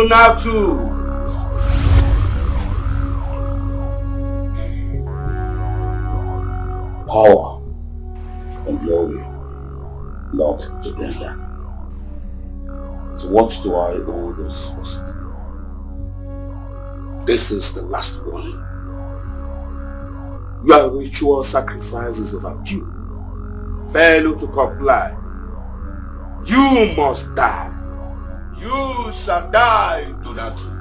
Donatus. Power and glory locked together. So what do I owe this first? This is the last warning. Your ritual sacrifices of overdue. Fail to comply. You must die. You shall die, Donatus.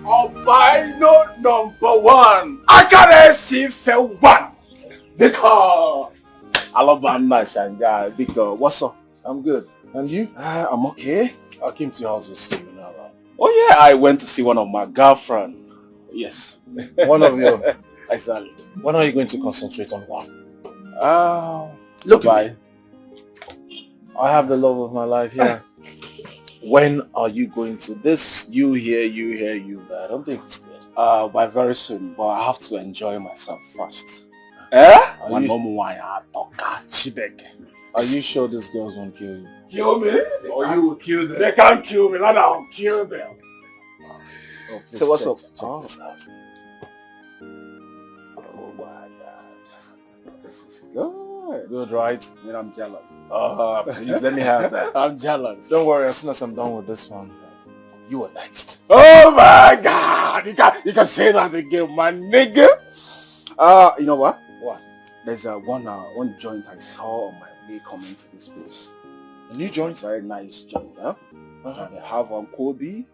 Albino number one. I can't see for one. Because I love my nice and guy. Because what's up? I'm good. And you? I'm okay. I came to your house to see you now. Oh yeah, I went to see one of my girlfriend. Yes. One of you. Exactly. When are you going to concentrate on one? Look at me. I have the love of my life here. When are you going to this? You here, you there. I don't think it's good. By very soon, but I have to enjoy myself first. Are you sure these girls won't kill you? Kill me? Or you will kill them? They can't kill me, not I'll kill them. Oh, so what's up? Check this out. Oh my God. This is good. Good, right? I mean, I'm jealous. Please let me have that. I'm jealous. Don't worry, as soon as I'm done with this one, you are next. Oh my God! You can say that again, my nigga. You know what? What? There's one joint I saw on my way coming to this place. A new joint? Very nice joint, huh? They have Kobe.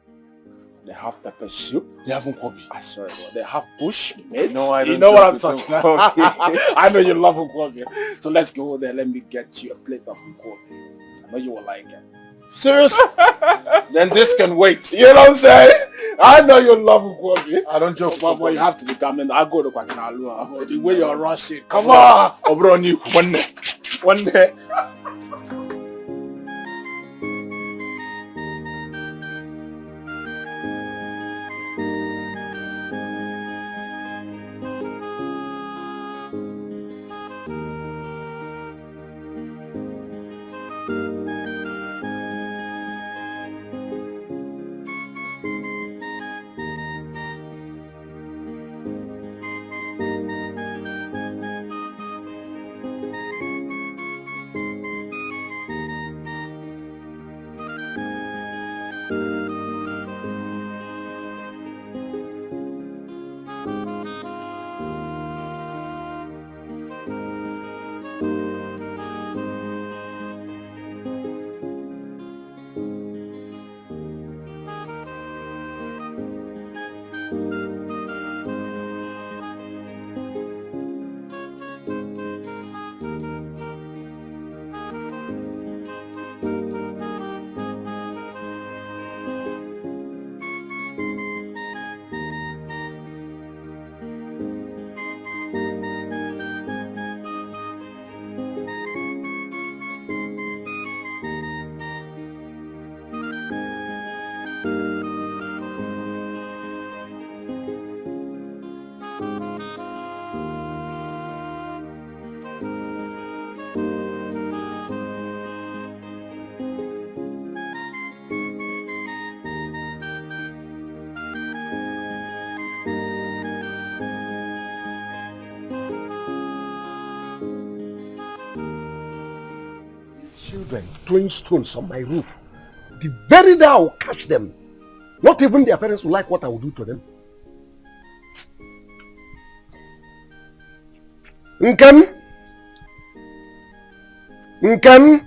They have pepper soup. They have Kobe. I swear, they have bush meat. No, I don't. You know what I'm talking about. I know you love Kobe. So let's go there. Let me get you a plate of Kobe. I know you will like it. Serious? Then this can wait. You know what I'm saying? I know you love Kobe. I don't joke. But you have to be coming. I'll go to Kwakinalu. The way you're rushing. Come on. Obro, you one day. Throwing stones on my roof. The very day I will catch them. Not even their parents will like what I will do to them. Nkem? Nkem?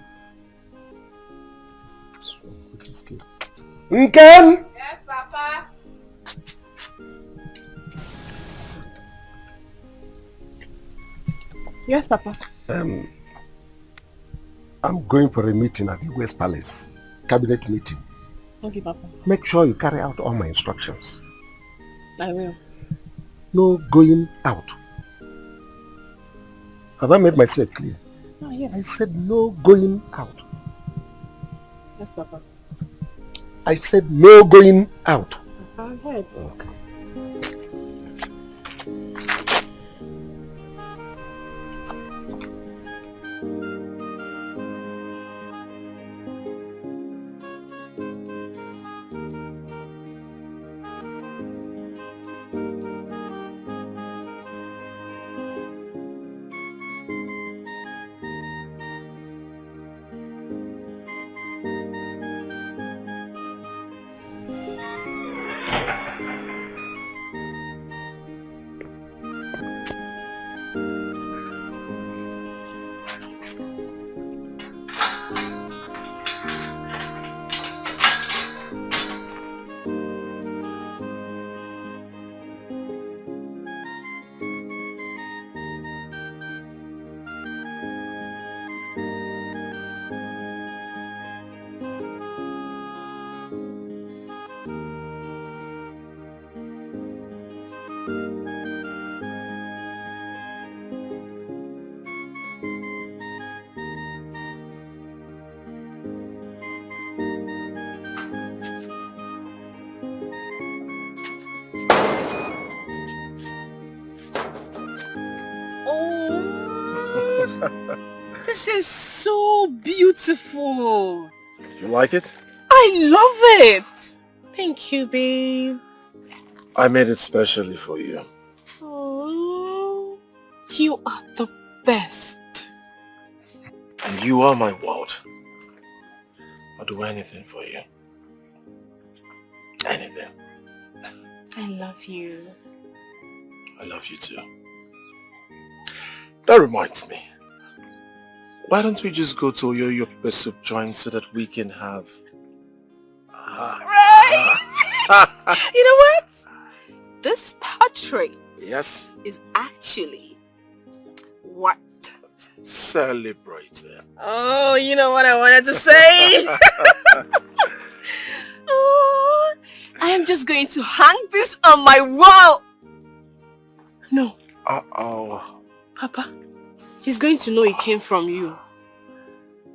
Nkem? Yes, Papa. Yes, Papa. I'm going for a meeting at the West Palace. Cabinet meeting. Okay, Papa. Make sure you carry out all my instructions. I will. No going out. Have I made myself clear? Oh, yes. I said no going out. Yes, Papa. I said no going out. I heard. Okay. This is so beautiful. You like it? I love it. Thank you, babe. I made it specially for you. Oh, you are the best. And you are my world. I'll do anything for you. Anything. I love you. I love you too. That reminds me. Why don't we just go to Oyoyo Pepper Soup joint so that we can have... Right? You know what? This portrait Yes. is actually what? Celebrating. Oh, you know what I wanted to say? Oh, I am just going to hang this on my wall. No. Uh-oh. Papa, he's going to know it came from you.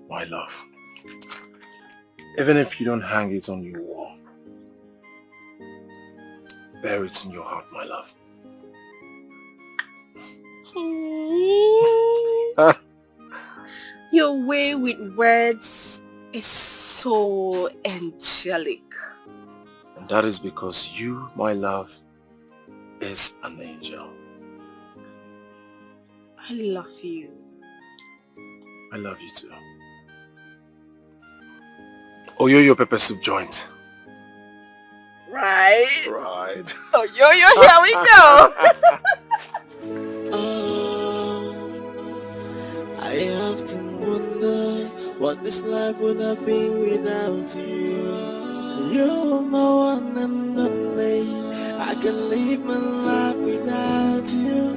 My love. Even if you don't hang it on your wall, bear it in your heart, my love. Your way with words is so angelic. And that is because you, my love, is an angel. I love you. I love you too. Oyoyo Pepper Soup joint. Right? Right. Oh, here we go. I often wonder what this life would have been without you. You're my one and only. I can live my life without you.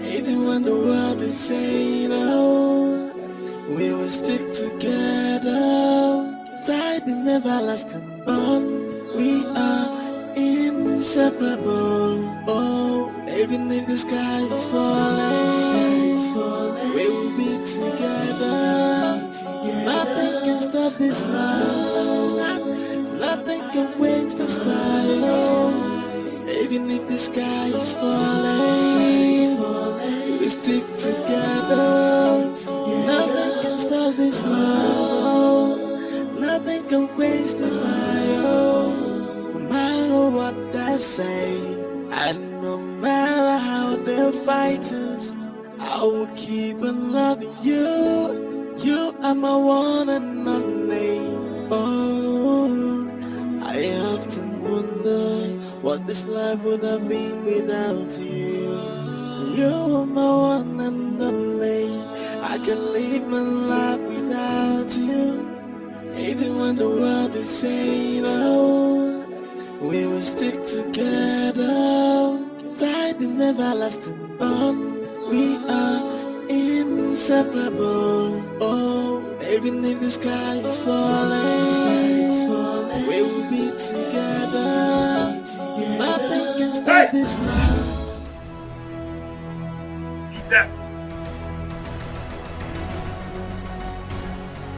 Even when the world is saying no, we will stick together. Tied in everlasting bond, we are inseparable. Oh, even if the sky is falling, we will be together. Nothing can stop this love. Nothing can quench this fire. Even if the sky is falling, we stick together. Nothing can stop this love. Nothing can quench the fire. No matter what they say, and no matter how they fight us, I will keep on loving you. You are my one and only. Oh, I often wonder what this life would have been without you. You are my one and when the world is saying, oh, we will stick together, tied in everlasting bond. We are inseparable. Oh, even if the sky is falling, we will be together. Nothing can stop this love. You deaf?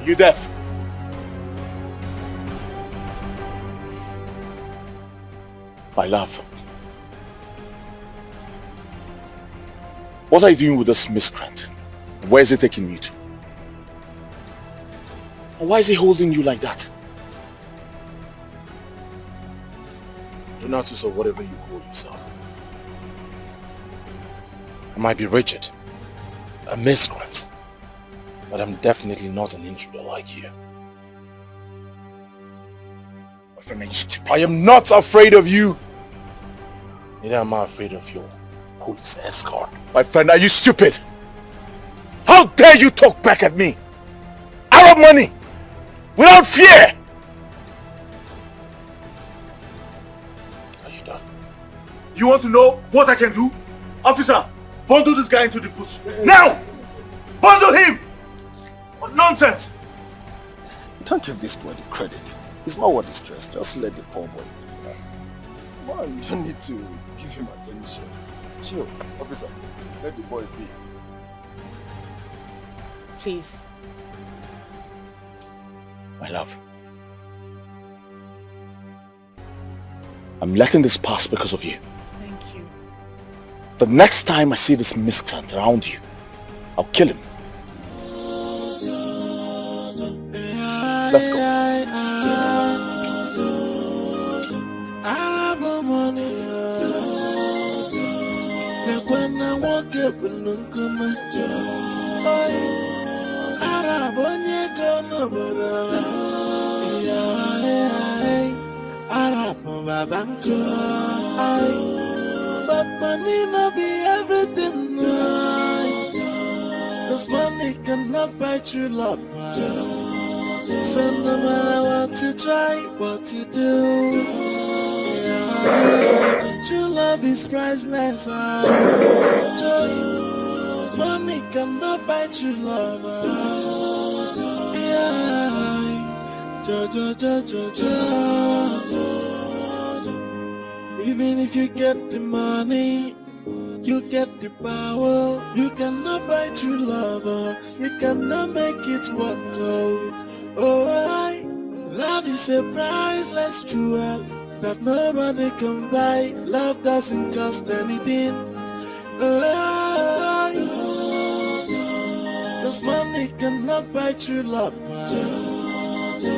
You deaf? My love. What are you doing with this miscreant? Where is he taking you to? And why is he holding you like that? You're not just whatever you call yourself. I might be rigid, a miscreant, but I'm definitely not an intruder like you. My friend, are you stupid? I am not afraid of you. Neither am I afraid of your police escort. My friend, are you stupid? How dare you talk back at me? Arab money! Without fear! Are you done? You want to know what I can do? Officer, bundle this guy into the boots. Now! Bundle him! What nonsense! Don't give this boy the credit. He's not worth the stress. Just let the poor boy be. Come on, you don't need to give him attention. Chill, officer. Let the boy be. Please. My love. I'm letting this pass because of you. Thank you. The next time I see this miscreant around you, I'll kill him. Let's go. But money not be everything. Cause money cannot buy true love. So no matter what you try, what you do, true love is priceless. Joy, money cannot buy true love. Even if you get the money, you get the power, you cannot buy true love. You cannot make it work out. Oh, love is a priceless jewel that nobody can buy. Love doesn't cost anything. Cause money cannot buy true love.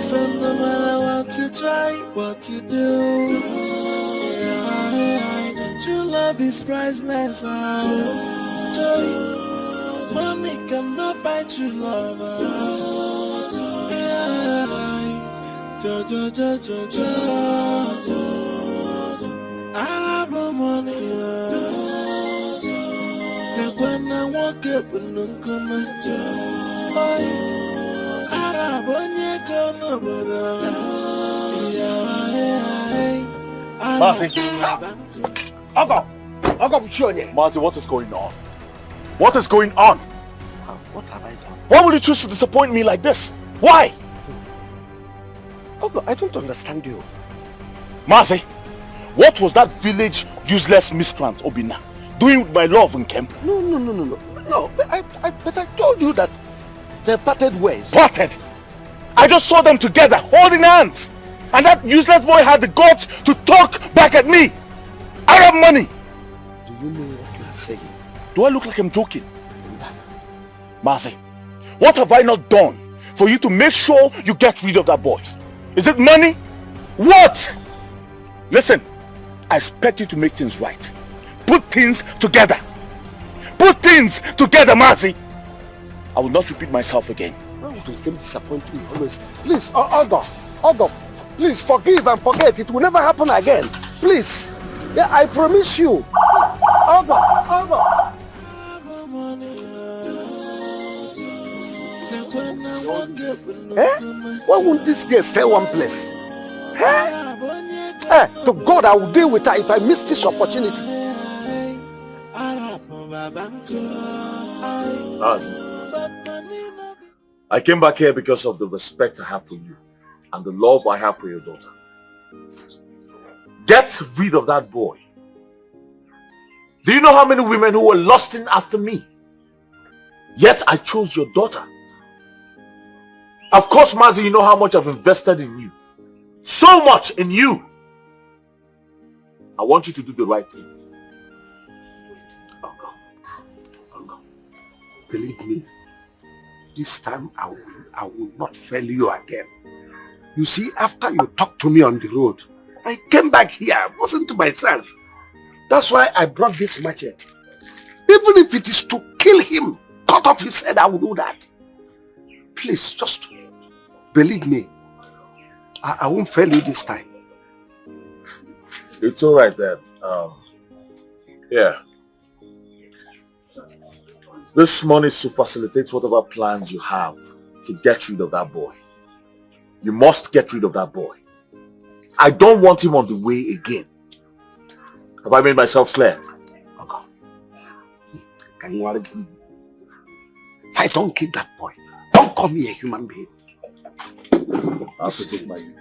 So no matter what you try, what you do, true love is priceless. Joy, money cannot buy true love. Arab money. When I walk up and come Arab Marcy! Marcy, what is going on? What is going on? What have I done? Why will you choose to disappoint me like this? Why? I don't understand you. Marcy, what was that village useless miscreant Obina doing with my love in camp? No. But I told you that they parted ways. Parted? I just saw them together, holding hands. And that useless boy had the guts to talk back at me. Arab money. Do you know what you are saying? Do I look like I'm joking? Marcy, what have I not done for you to make sure you get rid of that boy? Is it money? What? Listen, I expect you to make things right. Put things together. Put things together, Marcy. I will not repeat myself again. Why would you disappoint me always? Please, Ogo, please forgive and forget. It will never happen again. Please. Yeah, I promise you. Ogo. Eh? Why won't this girl stay one place? Eh? To God, I will deal with her if I miss this opportunity. I came back here because of the respect I have for you and the love I have for your daughter. Get rid of that boy. Do you know how many women who were lusting after me? Yet I chose your daughter. Of course, Mazi, you know how much I've invested in you. So much in you. I want you to do the right thing. Uncle, believe me, this time I will not fail you again. You see, after you talked to me on the road, I came back here. I wasn't to myself. That's why I brought this machete. Even if it is to kill him, cut off his head, I will do that. Please, just believe me. I won't fail you this time. It's all right then. Yeah. This money is to facilitate whatever plans you have to get rid of that boy. You must get rid of that boy. I don't want him on the way again. Have I made myself clear? Okay. If I don't kill that boy, don't call me a human being. I'll protect my youth.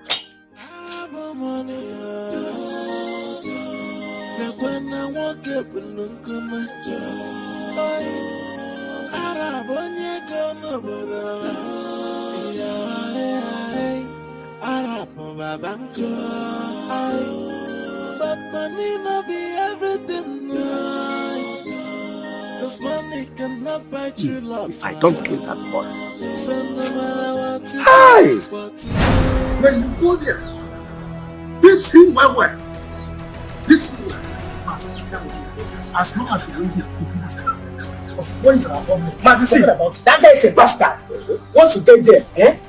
But money not be everything. This money cannot buy true love. If I don't kill that boy. So no matter what it Hey! When you go there, beat him well. Beat him well. As long as we are here, what is our problem? Mazi, about that guy is a bastard. Once you get there,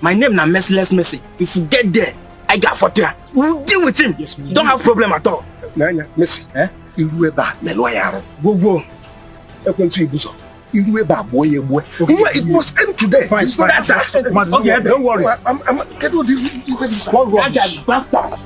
my name na Merciless Mercy. If you get there, I got for there. We'll deal with him. Yes, don't have problem at all. Nanya, Mercy. Go. It must end today. Fine. Okay, don't worry. I'm get what that guy is bastard.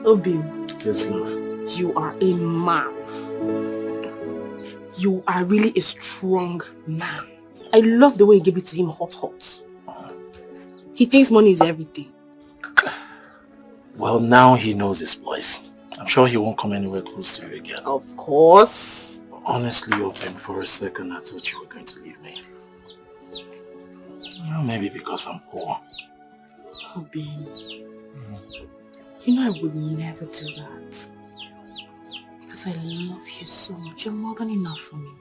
Obi, Yes, love. you are a man. You are really a strong man. I love the way you give it to him hot. He thinks money is everything. Well, now he knows his place. I'm sure he won't come anywhere close to you again. Of course. Honestly, Open, for a second I thought you were going to leave me. Well, maybe because I'm poor. Obi, you know I would never do that. Because I love you so much. You're more than enough for me.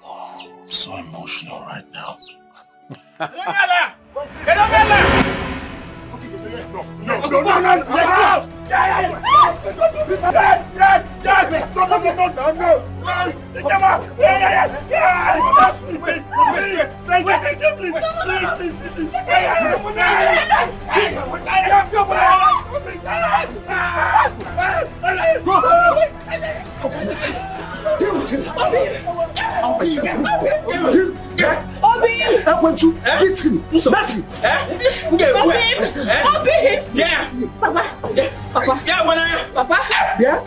Oh, I'm so emotional right now. I want you to beat him. Mercy. Papa. Yeah?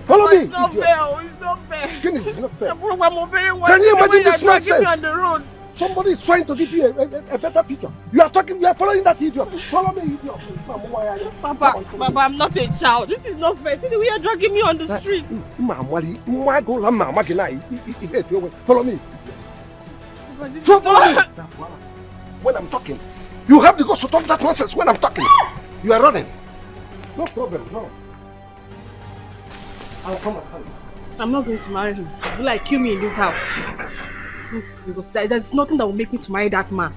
Follow me. It's not fair. It's not fair. Can you imagine this nonsense? On the road? Somebody is trying to give you a better picture. You are following that idiot. Follow me, idiot. Papa, I'm not a child. This is not fair. See the way you're dragging me on the street. Follow me. Follow me. When I'm talking, you have the guts to talk that nonsense when I'm talking. You are running. No problem, no. I'll come. I'm not going to marry him. You like kill me in this house. Because there's nothing that will make me to marry that man.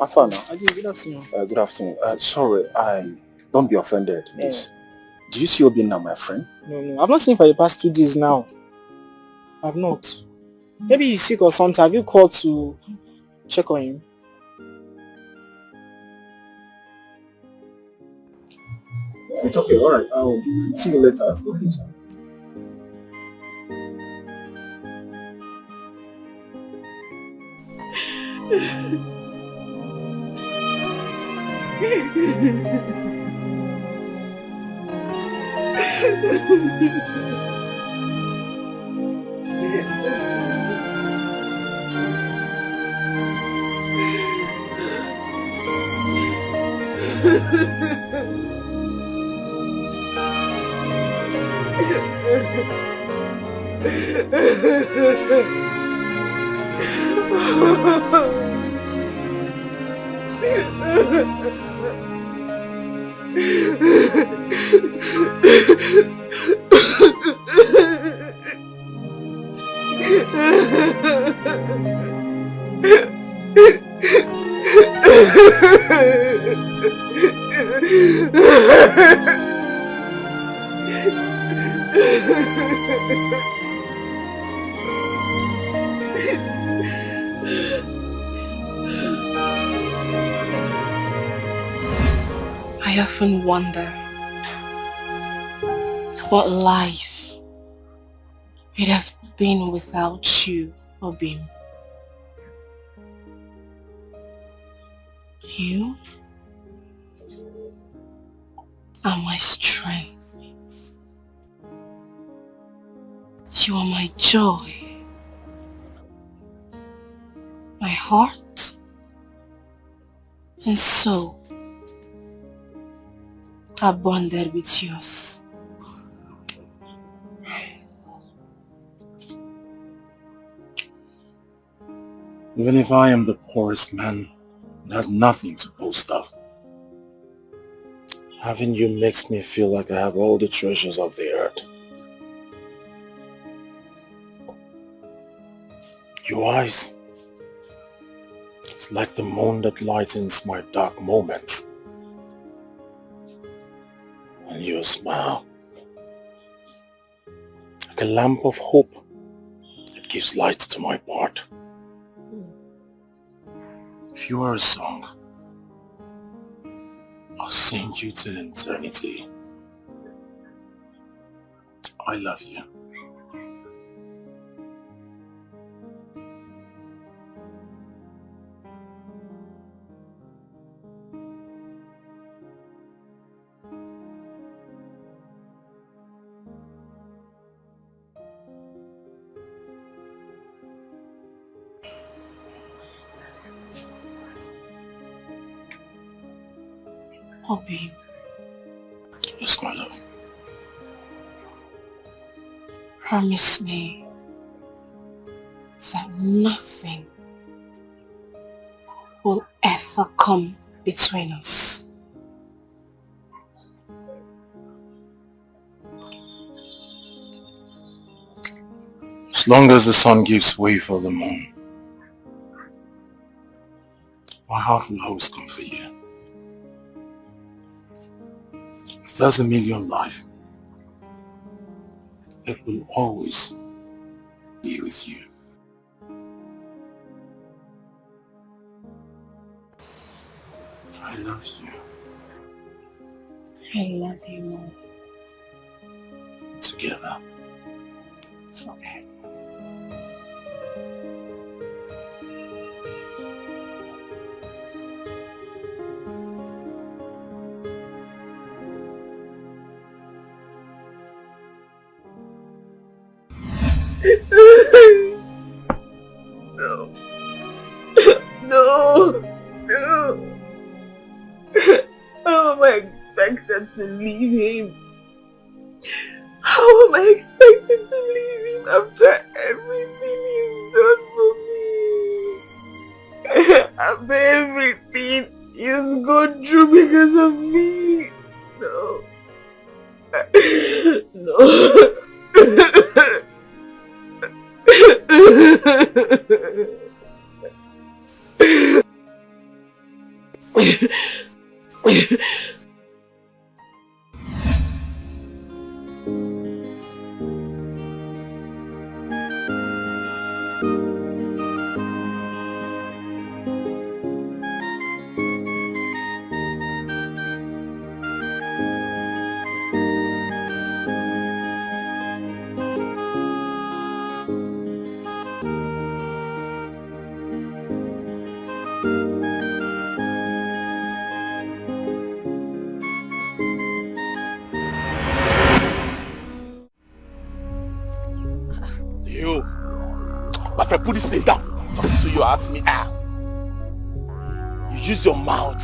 Afana. Good afternoon. Good afternoon. Sorry, don't be offended, please. Do you see Obinna, my friend? No. I've not seen him for the past 2 days now. I've not. Maybe he's sick or something. Have you called to check on him? It's okay, alright. I'll see you later. I often wonder what life would have been without you, Obim. You are my strength. You are my joy, my heart and soul are bonded with yours. Even if I am the poorest man that has nothing to boast of, having you makes me feel like I have all the treasures of the earth. Your eyes, it's like the moon that lightens my dark moments. And your smile, like a lamp of hope that gives light to my path. If you are a song, I'll sing you till eternity. I love you. Oh, babe. Yes, my love. Promise me that nothing will ever come between us. As long as the sun gives way for the moon, my heart will always come for you. If there's a million life, it will always be with you. I love you. I love you more. Together. Okay. No. No. No. How am I expected to leave him? How am I expected to leave him after everything he's done for me? After everything he's gone through because of me? No. No. Put this thing down. So you ask me, you use your mouth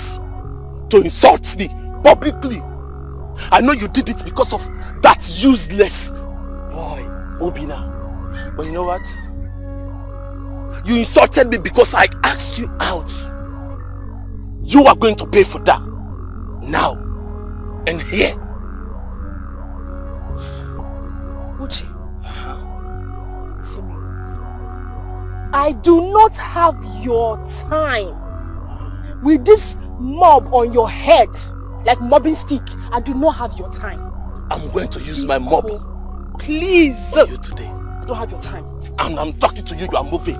to insult me publicly. I know you did it because of that useless boy, Obina. But you know what? You insulted me because I asked you out. You are going to pay for that. Now. And here. Uche. I do not have your time. With this mob on your head, like mobbing stick, I do not have your time. I'm going to use my mob. Please. For you today. I don't have your time. I'm talking to you, you are moving.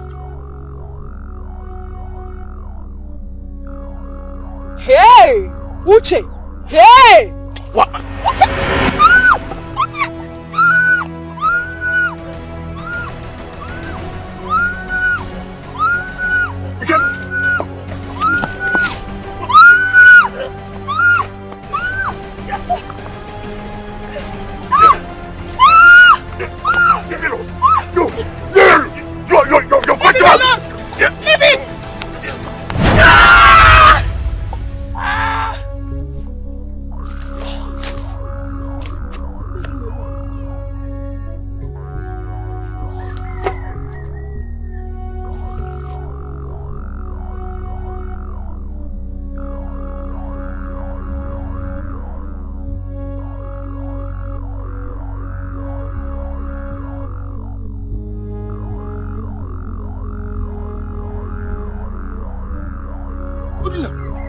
Hey! Uche! Hey! What? Uche!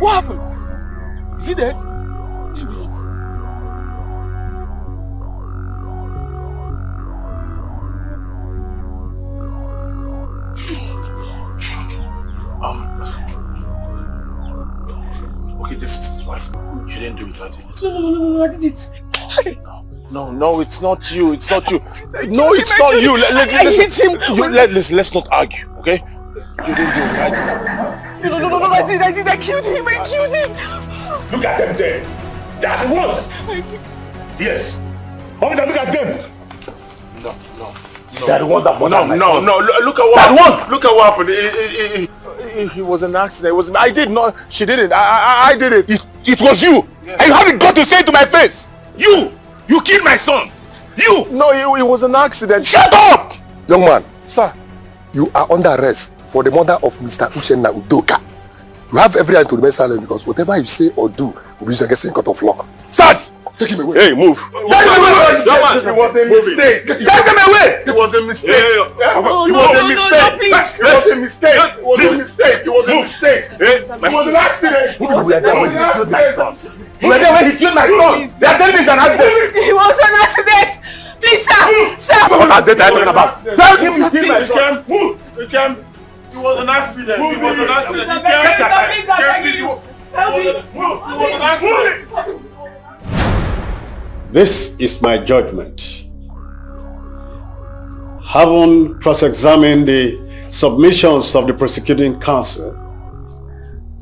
What happened? Is he dead? Okay, this is it, right? You didn't do it, I did it. No, I did it. No, it's not you. It's not you. No, it's not you. Let's not argue, okay? You didn't do it, I did it. No, I killed him. Look at them there. They are the ones. Yes. Officer, look at them. No. They are the ones that No. Look at what happened. It was an accident. It was. I did not. She didn't. I did it. It was you. Yeah. And you haven't got to say it to my face. You killed my son. You. No, it was an accident. Shut up, young man. Sir, you are under arrest for the murder of Mr. Uchenna Udoka. You have every right to remain silent because whatever you say or do will be used against you in court of law. Sarge! Take him away. Hey, move. It was a mistake. Take him away. It was a mistake. It was a mistake. It was a mistake. It was an accident. You were there when he killed my son. They are telling me it's an accident. It was an accident. Please, sir. What are they talking about? Tell him you killed my son. Move. You can't. It was an accident. It was an accident. You can't. This is my judgment. Having cross-examined the submissions of the prosecuting counsel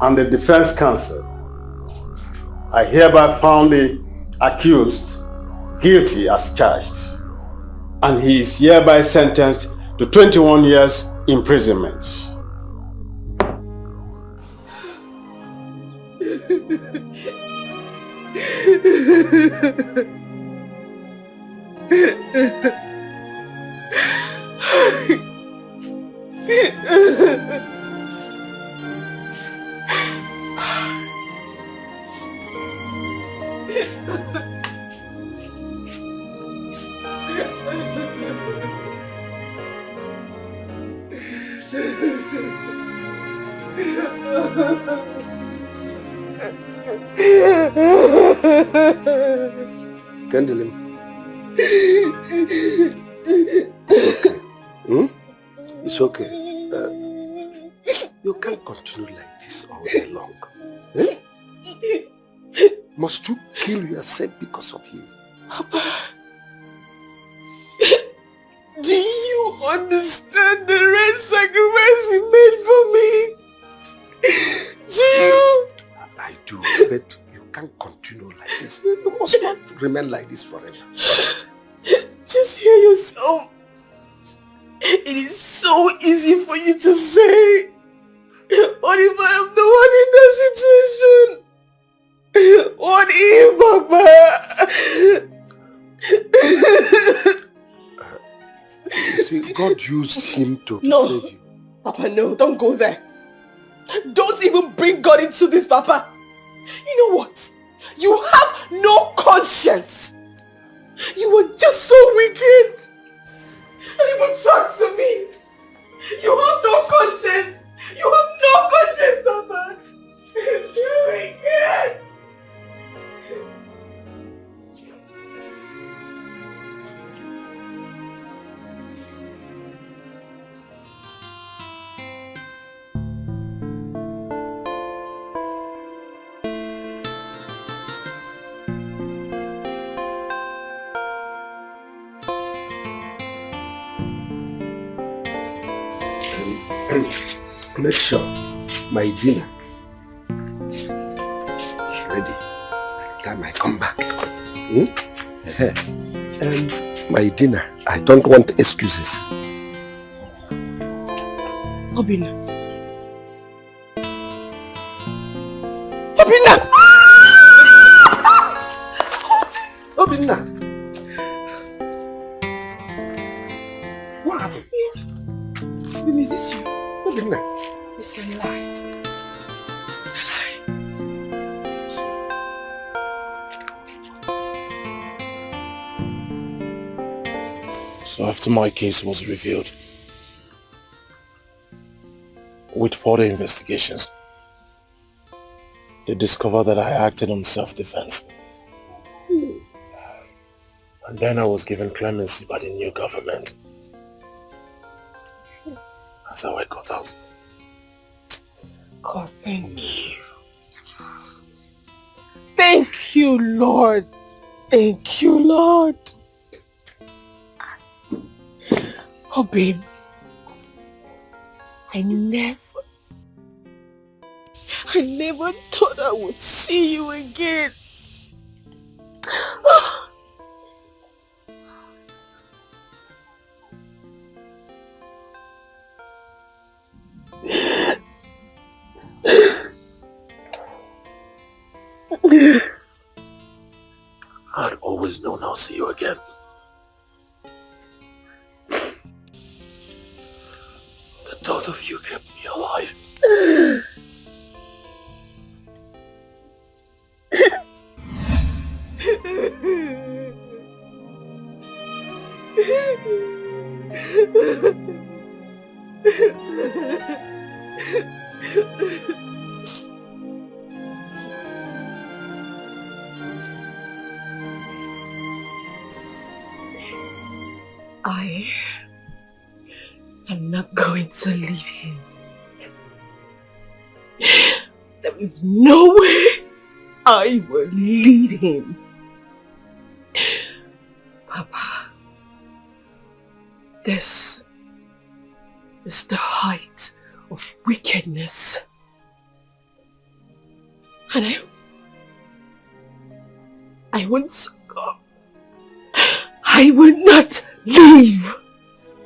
and the defense counsel, I hereby found the accused guilty as charged, and he is hereby sentenced to 21 years imprisonment. Kendall. It's okay. It's okay. You can't continue like this all day long. Eh? Must you kill yourself because of him? Papa, do you understand the great sacrifice he made for me? Do you? I do, but you can't continue like this. You must not remain like this forever. Just hear yourself. It is so easy for you to say. What if I am the one in that situation? What if, Papa? You see, God used him to save you. Papa, no, don't go there. Don't even bring God into this, Papa. You know what? You have no conscience. You were just so wicked. And even talk to me. You have no conscience. You have no conscience, Papa. You're wicked. Make sure my dinner is ready by the time I come back. My dinner, I don't want excuses. Obina. Obina! Obina! What happened? Obina, is this you? Obina. It's a lie. It's a lie. So after my case was revealed, with further investigations, they discovered that I acted on self-defense. And then I was given clemency by the new government. That's how I got out. God, thank you. Thank you, Lord. Thank you, Lord. Oh, babe. I never thought I would see you again. I'd always known I'll see you again. The thought of you kept me alive. I am not going to leave him. There is no way I will lead him. Papa, this is the height of wickedness. And I won't succumb. I will not leave.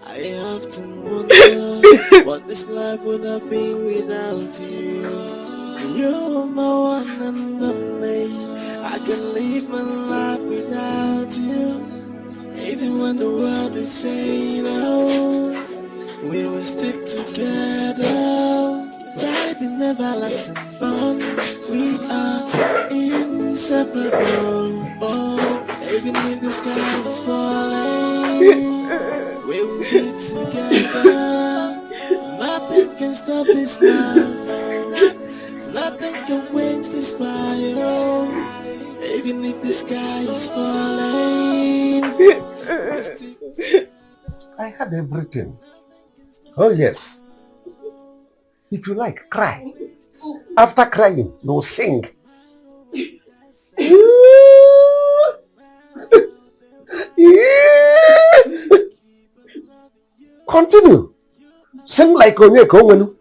I often wonder what this life would have been without you. You're my one and only. I can live my life without you. Even when the world is saying no, we will stick together. Fighting everlasting bond. We are inseparable. Oh, even if the sky is falling, we will be together. Nothing can stop this love. Nothing can quench this fire. Even if the sky is falling. I had everything. Oh yes. If you like, cry. After crying, you'll sing. Continue. Sing like Onyeka.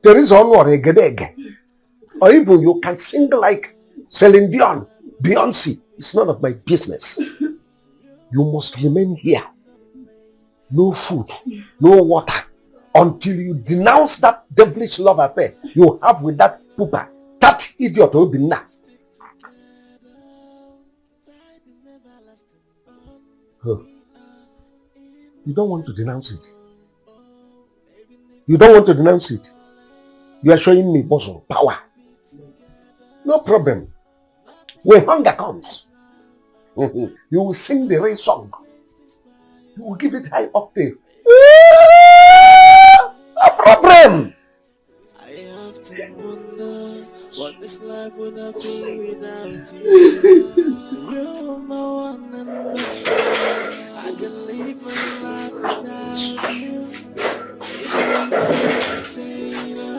There is one more egedege. Or even you can sing like Celine Dion, Beyonce. It's none of my business. You must remain here. No food, no water, until you denounce that devilish love affair you have with that pooper, that idiot Obinna. Huh. You don't want to denounce it. You don't want to denounce it. You are showing me muscle, power. No problem. When hunger comes, you will sing the rain song. You will give it high octave. No problem. I have to wonder what this life would have been without you. You're my one and only. I can live my life without you. Even if I say no,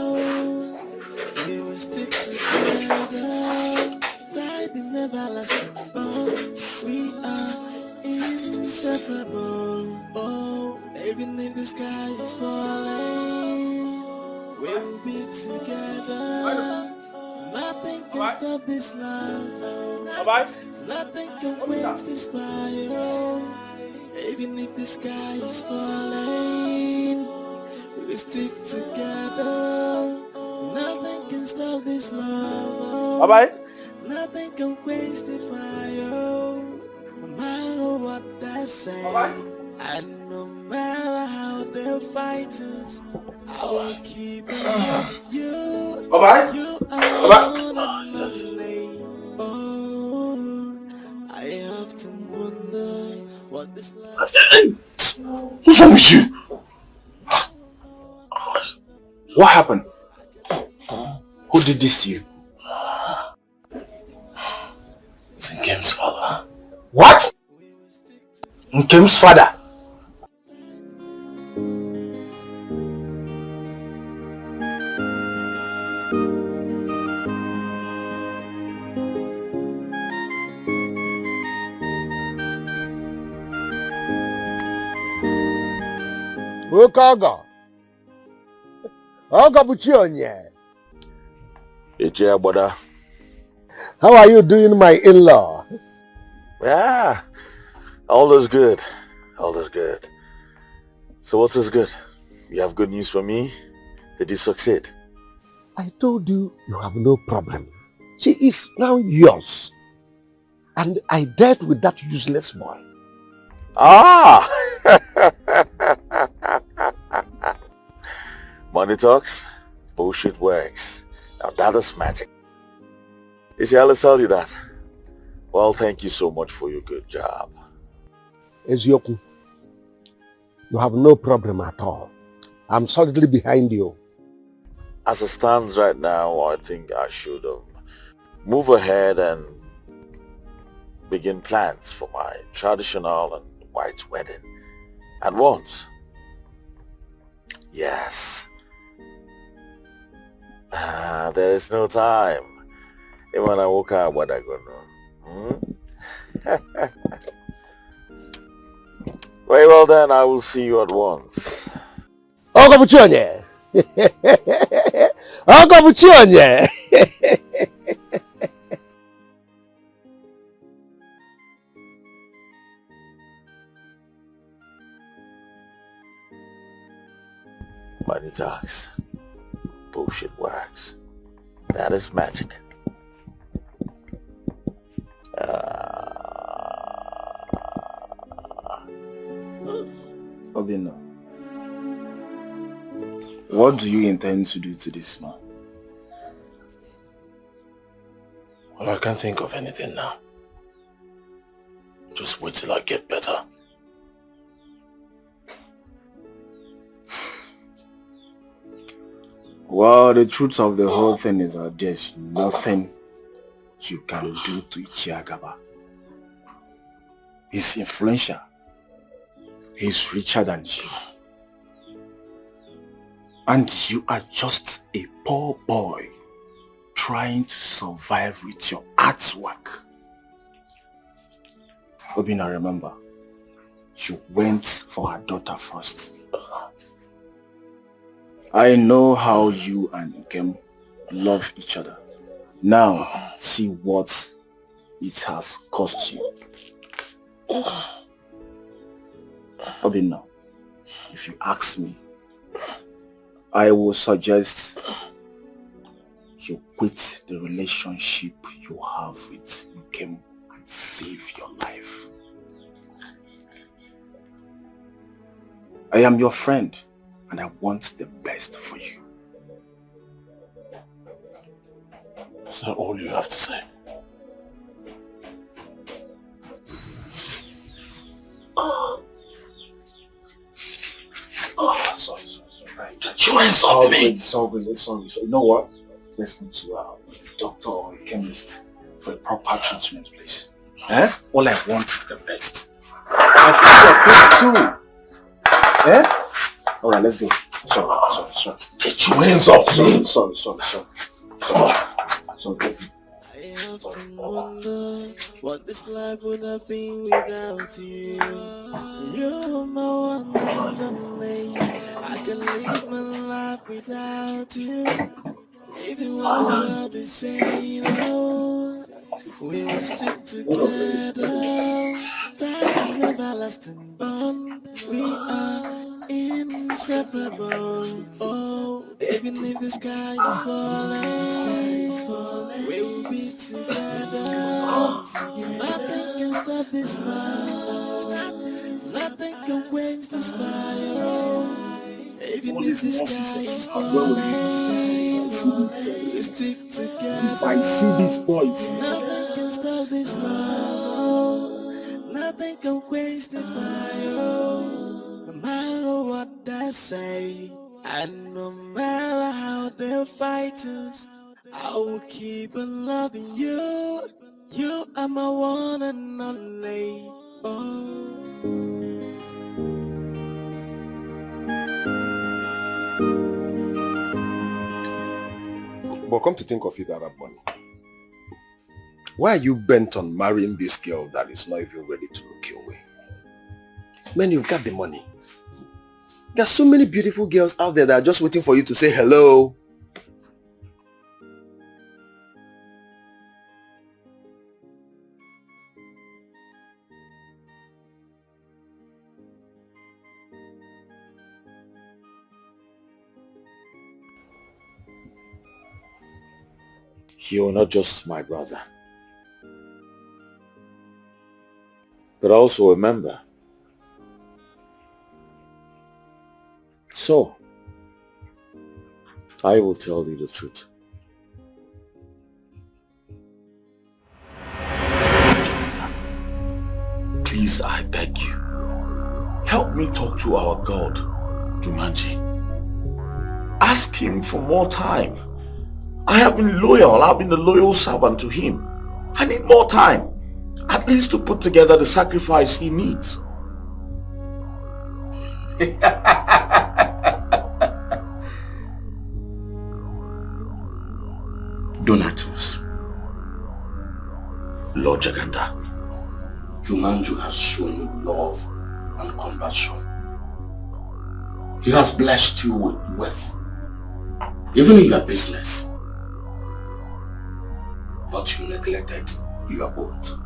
we will stick together. Tied in everlasting bond. We are inseparable. Oh, even if the sky is falling, we'll be together. Nothing can stop this love. Nothing can quench this fire. Even if the sky is falling, we stick together. Nothing can stop this love. Bye-bye. Nothing can quench the fire. No matter what they say, and no matter how they fight us, I will keep you. Bye-bye. You are one and only. Oh, I have to wonder what this life. What's wrong with you? What happened? Who did this to you? It's Nkem's father. What? Nkem's father? Okaga. Okabuchionye. Eche brother. How are you doing, my in-law? Yeah, all is good. All is good. So what is good? You have good news for me? Did you succeed? I told you you have no problem. She is now yours. And I dealt with that useless boy. Ah! Money talks, bullshit works. Now that is magic. You see, I'll tell you that. Well, thank you so much for your good job. Ezioku, you have no problem at all. I'm solidly behind you. As it stands right now, I think I should move ahead and begin plans for my traditional and white wedding at once. Yes. There is no time. Even when I woke up, what I go know. Very well then, I will see you at once. Okabuchionye! Okabuchionye! Money talks. Bullshit works. That is magic. Obinna, what do you intend to do to this man? Well, I can't think of anything now. Just wait till I get better. Well, the truth of the whole thing is that there's nothing you can do to Ichiagaba. He's influential. He's richer than you. And you are just a poor boy trying to survive with your artwork. Obina, remember, you went for her daughter first. I know how you and Nkem love each other. Now, see what it has cost you. Obina, if you ask me, I will suggest you quit the relationship you have with Nkem and save your life. I am your friend and I want the best for you. Is that all you have to say? Sorry. Get your hands off me! Sorry. You know what? Let's go to a doctor or a chemist for a proper treatment, please. Eh? All I want is the best. I feel your pain too. Eh? Alright, let's go. Sorry. Get your hands off me! Sorry. I often wonder what this life would have been without you. You're my one and only. I can live my life without you. Even when the world is saying no, we will stick together. Tied in an everlasting bond, we are inseparable. Oh, even if the sky is falling, we will be together. Nothing can stop this love. Nothing can quench this fire. Even if the sky is falling, we stick together. If I see these boys, nothing can stop this love. Nothing can quench the fire. No matter what they say, and no matter how they fight us, I will keep on loving you. You are my one and only. Oh. But come to think of it, Arab money, why are you bent on marrying this girl that is not even ready to look your way? Man, you've got the money. There's so many beautiful girls out there that are just waiting for you to say hello. You're not just my brother, but also a member. So, I will tell you the truth. Please, I beg you, help me talk to our God, Jumanji. Ask him for more time. I have been loyal. I've been a loyal servant to him. I need more time, at least to put together the sacrifice he needs. Donatus, Lord Jaganda, Jumanju has shown you love and compassion. He has blessed you with wealth, even in your business. But you neglected your oath.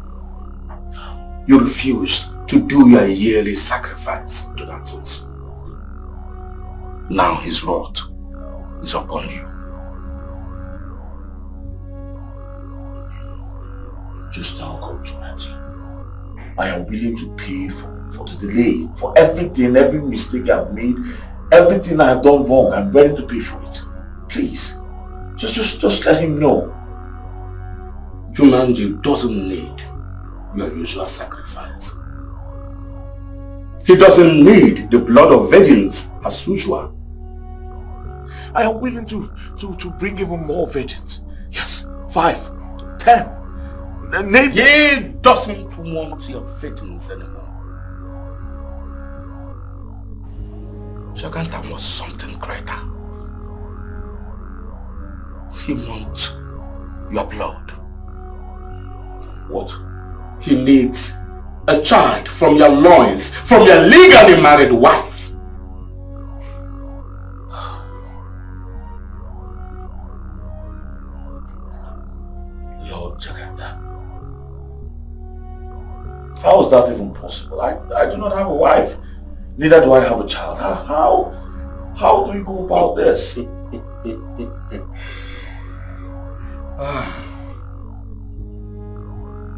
You refused to do your yearly sacrifice to Donatus. Now his wrath is upon you. Just now, God, Jumanji. I am willing to pay for the delay, for everything, every mistake I've made, everything I have done wrong. I'm ready to pay for it. Please, just let him know. Jumanji doesn't need your usual sacrifice. He doesn't need the blood of virgins as usual. I am willing to bring even more virgins. Yes, 5, 10. Name He doesn't want your fittings anymore. Jaganta wants something greater. He wants your blood. What? He needs a child from your loins, from your legally married wife. Lord Jaganta. How is that even possible? I do not have a wife. Neither do I have a child. How do we go about this?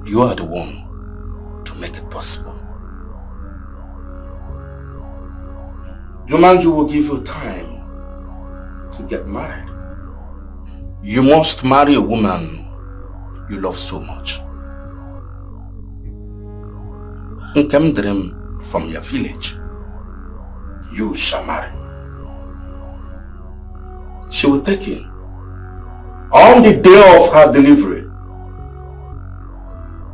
You are the one to make it possible. Jumanju will give you time to get married. You must marry a woman you love so much. Nkem dream from your village. You shall marry. She will take you. On the day of her delivery,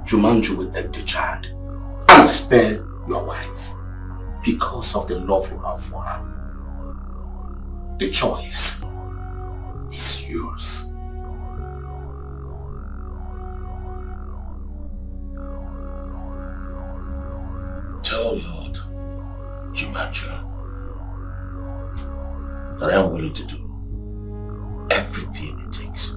Jumanju will take the child and spare your wife because of the love you have for her. The choice is yours. Tell Lord Jumanju that I am willing to do everything it takes.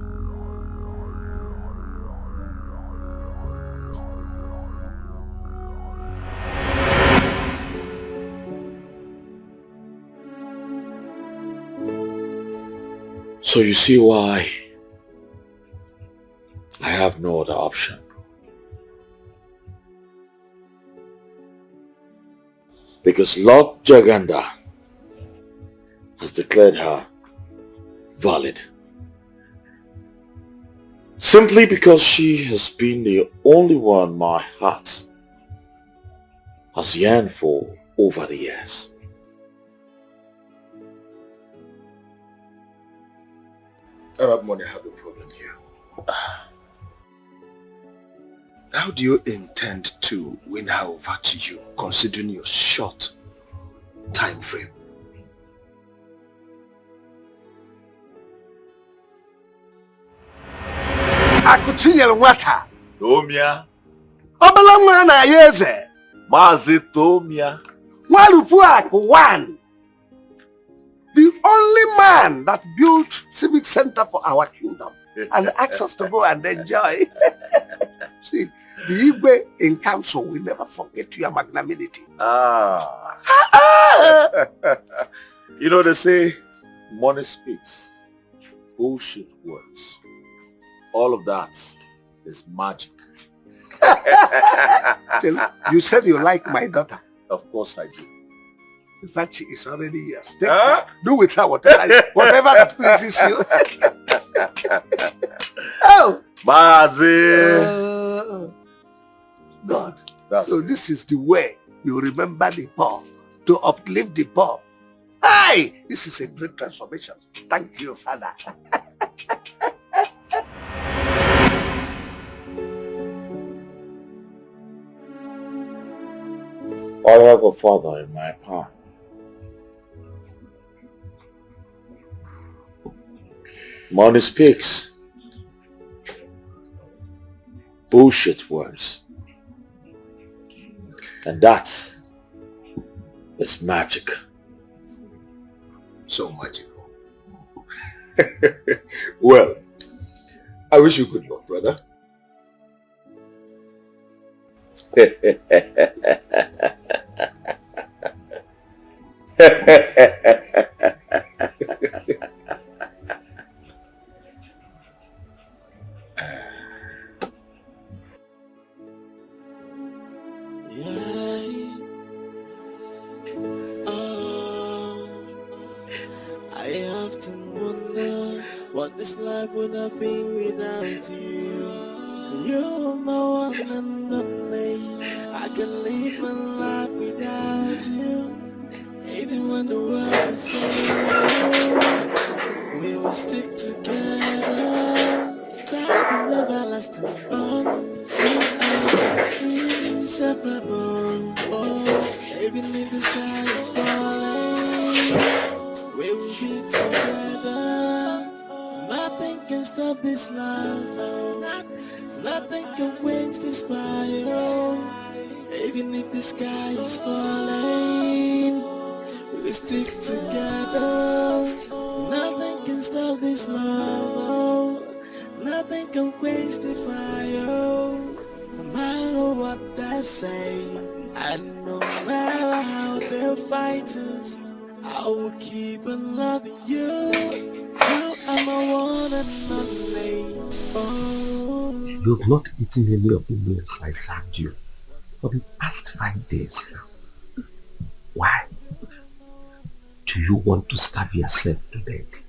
So you see why I have no other option. Because Lord Jaganda has declared her valid. Simply because she has been the only one my heart has yearned for over the years. Arab money, I have a problem here. How do you intend to win her over to you, considering your short time frame? Akuchinyel nwata. Tomia. Obala nwa na yeze. Mazi Tomia. Nwarufu Aku one. The only man that built civic center for our kingdom and asked us to go and enjoy. See, the Igwe in council will never forget your magnanimity. You know, they say money speaks, bullshit words. All of that is magic. You said you like my daughter. Of course I do. In fact, she is already yours. Do with her whatever that pleases you. Oh! Mazi! God. So this is the way you remember the poor, to uplift the poor. Hey! This is a great transformation. Thank you, Father. I have a father in my palm. Money speaks. Bullshit words. And that is magic. So magical. Well, I wish you good luck, brother. I often wonder what this life would have been without you. You're my one and only. I can live my life without you. Even when the world is saying we will stick together. Tied in everlasting bond. stop this love. Nothing can quench this fire. Even if the sky is falling, we stick together. Nothing can stop this love. Nothing can quench the fire. No matter what they say, and no matter how they fight us, I will keep on loving you. You are my one and only. Oh. You've not eaten any of the meals I served you for the past 5 days now. Why? Do you want to starve yourself to death?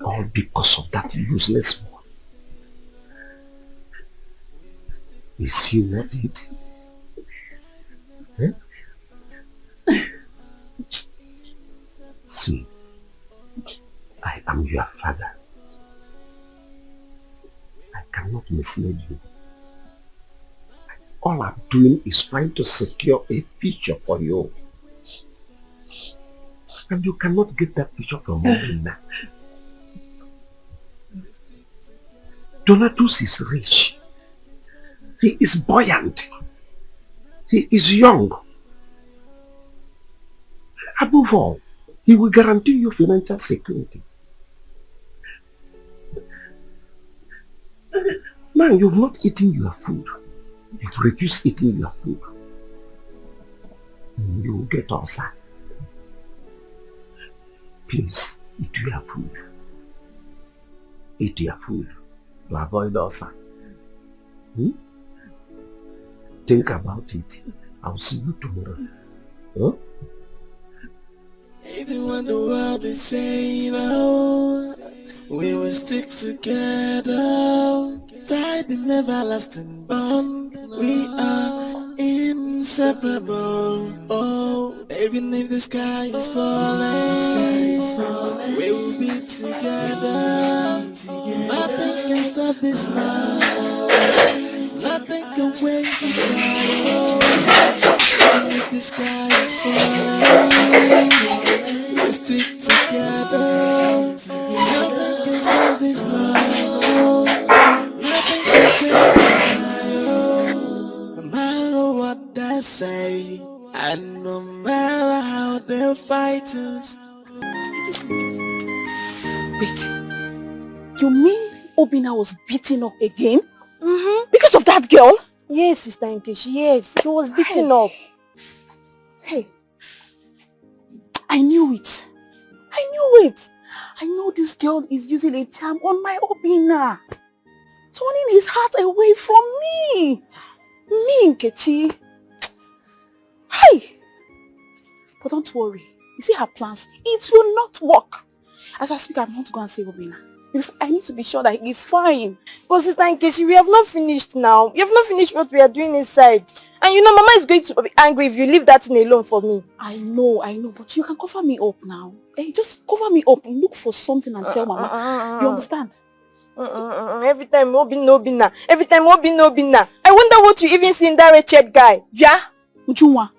All because of that useless one. Is he not it? Eh? See, I am your father. I cannot mislead you. All I'm doing is trying to secure a future for you. And you cannot get that future from Obinna. Donatus is rich. He is buoyant. He is young. Above all, he will guarantee you financial security. Man, you've not eaten your food. You've refused eating your food. You will get ulcer. Please, eat your food. Eat your food to avoid ulcer. Think about it. I'll see you tomorrow. Huh? Even when the world is saying no, we will stick together. Tied in everlasting bond, we are inseparable. Oh, even if the sky is falling, we will be together. Nothing can stop this love. Nothing can wait this love. Even if the sky is falling, we stick together. Nothing can stop this love. Nothing can change this love. No matter what they say, and no matter how they fight us. Wait, you mean Obinna was beaten up again? Because of that girl? Yes, Sister Nkechi, yes. He was beaten up. Hey, I knew it. I know this girl is using a charm on my Obinna, turning his heart away from me. Me, Nkechi. Hey! But don't worry. You see her plans? It will not work. As I speak, I want to go and see Obinna. Because I need to be sure that he is fine. But Sister Nkechi, we have not finished now. We have not finished what we are doing inside. And you know, Mama is going to be angry if you leave that thing alone for me. I know. But you can cover me up now. Hey, just cover me up. Look for something and tell Mama. You understand? Every time Obinna. Every time Obinna. I wonder what you even see in that wretched guy. Yeah? Ujunwa.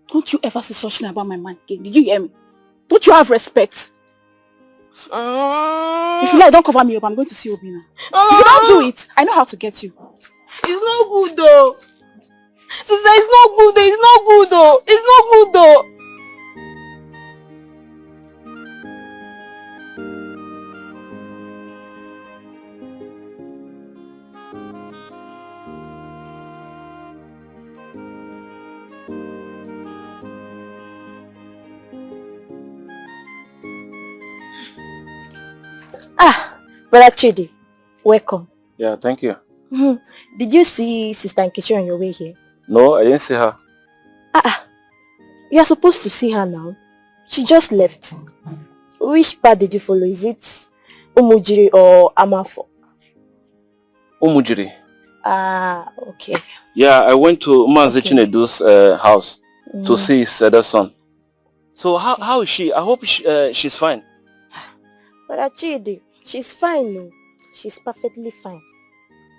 Don't you ever say such thing about my man again. Did you hear me? Don't you have respect? If you like, don't cover me up. I'm going to see Obinna. If you don't do it, I know how to get you. It's not good though. Sister, it's not good though. It's not good though. It's not good though. Brother Chidi, welcome. Yeah, thank you. Did you see Sister Nkechi on your way here? No, I didn't see her. You are supposed to see her now. She just left. Which part did you follow? Is it Umujiri or Amafo? Umujiri. Okay. Yeah, I went to Mazi Chinedu's house to see his other son. So how is she? I hope she's fine. Brother Chidi, she's fine, no. She's perfectly fine.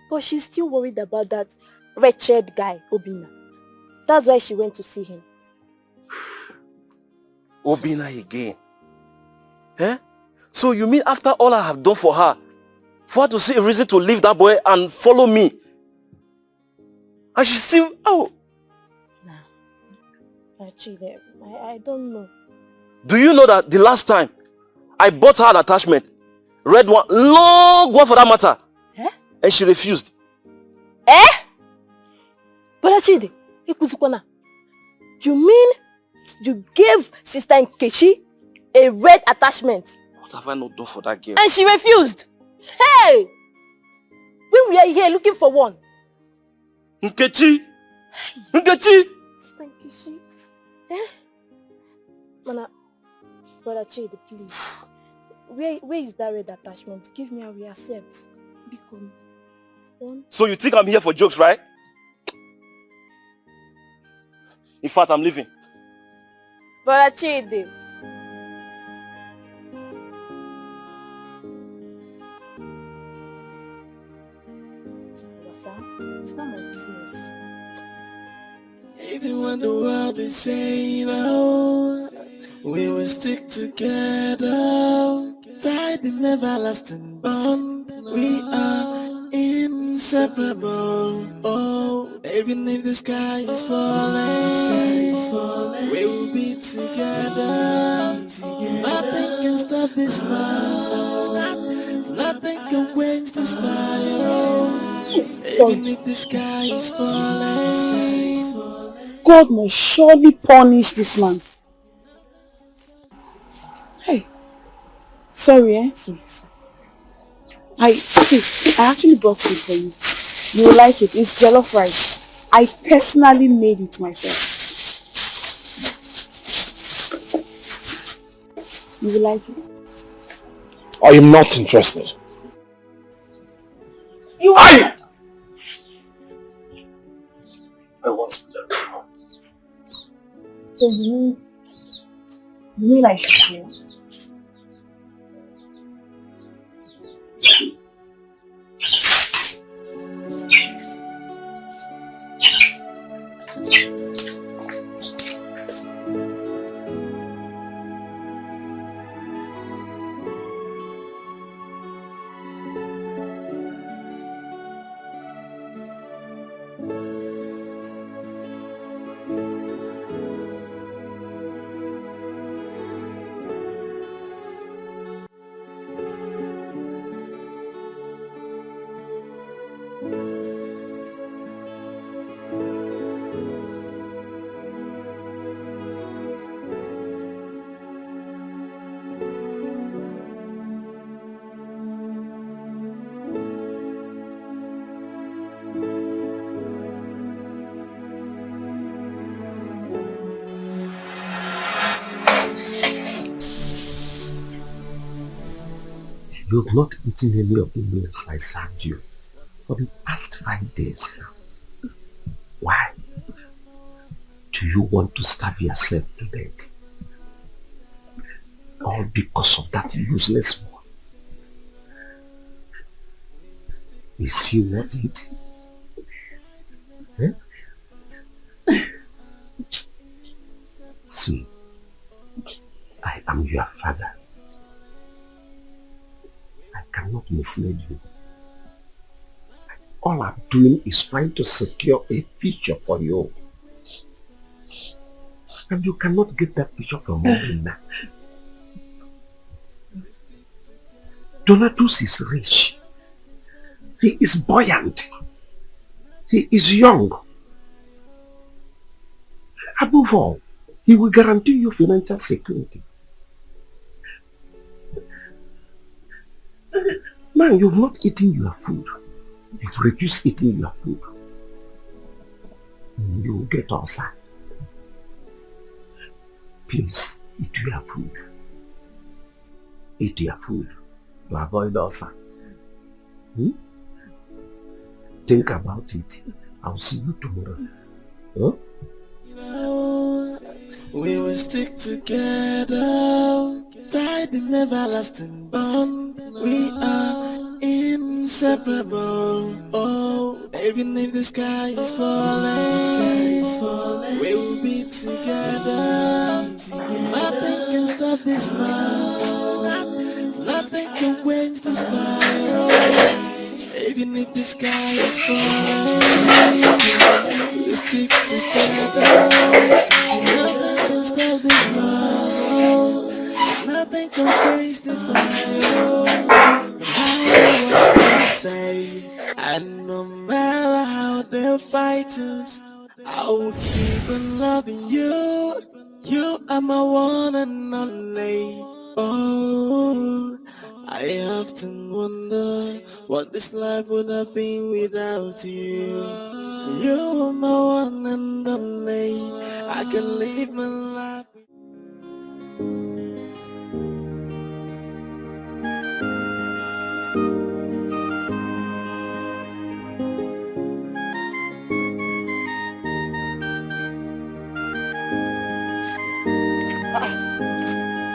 But she's still worried about that wretched guy, Obinna. That's why she went to see him. Obinna again? Eh? So you mean after all I have done for her to see a reason to leave that boy and follow me? And she still, oh. Nah, Chide, I don't know. Do you know that the last time I bought her an attachment, red one, long one for that matter, and she refused? But Chide, you mean you gave Sister Nkechi a red attachment? What have I not done for that girl? And she refused? Hey! When we are here looking for one. Nkechi! Nkechi! Sister Nkechi? Mana, Brother Chide, please. Where is that red attachment? Give me, I will accept. Become one. So you think I'm here for jokes, right? In fact, I'm leaving. Brother Chide. It's not my business. Even when the world is saying, oh, we will stick together, tied in everlasting bond. We are inseparable. Oh, even if the sky is falling, we will be together. Nothing can stop this love. Nothing can quench this fire. Even if the sky is falling, God must surely punish this man. Hey, sorry, sorry. I actually brought food for you. You will like it. It's jollof rice. I personally made it myself. You will like it. I am not interested. You are. I want to be there. So you mean I should go? You have not eaten any of the meals I served you for the past 5 days now. Why? Do you want to starve yourself to death? All because of that useless one? Is he worth it? See, I am your father. I cannot mislead you. All I'm doing is trying to secure a future for you. And you cannot get that future from me now. Donatus is rich. He is buoyant. He is young. Above all, he will guarantee you financial security. Man, you've not eaten your food. You've refused eating your food. You will get ulcer. Please, eat your food. Eat your food to avoid ulcer. Think about it. I'll see you tomorrow. Huh? We will stick together, tied in everlasting bond. We are inseparable. Oh, even if the sky is falling, we will be together. Nothing can stop this love. Even if the sky is falling, we stick together. Nothing can stop this love. Nothing can quench the fire. What they say, and no matter how they fight us, I will keep on loving you. You are my one and only. Oh, I often wonder what this life would have been without you. You are my one and only. I can live my life.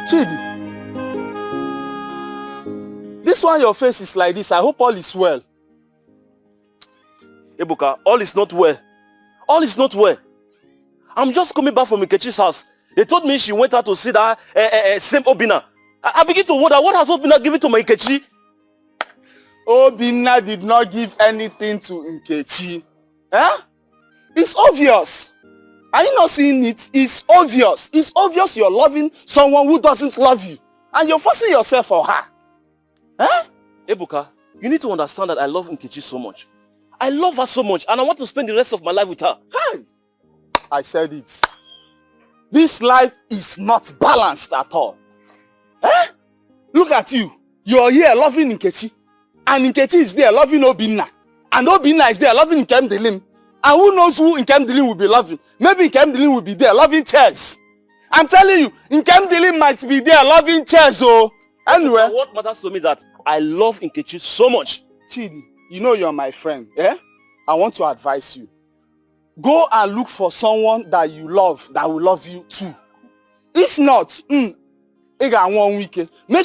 Chidi, this one your face is like this. I hope all is well. Ebuka, all is not well. All is not well. I'm just coming back from Nkechi's house. They told me she went out to see that same Obina. I begin to wonder, what has Obina given to my Nkechi? Obina did not give anything to Nkechi. Huh? It's obvious. Are you not seeing it? It's obvious. It's obvious you're loving someone who doesn't love you. And you're forcing yourself for her. Huh? Ebuka, you need to understand that I love Nkechi so much. I love her so much and I want to spend the rest of my life with her. Hey! I said it. This life is not balanced at all. Huh? Look at you. You're here loving Nkechi. And Nkechi is there loving Obinna. And Obinna is there loving Nkem Delim. And who knows who Nkem Delim will be loving? Maybe Nkem Delim will be there loving chairs. I'm telling you, Nkem Delim might be there loving chairs. Oh. Anyway. What matters to me that I love Nkechi so much. Chidi, you know you're my friend. Eh? I want to advise you. Go and look for someone that you love, that will love you too. If not, make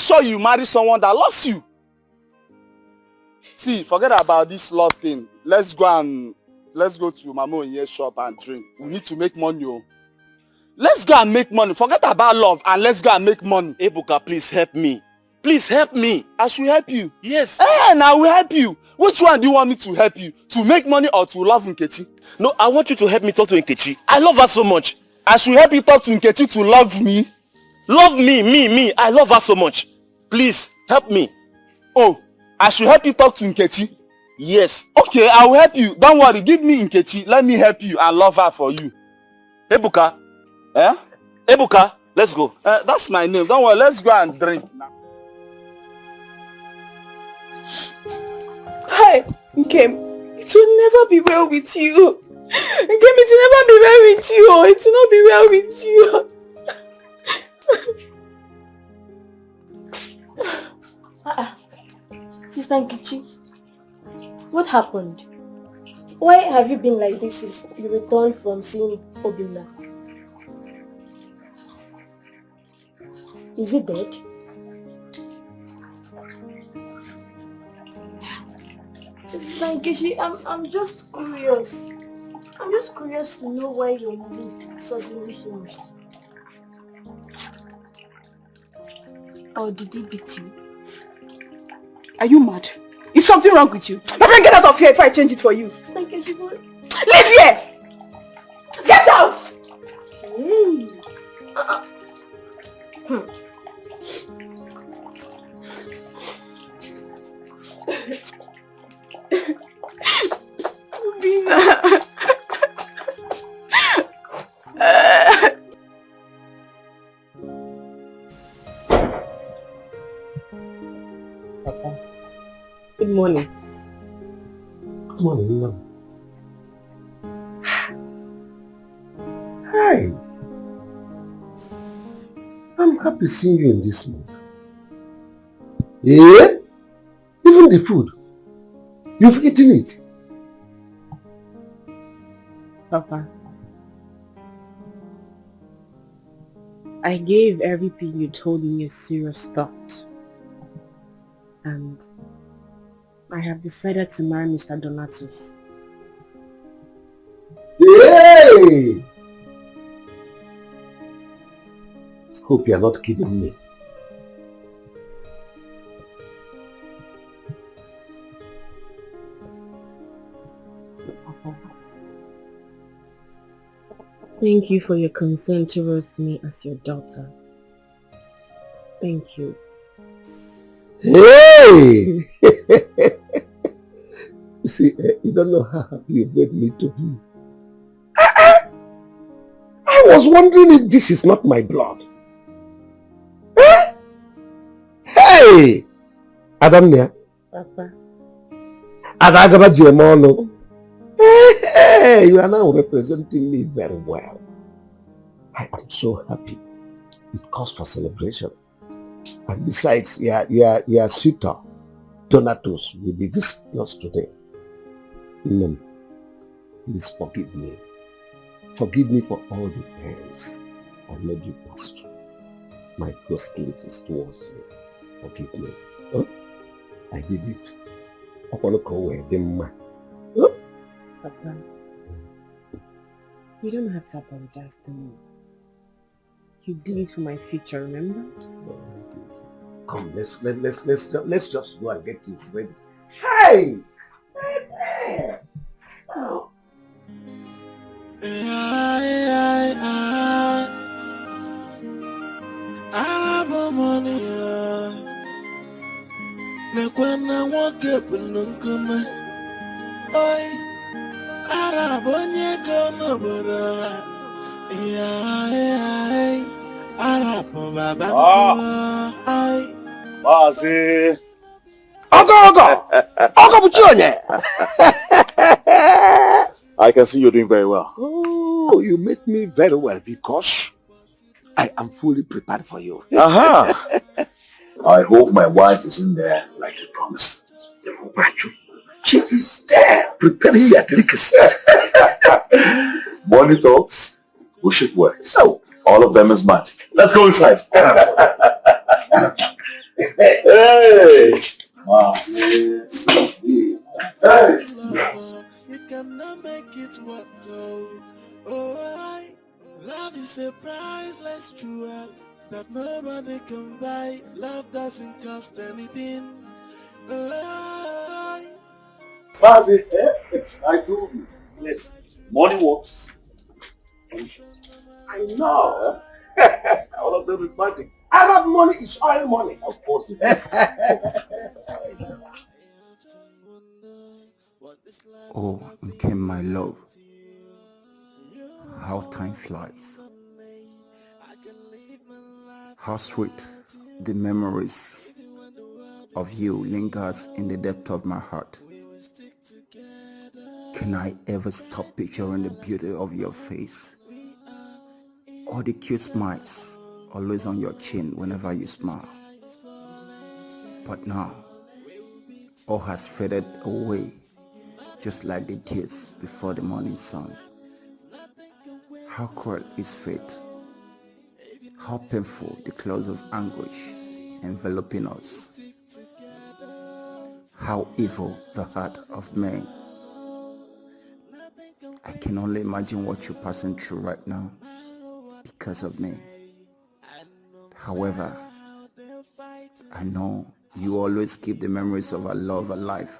sure you marry someone that loves you. See, forget about this love thing. Let's go to Mama Onye's shop and drink. We need to make money. Oh. Let's go and make money. Forget about love and let's go and make money. Ebuka, please help me. Please help me. I should help you. Yes. And I will help you. Which one do you want me to help you? To make money or to love Nkechi? No, I want you to help me talk to Nkechi. I love her so much. I should help you talk to Nkechi to love me? Love me, me. I love her so much. Please, help me. Oh, I should help you talk to Nkechi? Yes. Okay, I will help you. Don't worry, give me Nkechi. Let me help you and love her for you. Ebuka. Eh? Ebuka, let's go. That's my name. Don't worry, let's go and drink now. Hi, Nkem. It will never be well with you. Nkem, it will never be well with you. It will not be well with you. Sister Nkechi, what happened? Why have you been like this since you returned from seeing Obinna? Is he dead? Sister Nkechi, I'm just curious. I'm just curious to know why your mood suddenly changed. Or did he beat you? Are you mad? Is something wrong with you? My friend, get out of here if I change it for you. Sister Nkechi, but... Leave here! Get out! Hey. Papa. Good morning. Good morning, Mom. Hi. I'm happy seeing you in this mood. Yeah? Even the food. You've eaten it. Papa, I gave everything you told me a serious thought. And I have decided to marry Mr. Donatus. Yay! Hope you are not kidding me. Thank you for your concern towards me as your daughter. Thank you. Hey! You see, you don't know how happy you made me to be. I was wondering if this is not my blood. Hey! Adamnia. Papa. Adagaba Jemono. Hey, you are now representing me very well. I am so happy. It calls for celebration. And besides, your suitor, Donatus, will be visiting us today. Please forgive me. Forgive me for all the pains I made you pass through. My hostilities towards you. Forgive me. Huh? I did it. Papa, you don't have to apologize to me. You did it for my future, remember? Come, let's just go and get things ready. Hey! Hey! Oh. Mazi. I can see you're doing very well. Oh, you make me very well because I am fully prepared for you. I hope my wife is in there like you promised. She is there preparing your delicacies. Money talks, bullshit works. Oh. All of them is magic. Let's go inside. Hey! Wow. Hey! You cannot make it work out. Oh, love is a priceless jewel that nobody can buy. Love doesn't cost anything. Mazi, I told you. Yes. Money works. I know. All of them is magic. Arab money is oil money. Of course. Oh, Nkem, my love. How time flies. How sweet the memories of you lingers in the depth of my heart. Can I ever stop picturing the beauty of your face? All the cute smiles always on your chin whenever you smile. But now, all has faded away, just like the tears before the morning sun. How cruel is fate? How painful the clouds of anguish enveloping us. How evil the heart of man. I can only imagine what you're passing through right now because of me. However, I know you always keep the memories of our love alive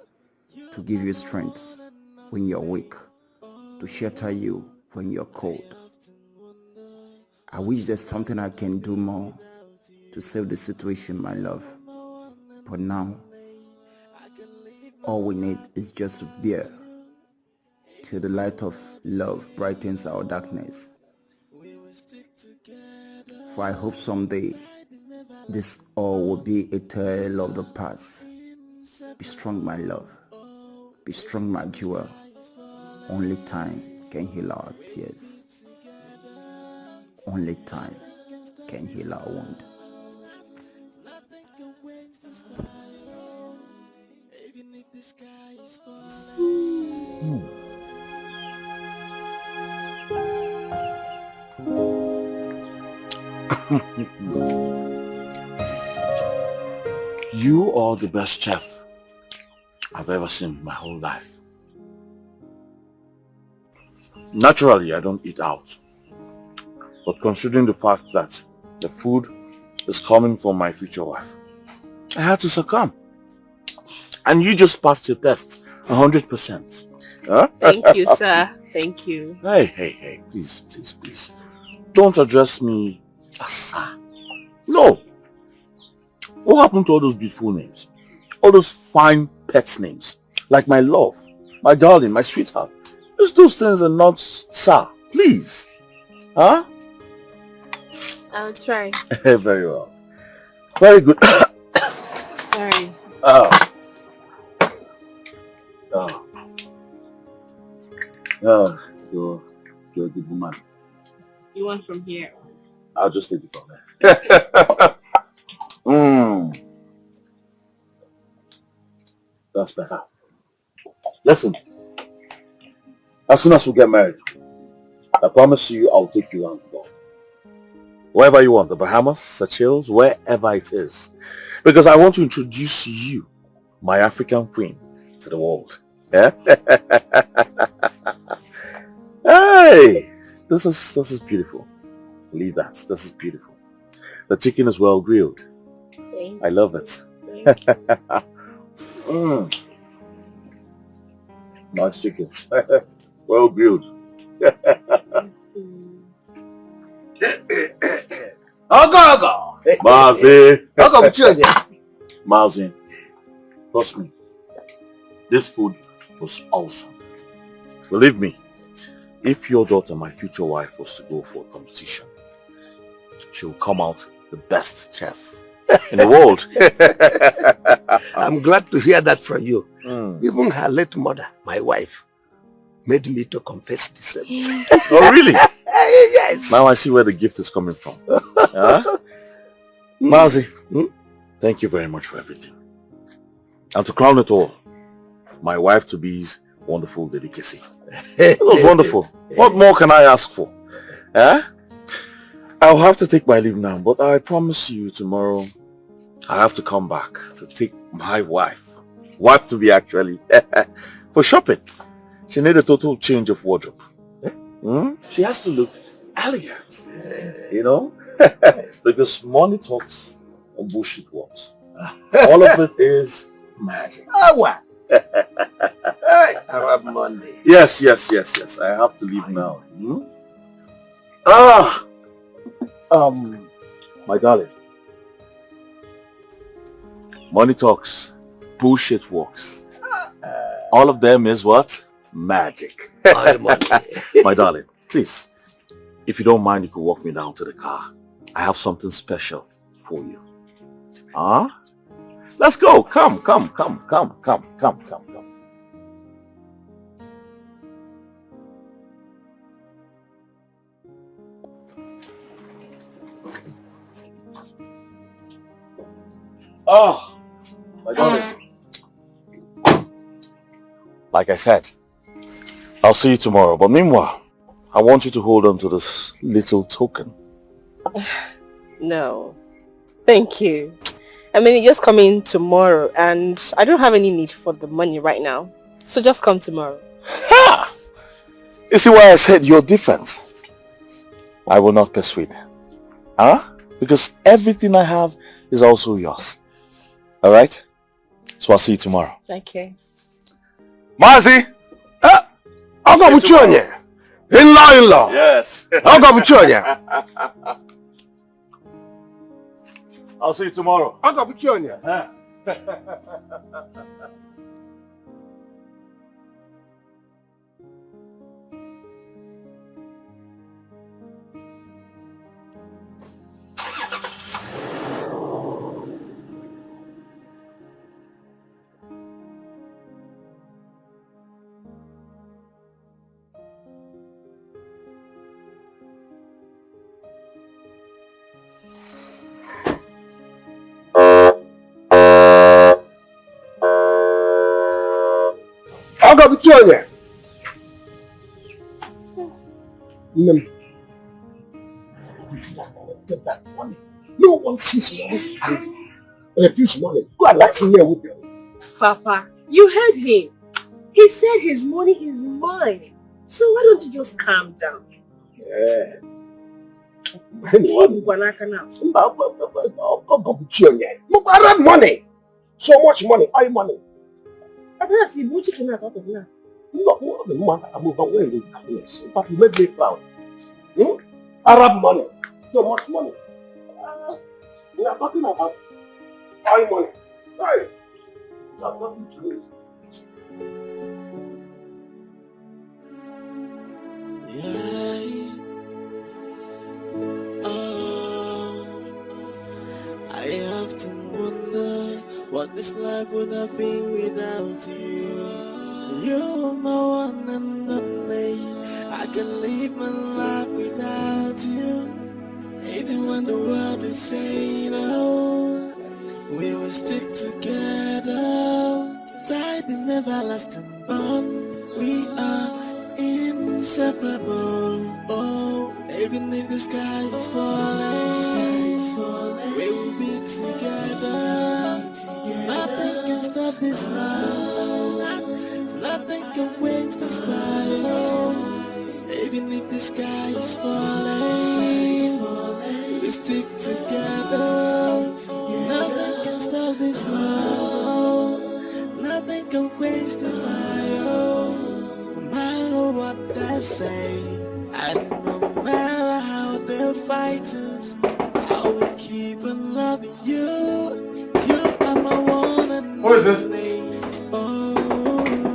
to give you strength when you're weak, to shelter you when you're cold. I wish there's something I can do more to save the situation, my love. But now, all we need is just to bear till the light of love brightens our darkness. For I hope someday this all will be a tale of the past. Be strong, my love. Be strong, my jewel. Only time can heal our tears. Only time can heal our wound. You are the best chef I've ever seen in my whole life. Naturally, I don't eat out. But considering the fact that the food is coming from my future wife, I had to succumb. And you just passed your test 100%. Huh? Thank you, sir. Thank you. Hey, please. Don't address me as sir. No. What happened to all those beautiful names? All those fine pet names? Like my love, my darling, my sweetheart. Just those things are not sir. Please. Huh? I'll try. Very well. Very good. Sorry. You're a good woman. You want from here? I'll just take it from there. That's better. Listen, as soon as we get married, I promise you I'll take you around the world. Wherever you want, the Bahamas, Seychelles, wherever it is. Because I want to introduce you, my African queen, to the world. Yeah? Hey! This is beautiful. Leave that. This is beautiful. The chicken is well grilled. I love it. Nice chicken. Well grilled. Mazi, trust me, this food was awesome. Believe me, if your daughter, my future wife, was to go for a competition, she will come out the best chef in the world. I'm glad to hear that from you. Even her late mother, my wife, made me to confess the same. Oh, really? Yes. Now I see where the gift is coming from. Huh? Mazi, thank you very much for everything. And to crown it all, my wife-to-be's wonderful delicacy. It was wonderful. What more can I ask for? Huh? I'll have to take my leave now, but I promise you tomorrow I have to come back to take my wife-to-be actually, for shopping. She needs a total change of wardrobe. She has to look elegant, you know? Because money talks and bullshit walks. All of it is magic. I have money. Yes. I have to leave now. My darling. Money talks, bullshit walks. All of them is what? Magic. My darling, please, if you don't mind, you could walk me down to the car. I have something special for you. Huh? Let's go. Come. Oh, my darling. Like I said, I'll see you tomorrow. But meanwhile, I want you to hold on to this little token. No. Thank you. I mean, you're just coming tomorrow and I don't have any need for the money right now. So just come tomorrow. Ha! You see why I said you're different? I will not persuade. Huh? Because everything I have is also yours. Alright? So I'll see you tomorrow. Okay. Mazi! I'll go with you on you. In-law. Yes. I'll go with you on you. I'll see you tomorrow. I'll go with you on you. I'll go with you on you. Take that money. No one sees money and refuse money. Go and let me with you. Papa, you heard him. He said his money is mine. So why don't you just calm down? Yeah. I have money. So much money. I money. I don't see much chicken out of now. Not more than one, I'm overwhelmed with happiness. But you made me proud. Arab money. So much money. We are talking about oil money. Right. You are talking to me. I often wonder what this life would have been without you. You're my one and only. I can live my life without you. Even when the world is saying no, we will stick together. Tied in everlasting bond. We are inseparable. Oh, even if the sky is falling, we will be together. Nothing can stop this love. Nothing can quench this fire. Even if the sky is falling, we stick together. Nothing can stop this love. Nothing can quench the fire. No matter what they say, and no matter how they fight us, I will keep on loving you. You are my one and Who is it?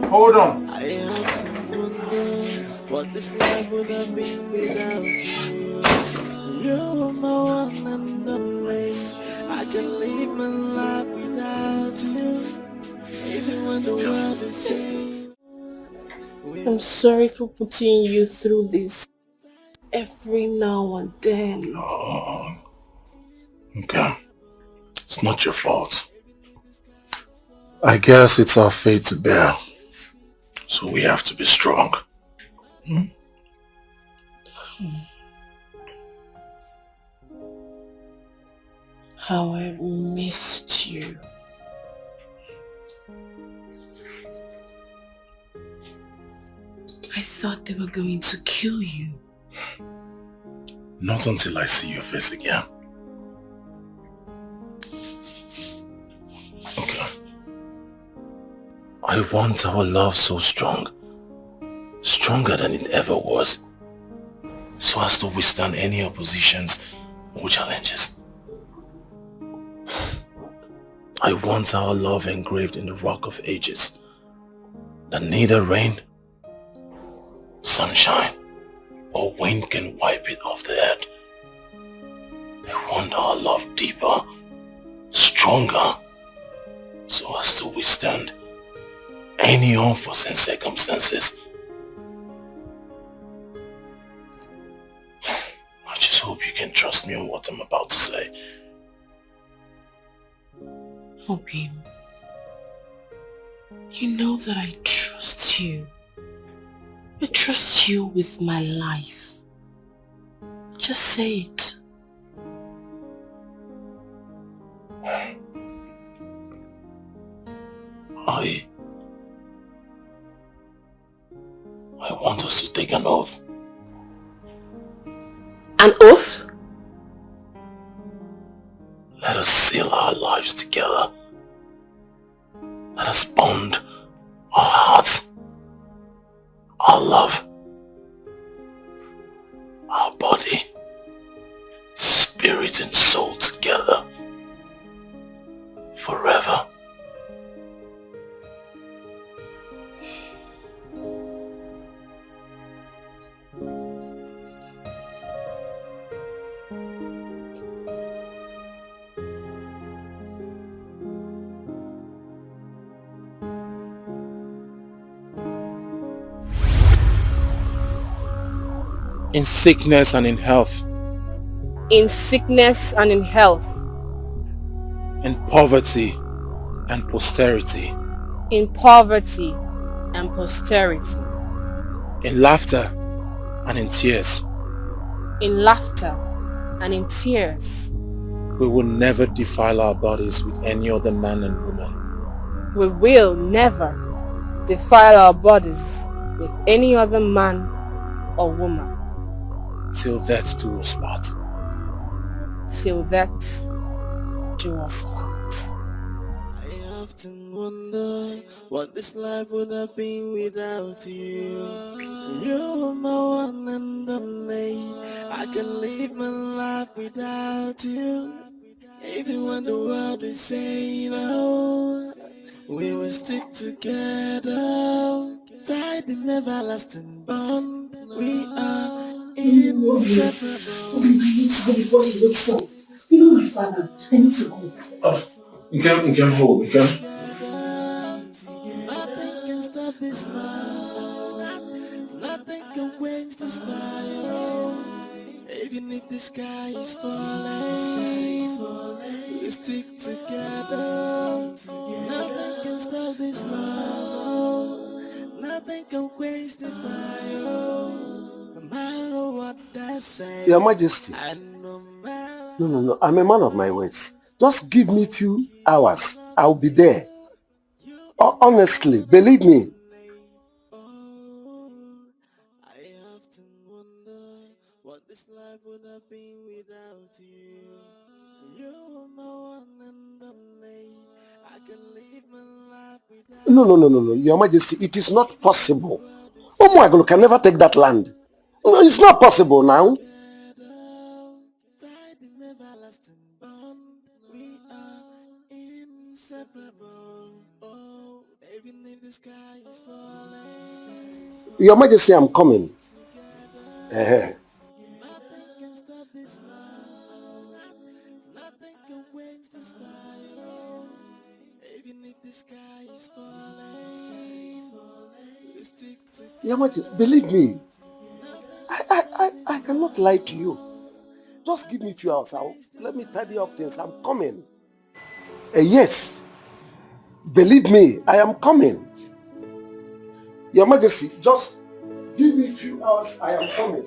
Hold on. I have to wonder what this life would have been without you. You are my one and only. I can live my life without you. Even when the world is saying, I'm sorry for putting you through this every now and then. No. Okay. It's not your fault. I guess it's our fate to bear. So we have to be strong. How I've missed you. I thought they were going to kill you. Not until I see your face again. Okay. I want our love so strong. Stronger than it ever was. So as to withstand any oppositions or challenges. I want our love engraved in the rock of ages. That neither rain, sunshine, or wind can wipe it off the earth. I want our love deeper, stronger, so as to withstand any unforeseen circumstances. I just hope you can trust me on what I'm about to say. Obim, you know that I trust you. I trust you with my life. Just say it. I want us to take an oath. An oath? Let us seal our lives together. Let us bond our hearts, our love, our body, spirit and soul together forever. In sickness and in health. In sickness and in health. In poverty and posterity. In poverty and posterity. In laughter and in tears. In laughter and in tears. We will never defile our bodies with any other man and woman. We will never defile our bodies with any other man or woman. Till death do us part. Till death do us part. I often wonder what this life would have been without you. You're my one and only. I can live my life without you. Even when the world is saying no, we will stick together. Tied in everlasting bond. We are inseparable. I need to go before he wakes up. You know my father. I need to go. Oh, you can hold. You can. Nothing can stop this love. Nothing can quench this fire. Even if the sky is falling, we stick together. Nothing can stop this love. Nothing can quench the fire. No matter what they say. Your Majesty. No. I'm a man of my words. Just give me a few hours. I'll be there. Honestly, believe me. No. Your Majesty, it is not possible. Omuagolo can never take that land. No, it's not possible now. Your Majesty, I'm coming. Your Majesty, believe me. I cannot lie to you. Just give me a few hours. Let me tidy up things. I'm coming. Yes. Believe me, I am coming. Your Majesty, just give me a few hours. I am coming.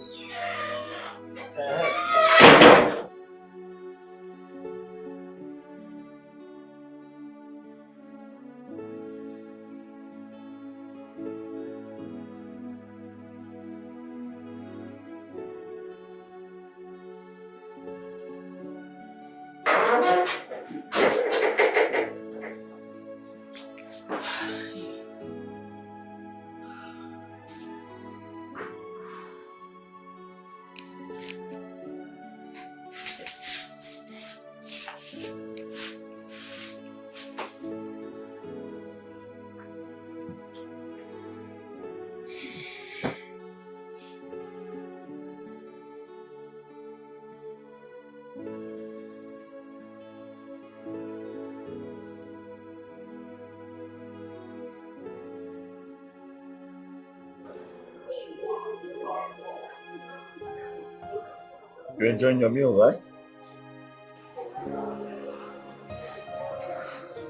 You're enjoying your meal, right?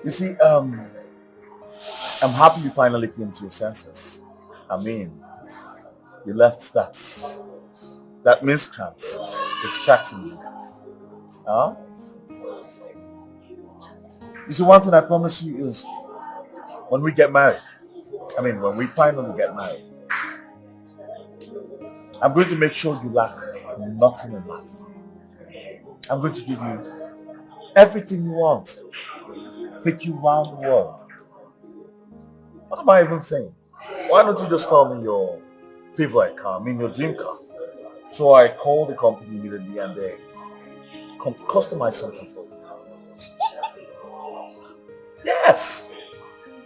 You see, I'm happy you finally came to your senses. I mean, you left that miscreant distracting you. Huh? You see, one thing I promise you is when we get married, when we finally get married, I'm going to make sure you lack nothing in life. I'm going to give you everything you want. Take you around the world. What am I even saying? Why don't you just tell me your favorite car, your dream car? So I call the company immediately and they customize something for you. Yes!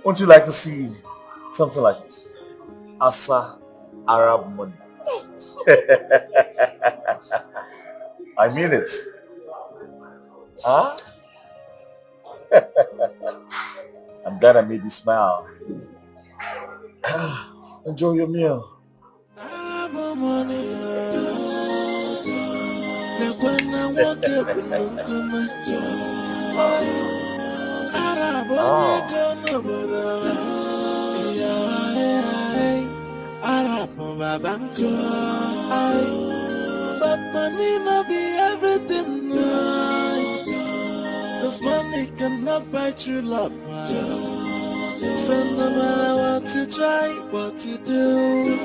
Wouldn't you like to see something like Asa Arab money? I mean it. Huh? I'm glad I made you smile. Enjoy your meal. But money not be everything. Cause money cannot buy true love. So no matter what you try, what you do,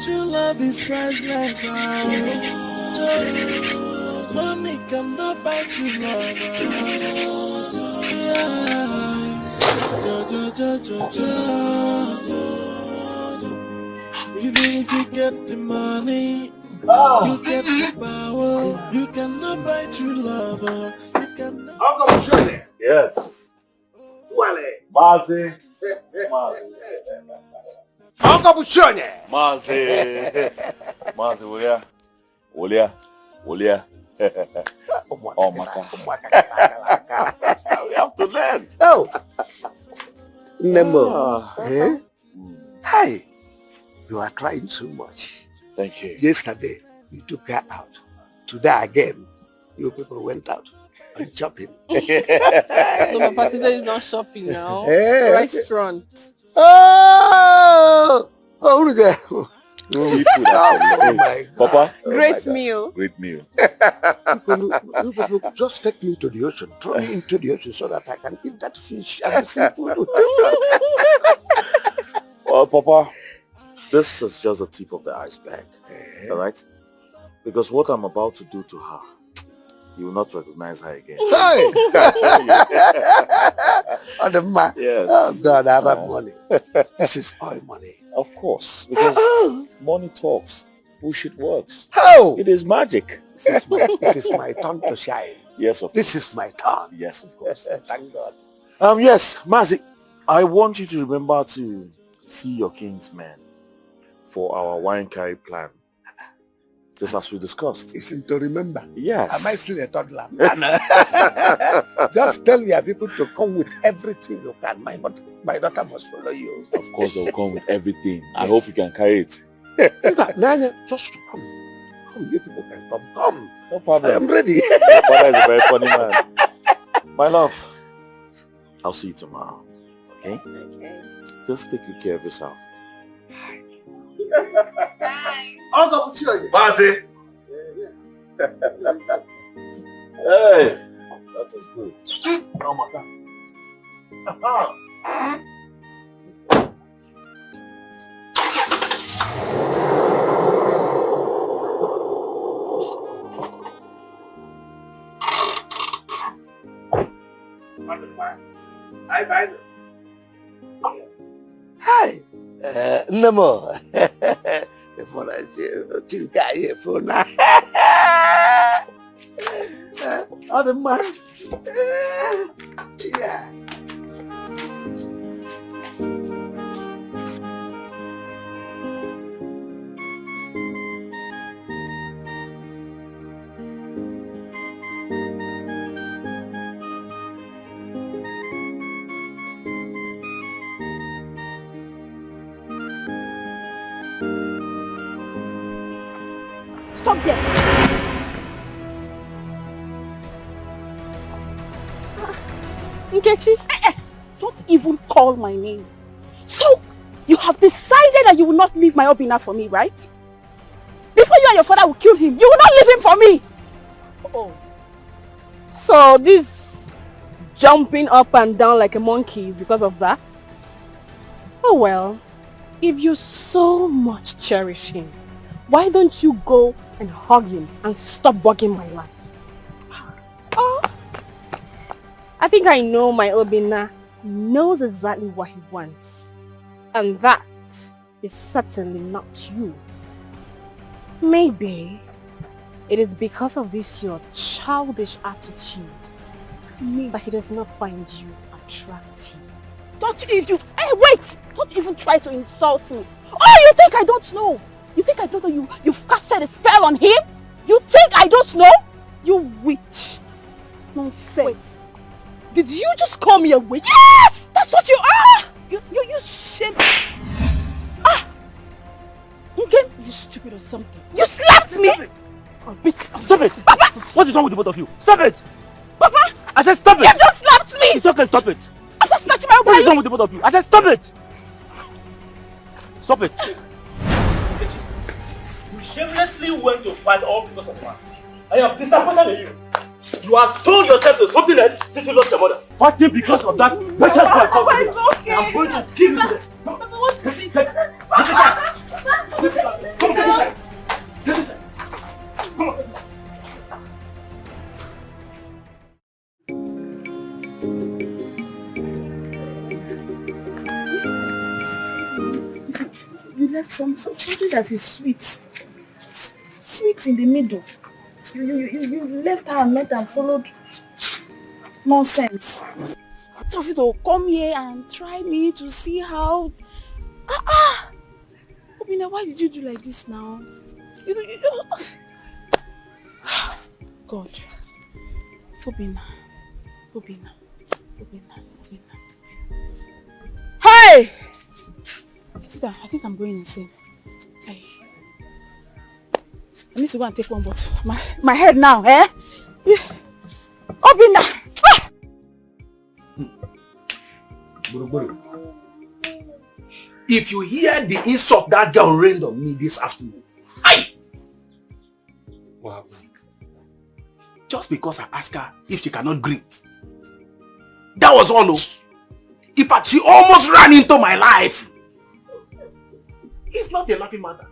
true love is priceless. Money cannot buy true love. Even if you get the money, you get the power, you cannot buy true love. You cannot. Uncle Chile. Yes. Wale. Mazi. Uncle Buchone. Mazi. Mazi, Wolia. Oh, Maka. We have to learn. Oh. Nemo. Eh? Hi. You are trying so much. Thank you. Yesterday, you took her out. Today again, you people went out and shopping. No, my party is not shopping now. Hey. Restaurant. Oh! Oh, look at Seafood. Oh my God. Papa? Great meal. Great meal. You people just take me to the ocean. Throw me into the ocean so that I can eat that fish and the seafood. Well, Papa, this is just the tip of the iceberg. All right? Because what I'm about to do to her, you will not recognize her again. Hey! Oh, the man. Yes. Oh, God, I have money. This is oil money. Of course. Because money talks. Bullshit works. Oh! It is magic. It is my turn to shine. Yes, of course. This is my turn. Yes, of course. Thank God. Yes, Mazi, I want you to remember to see your king's men for our wine carry plan. Just as we discussed. Isn't to remember? Yes. Am I still a toddler? Just tell your people to come with everything you can. My daughter must follow you. Of course, they will come with everything. I hope you can carry it. Nanya, just to come. Come, you people can come. Come. No problem. I am ready. Your father is a very funny man. My love, I'll see you tomorrow. Okay? Okay. Just take good care of yourself. Bye. I'll go to you. Mazi! Hey! That is good. Oh my God. Hi. Nemo. Before I think I for now. Other man. Yeah. Stop there. Nkechi, don't even call my name. So, you have decided that you will not leave my Obina for me, right? Before you and your father will kill him, you will not leave him for me! Oh. So, this jumping up and down like a monkey is because of that? Oh well, if you so much cherish him, why don't you go and hug him and stop bugging my life? Oh, I think I know my Obina knows exactly what he wants. And that is certainly not you. Maybe it is because of this your childish attitude that he does not find you attractive. Hey, wait! Don't even try to insult me. Oh, you think I don't know? You think I don't know you've casted a spell on him? You think I don't know? You witch. Nonsense. Wait. Did you just call me a witch? Yes! That's what you are! You shame. Okay? You stupid or something. You slapped me! Stop it! Oh, bitch. Stop it! Papa! What is wrong with the both of you? Stop it! Papa! I said stop it! You just slapped me! It's okay, stop it! I just snatched my What is wrong with the both of you? I said stop it! Stop it! You shamelessly went to fight all because of one. I am disappointed in you. You have told yourself to something else since you lost your mother. Fighting because of that wretched boy. Okay. I'm going to kill you today. Papa, what's this? Come on, get inside. Come on. something that is sweet. Sweet in the middle. You left her and met and followed nonsense. So you to come here and try me to see how. Obina, why did you do like this now? God. Obina. Hey! Sit down. I think I'm going insane. Hey. I need to go and take one bottle. My head now, eh? Yeah. Obina! If you hear the insult that girl rained on me this afternoon, what happened? Just because I asked her if she cannot greet. That was all. In fact, she almost ran into my life. It's not a laughing matter.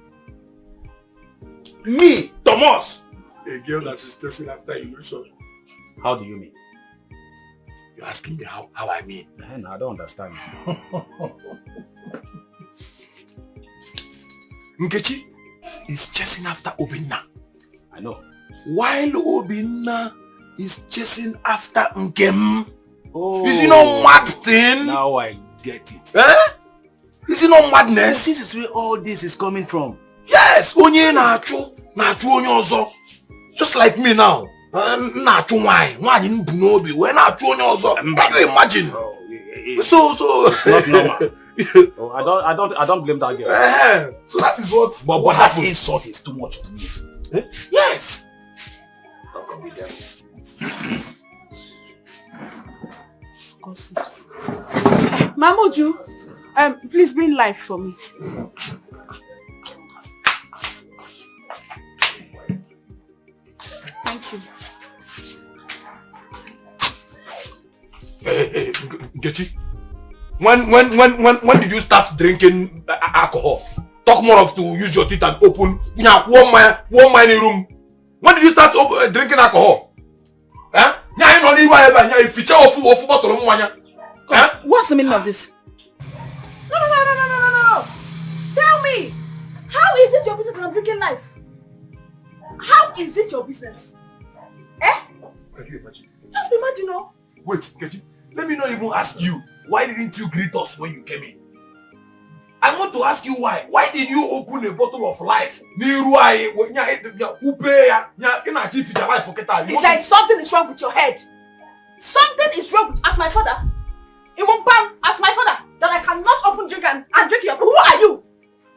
Me, Thomas, a girl that is chasing after illusion. How do you mean? You're asking me how I mean. Man, I don't understand. Nkechi is chasing after Obinna. I know. While Obinna is chasing after Nkem. Oh. Is it not mad thing? Now I get it. Eh? Is it not madness? This is where all this is coming from. Yes! Onye na-achụ onye ọzọ. Just like me now. Na-achụ nwaanyị mbu n'obi wee na-achụ onye ọzọ. Can you imagine? So it's not normal. I don't blame that girl. So that is what. But that insult is too much to me. Eh? Yes. How come we there? Gossips. Mamuju, please bring life for me. Thank you. Hey, Nkechi. When did you start drinking alcohol? Talk more of to use your teeth and open. Warm my room. When did you start drinking alcohol? Huh? What's the meaning of this? No. Tell me. How is it your business that I'm drinking life? How is it your business? Eh? Can you imagine? Just imagine, no? Wait, Nkechi. Let me not even ask you. Why didn't you greet us when you came in? I want to ask you why. Why did you open a bottle of life? It's like something is wrong with your head. Something is wrong with, as my father. It won't ban as my father that I cannot open drink and drink your. Who are you?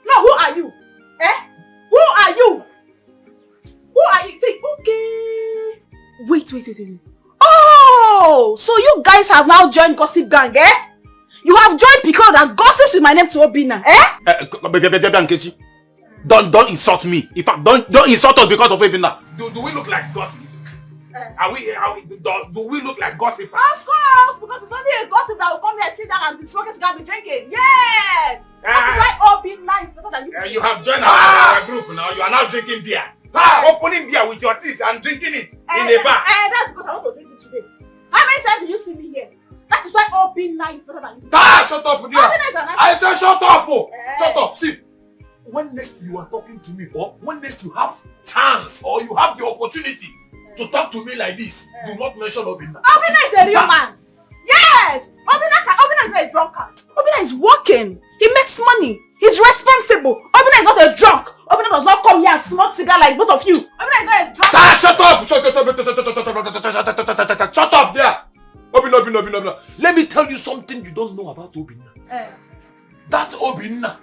No, who are you? Eh? Who are you? Who are you? Say, okay. Wait. Oh, so you guys have now joined gossip gang, eh? You have joined because that gossips with my name to Obinna, eh? Don't insult me. In fact, don't insult us because of Obinna. Do we look like gossip? Do we look like gossip? Of course, because it's only a gossip that will come here, sit down and be smoking cigar, be drinking. Yes! That's why Obinna is better than you. You have joined our group now. You are now drinking beer. Opening beer with your teeth and drinking it in a bar. That's because I want to drink it today. How many times do you see me here? That is why Obinna is better than you. Shut up, dear. I said shut up. Shut up. See, when next you are talking to me, or when next you have chance or you have the opportunity to talk to me like this, do not mention Obinna. Obinna is a real man. Yes! Obinna is not a drunkard. Obinna is working. He makes money. He's responsible. Obinna is not a drunk. Obinna does not come here and smoke cigar like both of you. Obinna is not a drunk. Shut up! Shut up there! Obinna. Let me tell you something you don't know about Obinna. That Obinna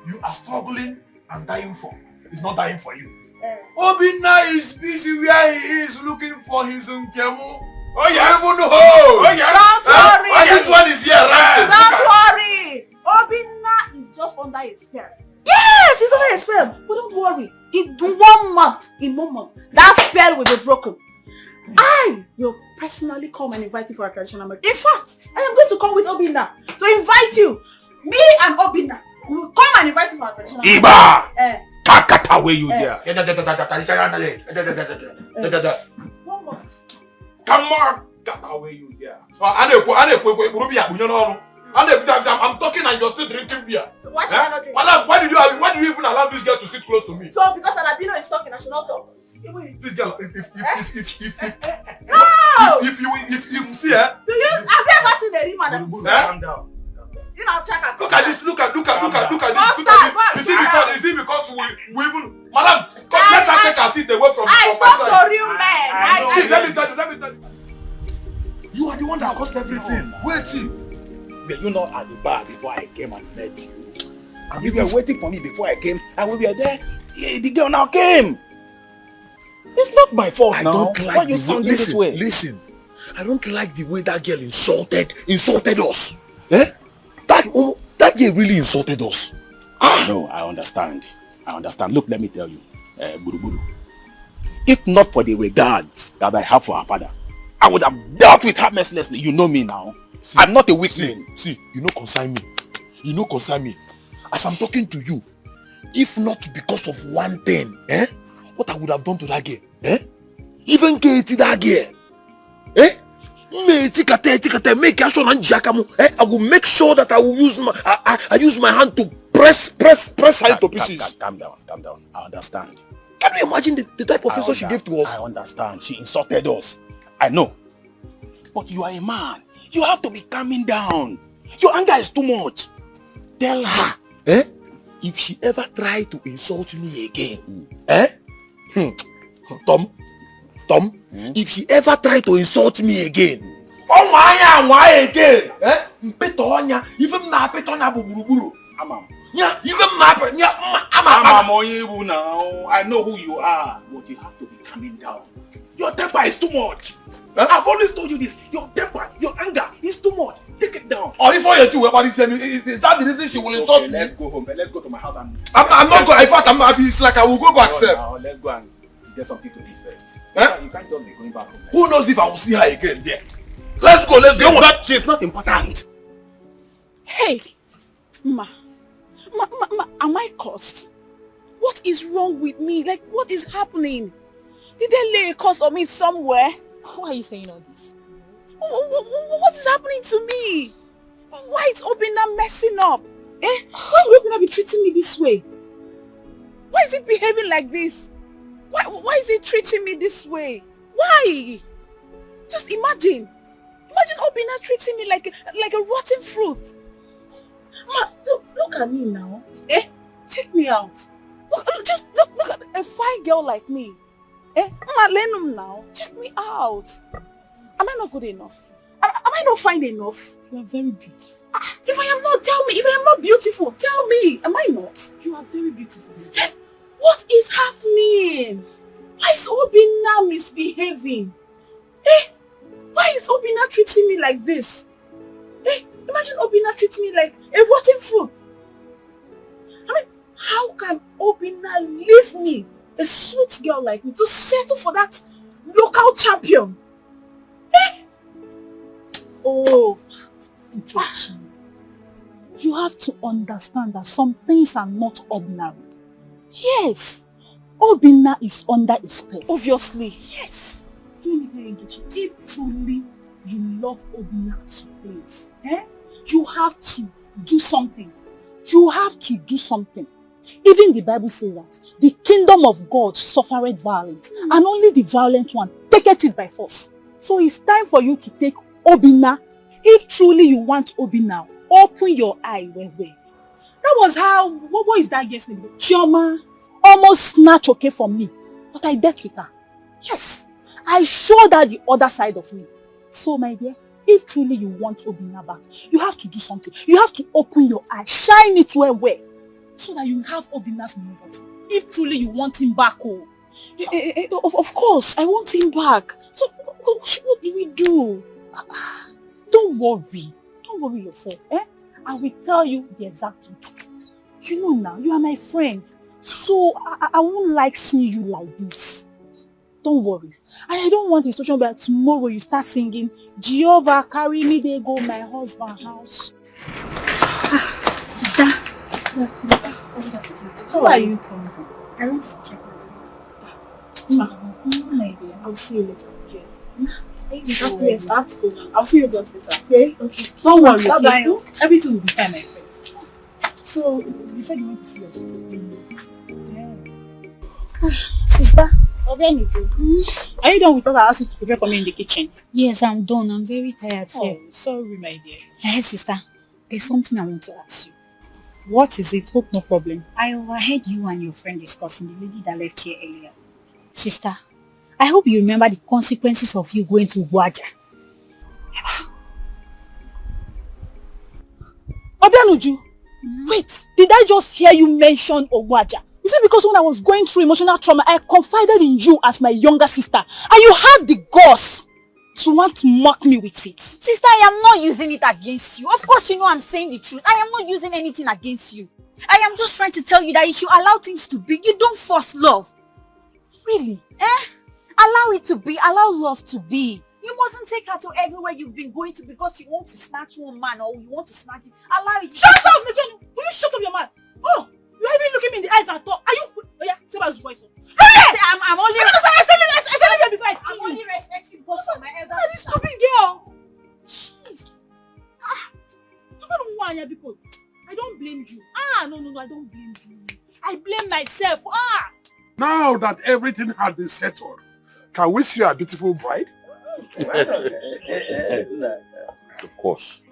you are struggling and dying for. He's not dying for you. Obinna is busy where he is looking for his Nkemu. Oh yes! Oh yes! Don't worry! This one is here, right? Don't worry! Obinna is just under a spell. Yes, he's under a spell. But don't worry. In 1 month, that spell will be broken. I will personally come and invite you for a traditional marriage. In fact, I am going to come with Obinna to invite you. Me and Obinna will come and invite you for a traditional marriage. Iba! Kakata where you there? 1 month. Come on! Kata where you there? I'm talking and you're still drinking beer. Why should I not drink? Madam, why did you even allow this girl to sit close to me? So because Alabino is talking, I should not talk. This girl, if you see her. Have you ever seen a woman? Calm down. You know, check out. Look at this. Look at this. Is it because we even, madam, let her take her seat away from my side. I talk to real men. See, let me tell you. You are the one that caused everything. Wait. You know at the bar before I came and met you. And you were waiting for me before I came, and when we were there, the girl now came. It's not my fault now. Don't like why you sounding this way? Listen, I don't like the way that girl insulted us. Eh? That girl really insulted us. No, I understand. Look, let me tell you, Buru. If not for the regards that I have for her father, I would have dealt with her mercilessly. You know me now. See, I'm not a weakling. See, you know concern me. As I'm talking to you, if not because of one thing, what I would have done to that girl, even Katie that girl, I will make sure that I will use my hand to press her into pieces. Calm down. I understand. Can you imagine the type of insult she gave to us? I understand. She insulted us. I know. But you are a man. You have to be calming down. Your anger is too much. Tell her, if she ever try to insult me again, Tom, if she ever try to insult me again, why again? Even my petona buru. I know who you are, but you have to be calming down. Your temper is too much. I've always told you this. Your temper, your anger is too much. Take it down. Or if I you about this, is that the reason she will insult me? Let's go home. Let's go to my house and. I'm not going. In fact, it's like I will go back, sir. Let's go and get something to eat first. You can't just be going back home. Who knows if I will see her again there? Let's go. She's not important. Hey, Ma, am I cursed? What is wrong with me? Like, what is happening? Did they lay a curse on me somewhere? Why are you saying all this? What is happening to me? Why is Obinna messing up? Why will Obinna be treating me this way? Why is he behaving like this? Why is he treating me this way? Why? Just imagine. Imagine Obinna treating me like a rotten fruit. Ma, look at me now. Check me out. Look at a fine girl like me. Ma, Lenum now. Check me out. Am I not good enough? Am I not fine enough? You are very beautiful. If I am not, tell me. If I am not beautiful, tell me. Am I not? You are very beautiful. What is happening? Why is Obinna misbehaving? Why is Obinna treating me like this? Imagine Obinna treating me like a rotten fruit. I mean, how can Obinna leave me, a sweet girl like me, to settle for that local champion? Oh, you have to understand that some things are not ordinary. Yes, Obinna is under a spell. Obviously. Yes. If truly you love Obinna to place, you have to do something. You have to do something. Even the Bible says that the kingdom of God suffereth violence, and only the violent one taketh it by force. So it's time for you to take Obinna. If truly you want Obinna, open your eye well. That was how, what is that girl's name? Chioma almost snatched okay from me, but I dealt with her. Yes, I showed her the other side of me. So my dear, if truly you want Obinna back, you have to do something. You have to open your eye, shine it well, so that you have Obinna's moment. If truly you want him back, of course, I want him back. So what do we do? Don't worry yourself. I will tell you the exact truth. You know now, you are my friend, so I won't like seeing you like this. Don't worry. And I don't want a situation where tomorrow you start singing, Jehovah carry me, they go my husband's house. Sister, how are you coming from? I want to check. My dear, I'll see you later. Okay. Yes, I have to go now. I'll see you guys later. Okay? Okay. Don't worry, okay? Everything will be fine, my friend. So, you said you want to see us. Yeah. Sister? Are you done with what I asked you to prepare for me in the kitchen? Yes, I'm done. I'm very tired, sir. Oh, sorry, my dear. Hey, sister. There's something I want to ask you. What is it? Hope no problem. I overheard you and your friend discussing the lady that left here earlier. Sister, I hope you remember the consequences of you going to Gwaja. Obianuju, wait, did I just hear you mention Ogwaja? Is it because when I was going through emotional trauma, I confided in you as my younger sister, and you had the guts to want to mock me with it? Sister, I am not using it against you. Of course you know I'm saying the truth. I am not using anything against you. I am just trying to tell you that you should allow things to be. You don't force love. Really? Allow it to be. Allow love to be. You mustn't take her to everywhere you've been going to because you want to snatch one man or you want to snatch it. Allow it. Shut up, Michelle! Will you shut up your mouth? Oh, you're even looking me in the eyes and talk. Are you? Oh yeah, say my voice. Hey! I'm only. I'm only respecting because of my elder sister. This stupid girl. Jeez. I don't blame you. No, I don't blame you. I blame myself. Now that everything had been settled, can we see our beautiful bride? Of course.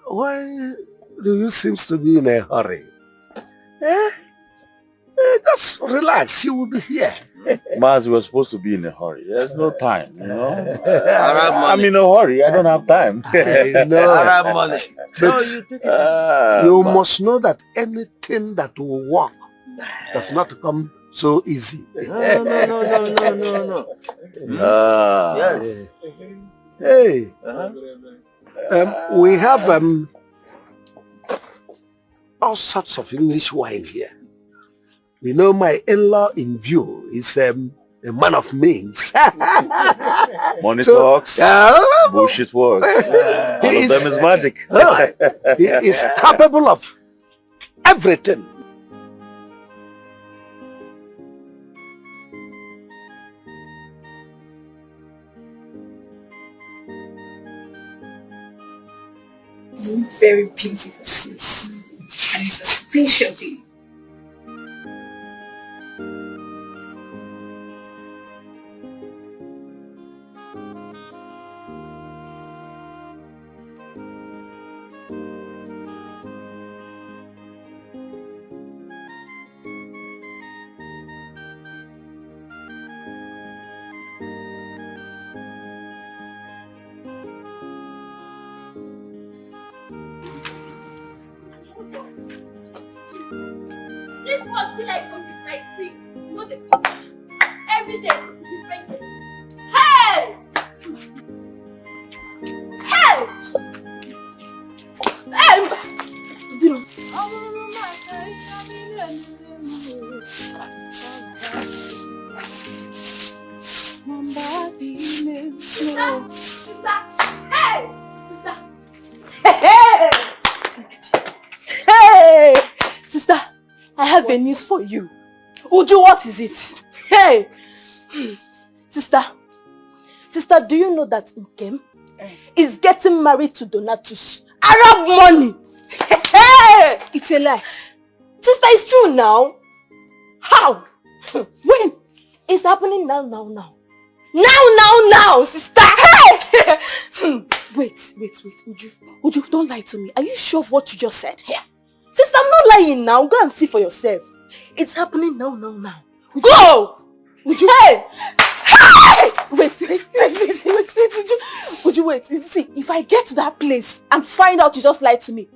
Why do you seem to be in a hurry? Just relax, you will be here. Maz, we were supposed to be in a hurry. There's no time, you know. I'm in a hurry. I don't have time. I know. I have money. But you must know that anything that will work does not come so easy. No. Yes. Hey. We have all sorts of English wine here. You know, my in-law in view is a man of means. Money talks, bullshit works. All of them is magic. He is capable of everything. Very beautiful, sis. And it's a special day. This must be like something like this. You know the every day different day. Hey! Hey! Sister! Hey! Sister! Hey! Hey! Sister, I have a news for you. Uju, what is it? Hey! Sister, do you know that Nkem is getting married to Donatus? Arab money! Hey! It's a lie. Sister, it's true now. How? When? It's happening now. Now, sister! Hey! Wait, Uju, don't lie to me. Are you sure of what you just said? Here. Sister, I'm not lying now. Go and see for yourself. It's happening now. Go! Uju, hey! Hey! Wait, Uju, wait. You see, if I get to that place and find out you just lied to me,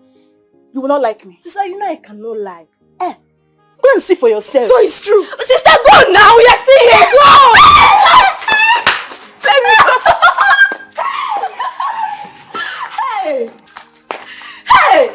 you will not like me. Sister, you know I cannot lie. Go and see for yourself. So it's true. Sister, go now. We are still here. Go! Let me go. Hey!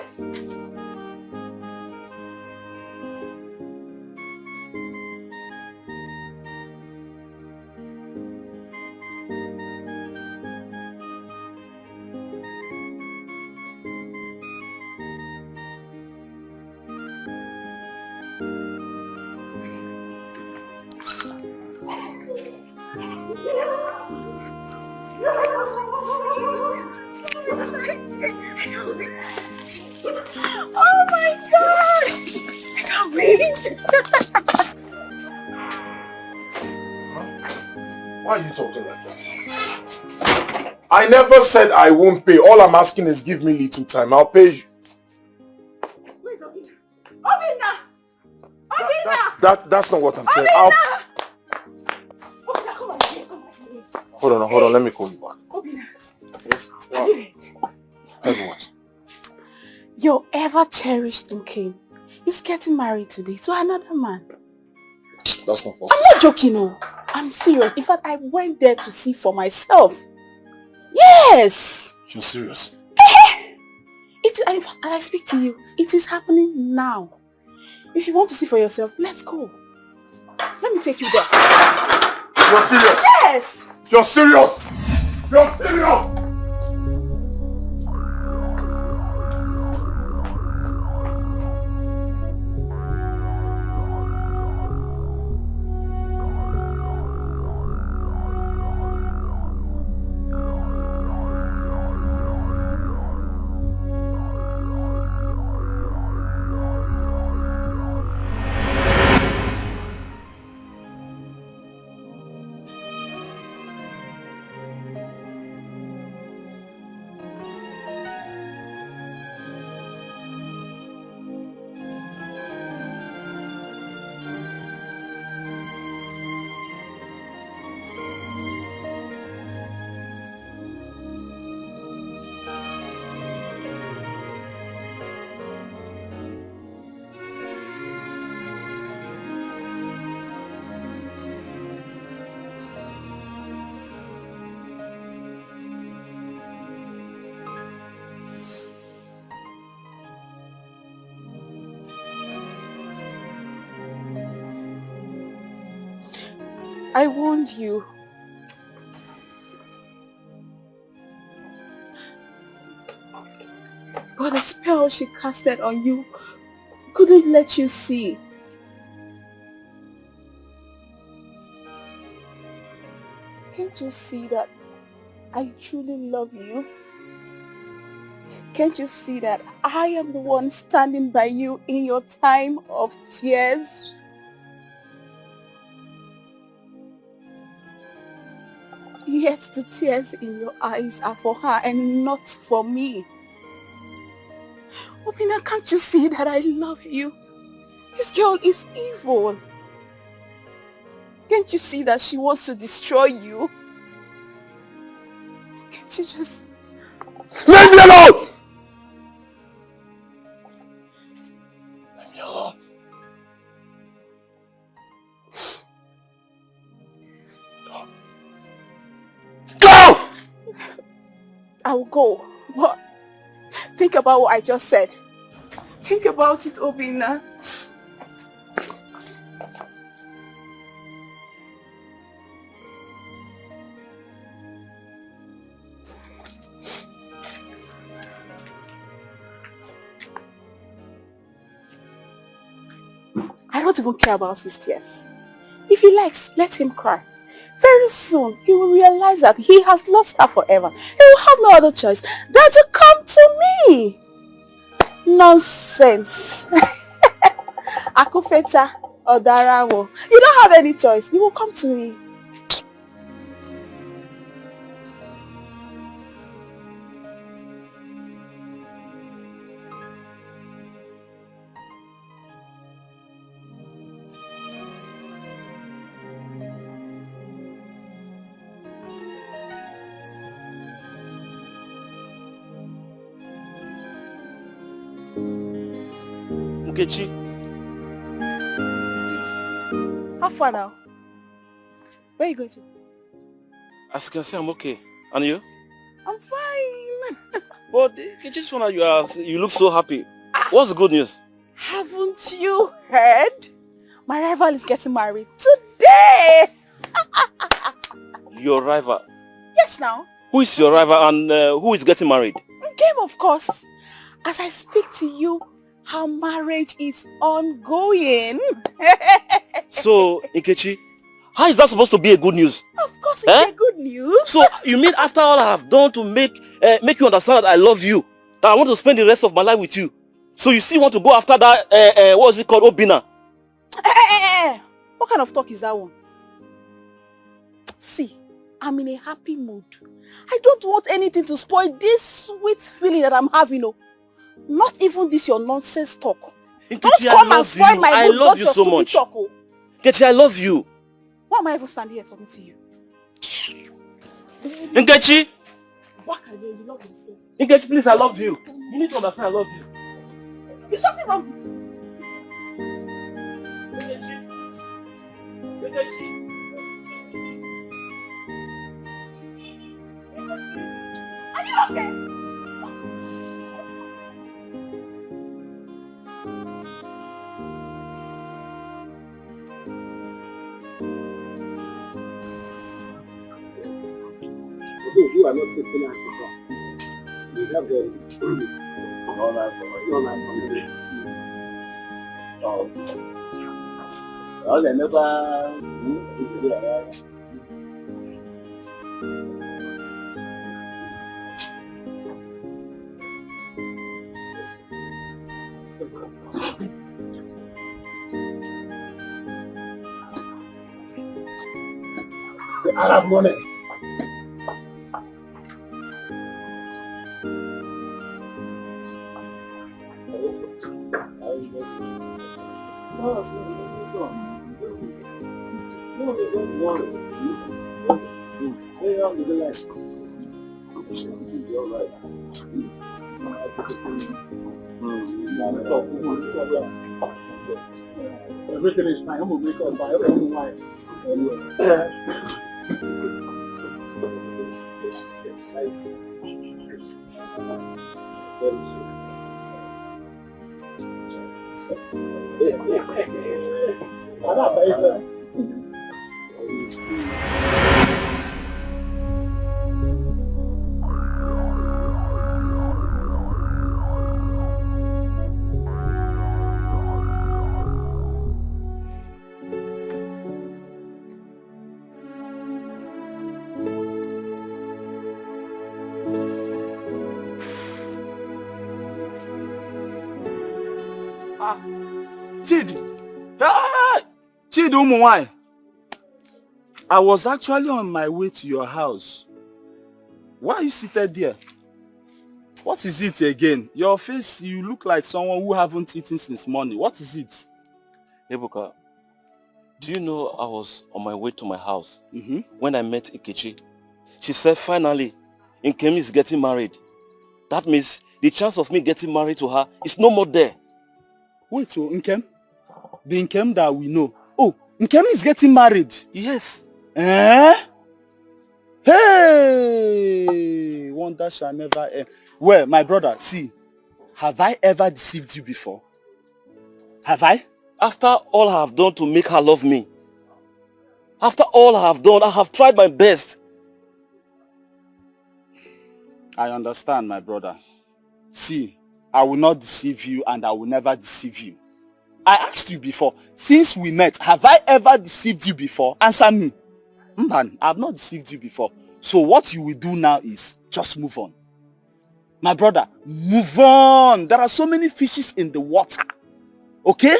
Why are you talking like that? I never said I won't pay. All I'm asking is give me little time. I'll pay you. Where's Obina? Obina! Obina! That's not what I'm saying. Obina! Obina, come on here. Hold on. Let me call you back. Obina. Yes. What? Your ever-cherished Nkem is getting married today to another man. That's not possible. I'm not joking, no. I'm serious. In fact, I went there to see for myself. Yes! You're serious? As I speak to you, it is happening now. If you want to see for yourself, let's go. Let me take you there. You're serious? Yes! You're serious? You're serious? I warned you. But the spell she casted on you couldn't let you see. Can't you see that I truly love you? Can't you see that I am the one standing by you in your time of tears? Yet the tears in your eyes are for her and not for me. Obina, can't you see that I love you? This girl is evil. Can't you see that she wants to destroy you? Can't you just... Leave me alone! Leave me alone. Go! I will go, but think about what I just said. Think about it, Obina. I don't even care about his tears. If he likes, let him cry. Very soon, he will realize that he has lost her forever. He will have no other choice than to come to me. Nonsense. Akufecha or Darawo. You don't have any choice. You will come to me. Nkechi. How far now? Where are you going to? As you can see, I'm okay. And you? I'm fine. But Nkechi's phone, you look so happy. What's the good news? Haven't you heard? My rival is getting married today. Your rival? Yes, now. Who is your rival and who is getting married? Game, of course. As I speak to you, her marriage is ongoing. So, Nkechi, how is that supposed to be a good news? Of course it's a good news. So, you mean after all I have done to make you understand that I love you, that I want to spend the rest of my life with you, so you still want to go after that, what is it called, Obina? What kind of talk is that one? See, I'm in a happy mood. I don't want anything to spoil this sweet feeling that I'm having. Oh. Not even this your nonsense talk. Nkechi, don't come and spoil my mood. I love you so much. Talk, oh. Nkechi, I love you. Why am I even standing here talking to you? Nkechi! You love yourself. Nkechi, please, I love you. You need to understand I love you. Is something wrong with you? Nkechi. Nkechi. Are you okay? You are not taking alcohol. You have all that for you. Oh, they never. I have money. Everything is fine. I'm going to make up by everyone. Why? Chidi! Chidi Umuwai! I was actually on my way to your house. Why are you seated there? What is it again? Your face, you look like someone who haven't eaten since morning. What is it? Ebuka, do you know I was on my way to my house when I met Nkechi? She said finally, Nkem is getting married. That means the chance of me getting married to her is no more there. Wait, so Nkem? The Nkem that we know. Oh, Nkem is getting married? Yes. Eh? Hey! Wonder shall never end. Well, my brother, see, have I ever deceived you before? Have I? After all I have done to make her love me, after all I have done, I have tried my best. I understand, my brother. See, I will not deceive you and I will never deceive you. I asked you before, since we met, have I ever deceived you before? Answer me. Mban, I have not deceived you before. So what you will do now is just move on. My brother, move on. There are so many fishes in the water. Okay?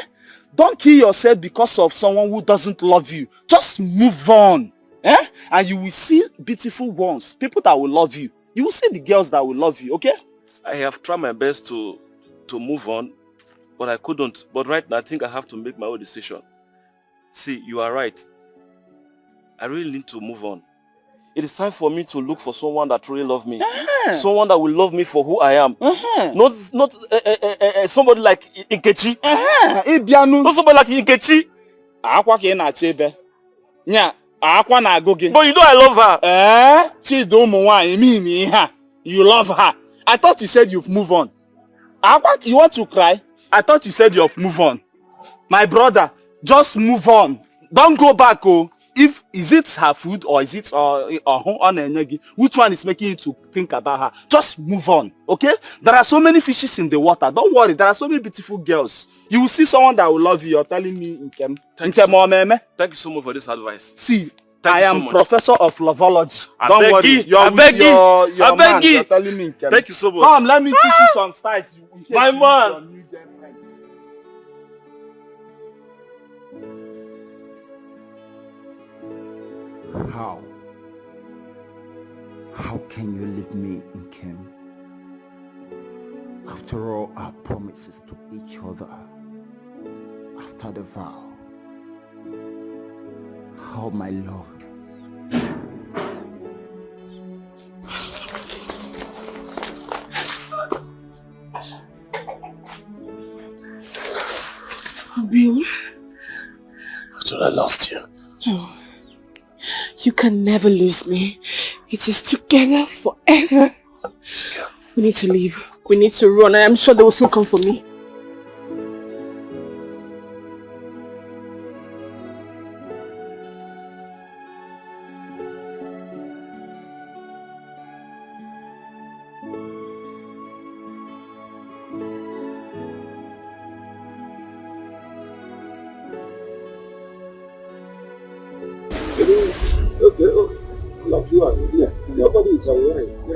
Don't kill yourself because of someone who doesn't love you. Just move on. Eh? And you will see beautiful ones. People that will love you. You will see the girls that will love you. Okay? I have tried my best to move on, but I couldn't. But right now, I think I have to make my own decision. See, you are right. I really need to move on. It is time for me to look for someone that really loves me. Someone that will love me for who I am. Not somebody like Nkechi. Not somebody like Nkechi. But you know I love her. You love her. I thought you said you've moved on. You want to cry? I thought you said you've moved on. My brother, just move on. Don't go back, oh. Is it her food or is it which one is making you to think about her? Just move on, okay? There are so many fishes in the water. Don't worry, there are so many beautiful girls. You will see someone that will love you. You're telling me, Nkem. Thank you so much for this advice. See, I am professor of lovology. Don't worry, I beg you. You're telling me, Nkem. Thank you so much. Come, let me teach you some styles. My man. How How can you leave me in Kim? After all our promises to each other, after the vow, how my love. Bill, I thought I lost you. Oh, you can never lose me. It is together forever. Yeah. We need to leave. We need to run. I am sure they will soon come for me.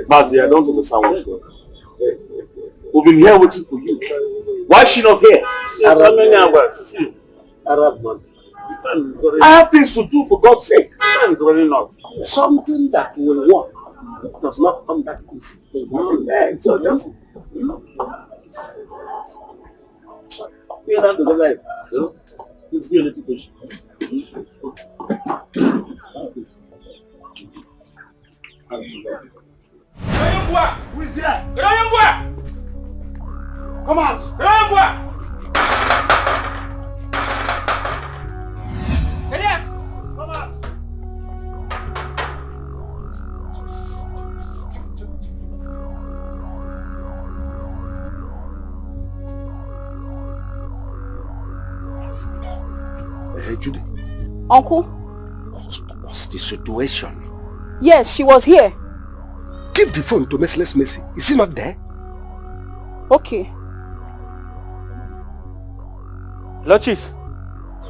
Mazi, I don't understand what's going on. We've been here waiting for you. Why is she not here? I have things to do, for God's sake. Something that will work does not come that easy. So just, we have to go like, it's really difficult. Who is here? Come out! Come out! Hey, Judy. Uncle? What's the situation? Yes, she was here. Give the phone to Merciless Mercy. Is he not there? Okay. Hello, Chief.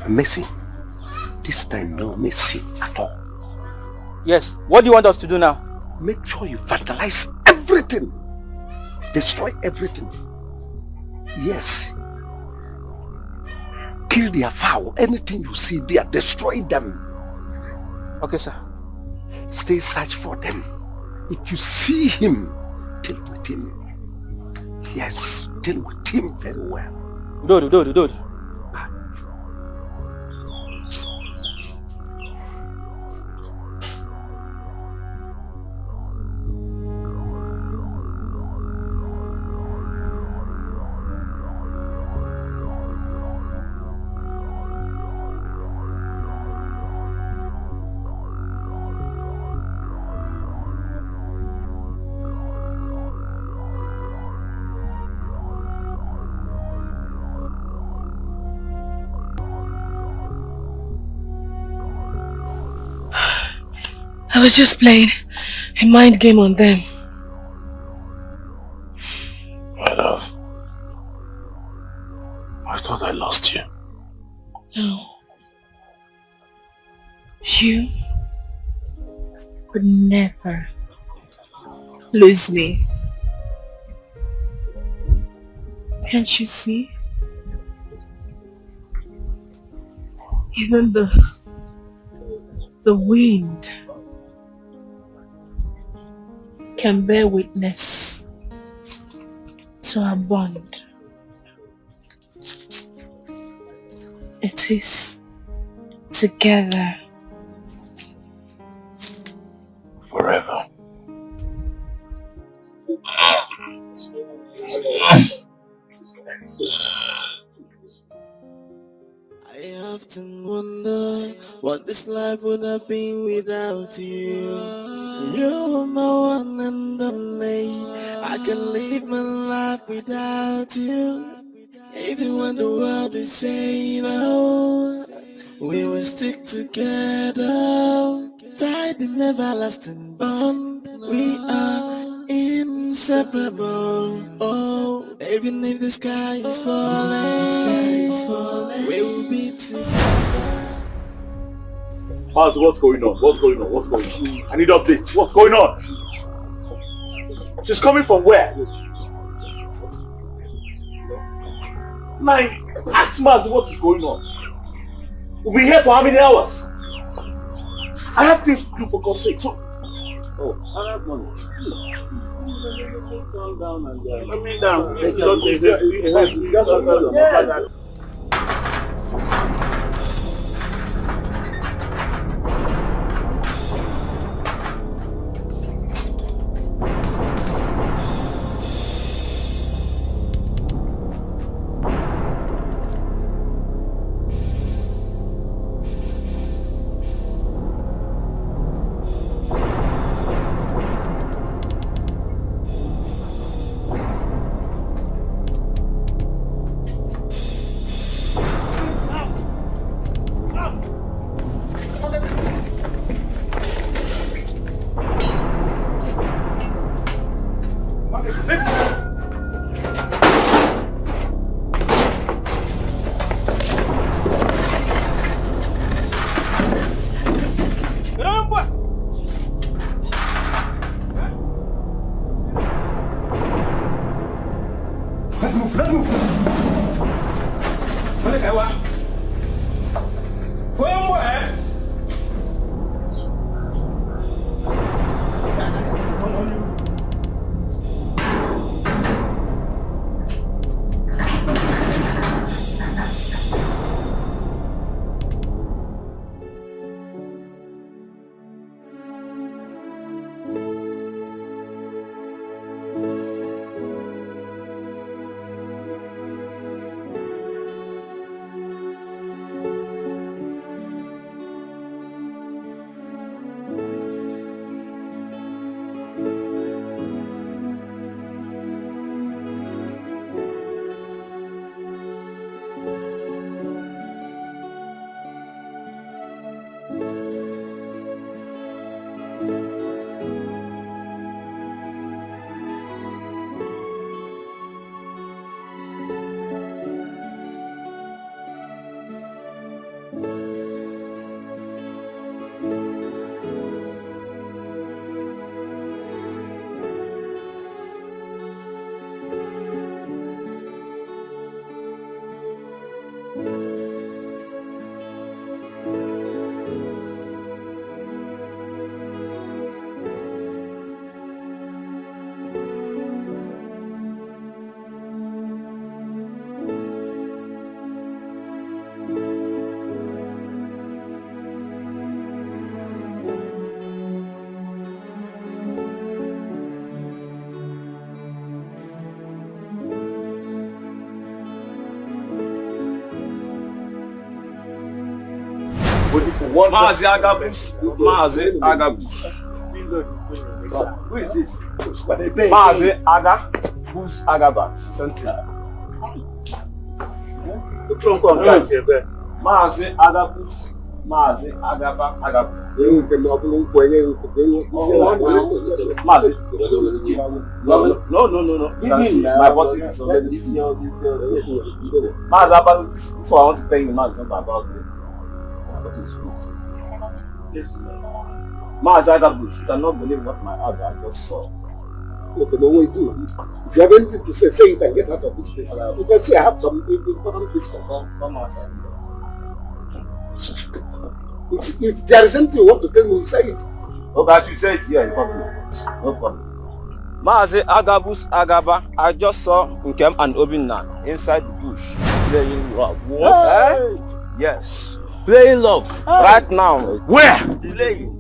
Mercy. This time, no Mercy at all. Yes. What do you want us to do now? Make sure you vandalize everything. Destroy everything. Yes. Kill their fowl. Anything you see there, destroy them. Okay, sir. Stay search for them. If you see him, deal with him. Yes, deal with him very well. Dude. I was just playing a mind game on them. My love, I thought I lost you. No. You would never lose me. Can't you see? Even the wind can bear witness to our bond. It is together. Forever. I often wonder what this life would have been without you. You're my one and only. I can live my life without you. Even when the world is saying no, we will stick together. Tied in everlasting bond. We are inseparable. Oh, even if the sky is falling, we will be together. Maz, what's going on? I need updates. What's going on? She's coming from where? Ask Maz what is going on. We'll be here for how many hours? I have things to do, for God's sake. So, Oh, Arab money. Calm down and let me down. Mazi Agabus. Mazi Agabus. Who is this? Mazi Agabus Agabus. Mazi Agabus. Mazi Agaba Agabus. Mazi. No. You can see my body is already. Mazi Agabus. Before I want to pay you, Mazi, not about me. Mazi Agabus, you cannot believe what my eyes I just saw. Okay, no way, do. If you have anything to say it and get out of this place. You can see I have some important things to come outside. If there is anything you want to tell me, say it. Okay, you say it here in public. No problem. Mazi Agabus Agaba, I just saw Nkem and Obinna inside the bush playing love. What? Hey. Yes. Playing love. Hey. Right now. Where? Playing.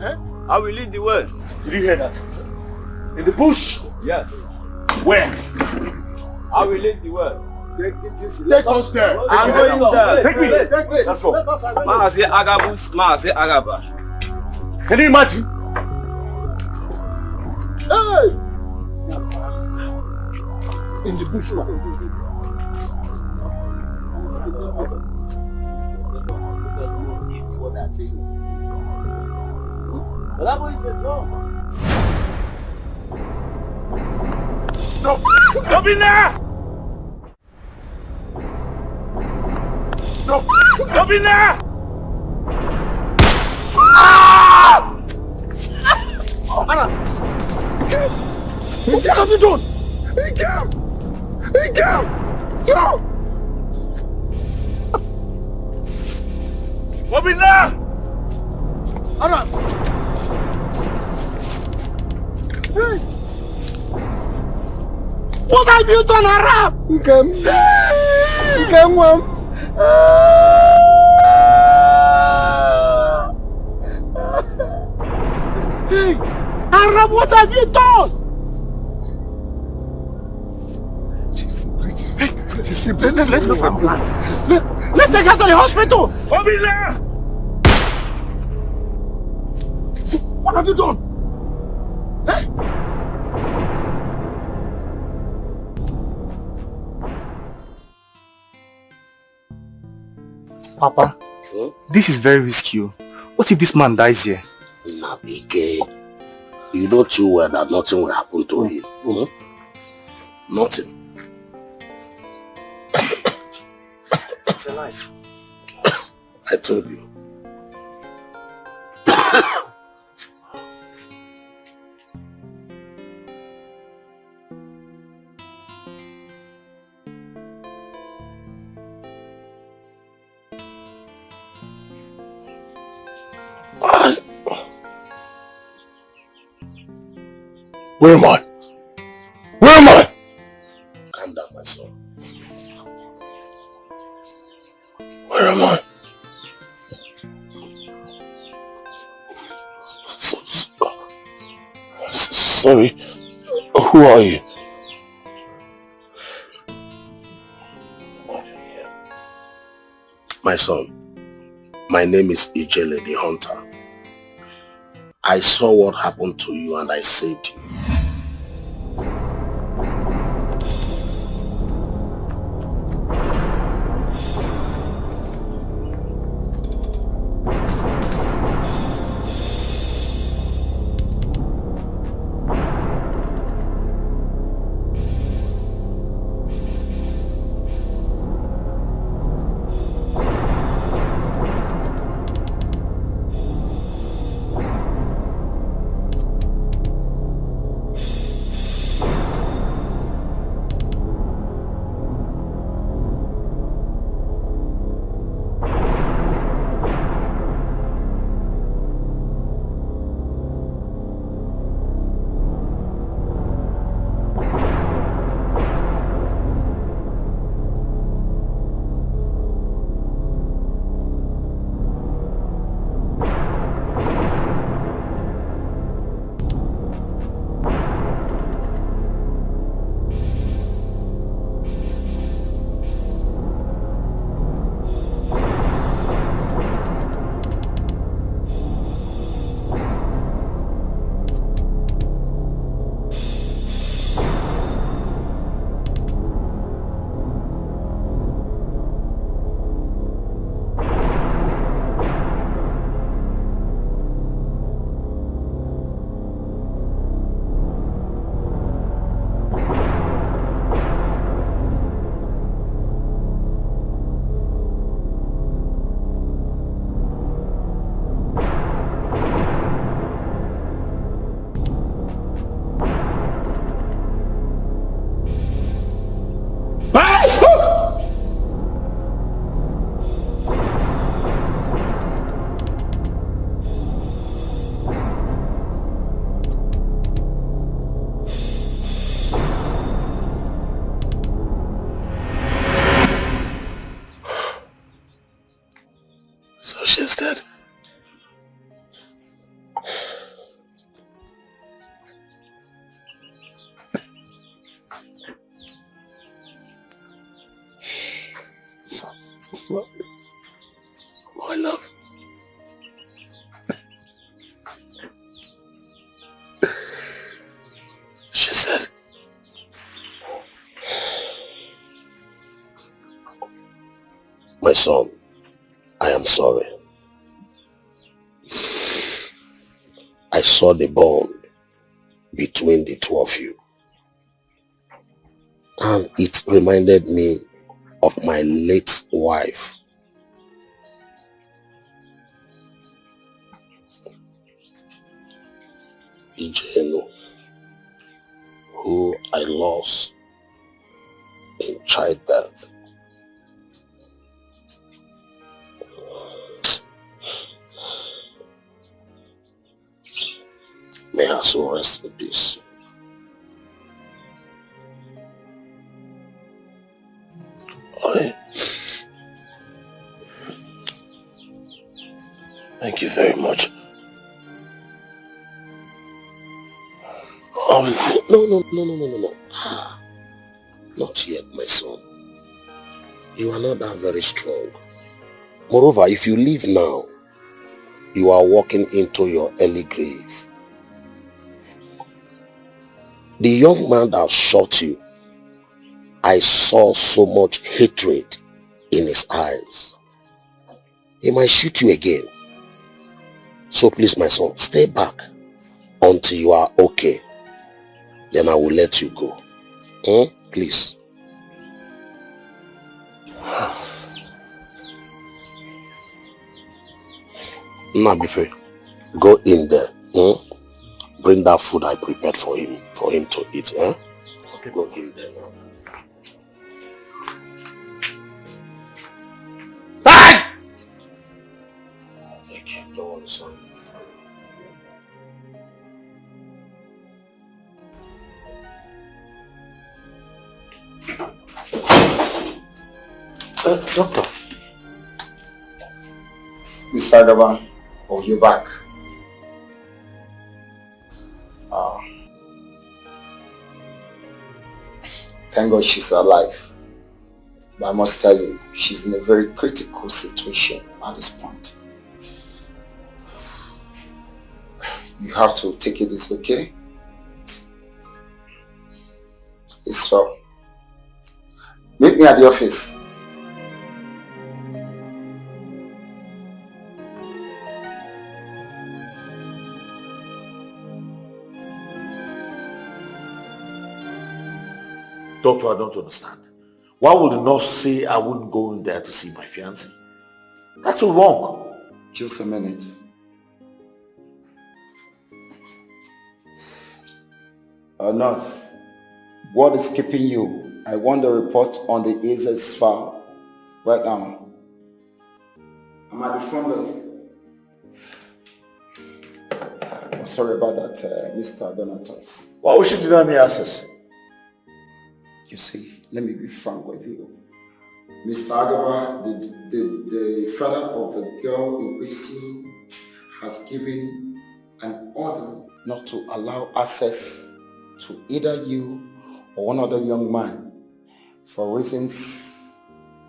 Eh? I will lead the way. Did you hear that? In the bush? Yes. Where? I will lead the way. Take us there. I'm going there. Take me. That's all. Mazi Agabus, Mazi Agaba. Can you imagine? Hey! In the bush. But that boy said no. No! Obinna! No! Obinna! Ah! Anna! What have you done? He came! No! Obinna! Anna! What have you done, Arab? Come. Hey, Arab, what have you done? Let's take her to the hospital. Obila! What have you done? Hey? Papa, this is very risky. What if this man dies here? Dikeh, you know too well that nothing will happen to him. Nothing. It's alive. I told you. Where am I? Where am I? Calm down, my son. Where am I? Sorry. Who are you? My son, my name is Ijele the Hunter. I saw what happened to you and I saved you. She's dead. My love. She's dead. My son, I am sorry. I saw the bond between the two of you. And it reminded me of my late wife. Ijeno, who I lost in childbirth. May her soul rest in peace. Thank you very much. No. Not yet, my son. You are not that very strong. Moreover, if you leave now, you are walking into your early grave. The young man that shot you, I saw so much hatred in his eyes. He might shoot you again. So please, my son, stay back until you are okay. Then I will let you go. Please. Nabife, go in there. Bring that food I prepared for him to eat. Okay. Go in there now. Thank you. Don't worry, sorry. Doctor. Mr. Agaba, you're back. Thank God she's alive. But I must tell you, she's in a very critical situation at this point. You have to take it easy, okay? It's so. Meet me at the office. Doctor, I don't understand. Why would the nurse say I wouldn't go in there to see my fiancé? That's so wrong. Just a minute. Nurse, what is keeping you? I want the report on the Aces file right now. I'm at the front desk. Oh, sorry about that, Mr. Donatus. Why would she deny me access? You see, let me be frank with you. Mr. Agaba, the father of the girl in question, has given an order not to allow access to either you or one other young man for reasons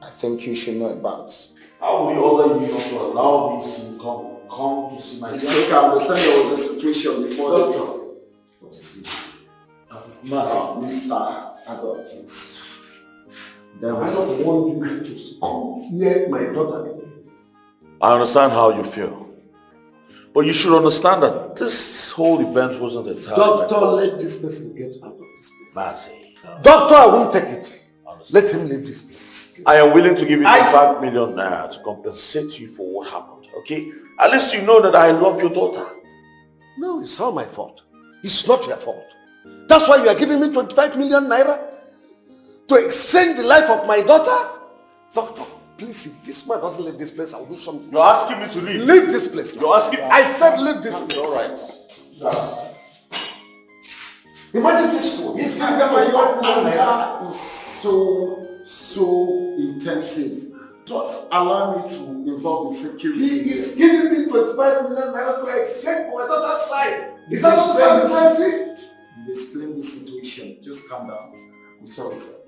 I think you should know about. How will you order you not to allow me to come to see my It's okay, I understand there was a situation before this. What is it? Mr. Agaba, please. I don't want you to come near my daughter again. I understand how you feel. But you should understand that this whole event wasn't entirely... Doctor, let this person get out of this place. Doctor, I won't take it. Let him leave this place. I am willing to give you 5 million naira to compensate you for what happened, okay? At least you know that I love your daughter. No, it's all my fault. It's not your fault. That's why you are giving me 25 million naira to exchange the life of my daughter? Doctor, please, if this man doesn't leave this place, I'll do something. You're asking me to leave? Leave this place. You're asking... I said leave this place. All right. Imagine this fool. This anger is so intensive. Don't allow me to involve in security. He is giving me 25 million naira to exchange my daughter's life. Is that what I'm saying? You explain the situation. Just calm down. I'm sorry, sir.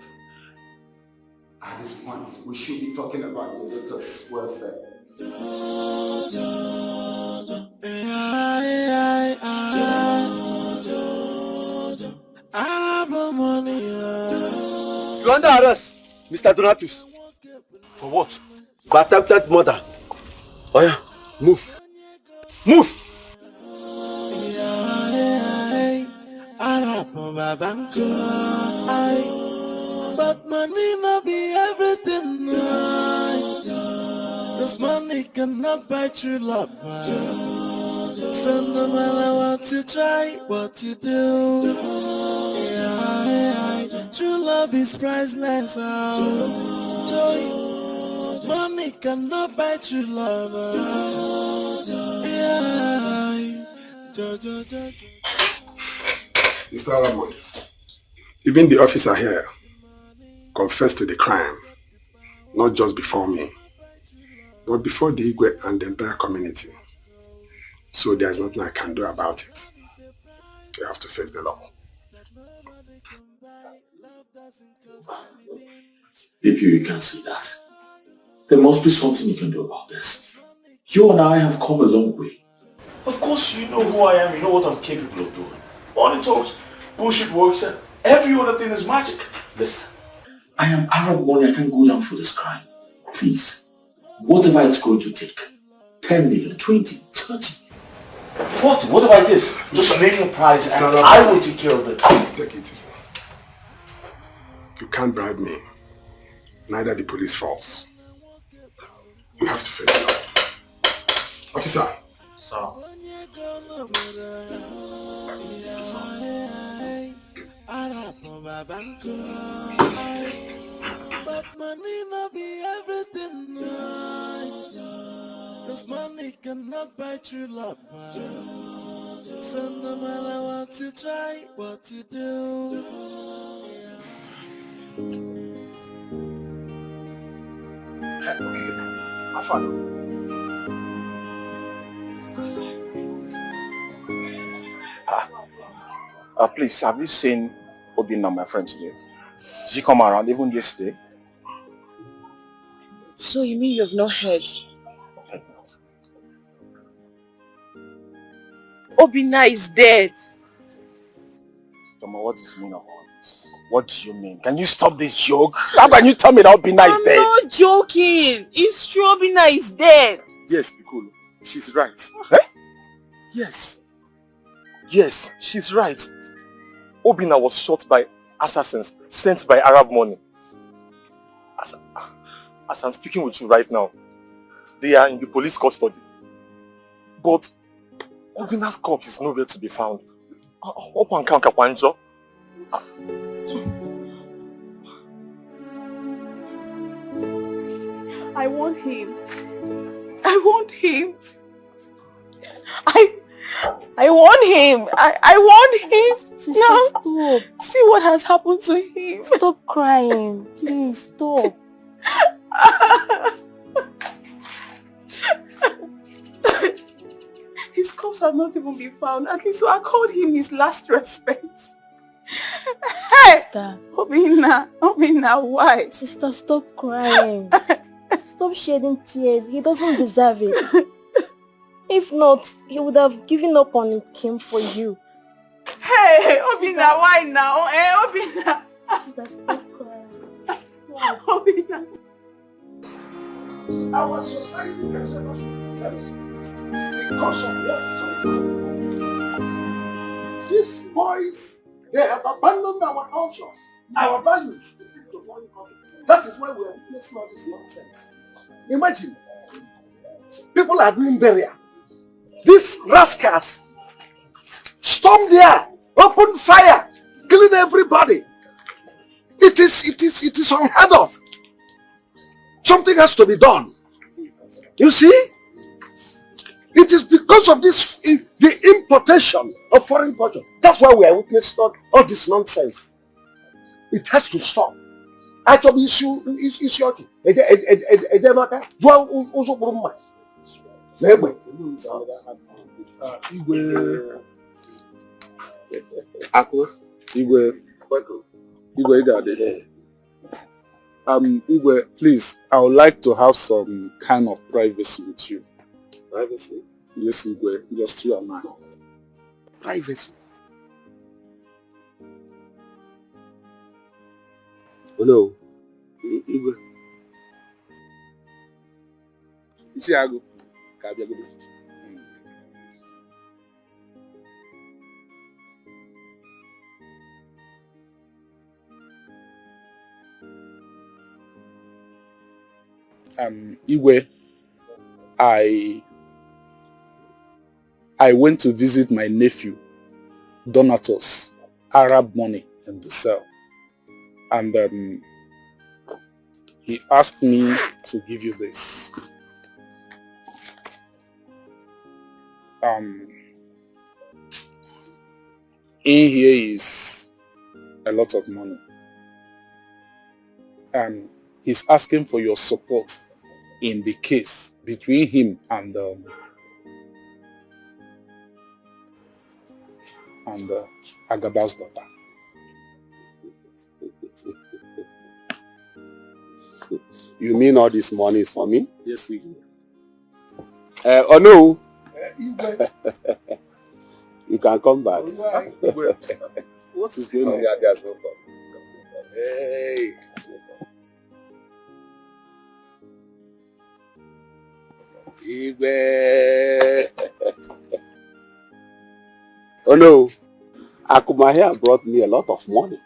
At this point, we should be talking about your daughter's welfare. You under arrest, Mr. Donatus. For what? For attempted murder. Oh yeah, move. Move! But money not be everything. This money cannot buy true love. So no matter what you try, what you do, true love is priceless. Joy, money cannot buy true love. Mr. Alamon, even the officer here confessed to the crime, not just before me, but before the Igwe and the entire community. So there's nothing I can do about it. You have to face the law. If you can see that, there must be something you can do about this. You and I have come a long way. Of course, you know who I am, you know what I'm capable of doing. Money talks, bullshit works, and every other thing is magic. Listen, I am Arab money, I can't go down for this crime. Please, whatever it's going to take, 10 million, 20, 30, 40, whatever it is, just name the price and I will take care of it. Take it easy. You can't bribe me. Neither the police force. You have to face the law. Officer. Sir. But money not be everything. Cause money cannot buy true love. So no matter what you try, what you do. Okay, I follow. Please, have you seen Obina, my friend, today? Did she come around even yesterday? So you mean you've not heard? Obina is dead. Toma, what does it mean of all this? What do you mean? Can you stop this joke? How can you tell me that Obina is dead? I'm not joking. It's true, Obina is dead. Yes, Piccolo. She's right. Eh? Yes. Yes, she's right. Obina was shot by assassins sent by Arab money. As I'm speaking with you right now, they are in the police custody. But Obina's corpse is nowhere to be found. I want him. I want him. I want him. I want him. Sister, no. Stop. See what has happened to him. Stop crying. Please, stop. His corpse has not even been found. At least so I called him his last respect. Hey! Sister. Obina, why? Sister, stop crying. Stop shedding tears. He doesn't deserve it. If not, he would have given up on him for you. Hey, Obina, why now? Hey, Obina. Sister, stop crying. Obina. Our society can never accept because of what? These boys, they have abandoned our culture, our values to take to foreign countries. That is why we are witnessing all this nonsense. Imagine, people are doing burial. These rascals stormed there, opened fire, killing everybody. It is unheard of. Something has to be done. You see? It is because of this, the importation of foreign culture. That's why we are witnessing all this nonsense. It has to stop. Actually, issue. Igwe, please, I would like to have some kind of privacy with you. Privacy? Yes, Igwe, just you and I. Privacy? Oh no. Igwe. Ichiago. Igwe, I went to visit my nephew, Donatus, Arab money in the cell. And he asked me to give you this. In here is a lot of money. And he's asking for your support in the case between him and and Agaba's daughter. You mean all this money is for me? Yes, we do. Oh no. You can come back. What is going on? Yeah, there's no problem. Hey. Oh no. Akuma here brought me a lot of money.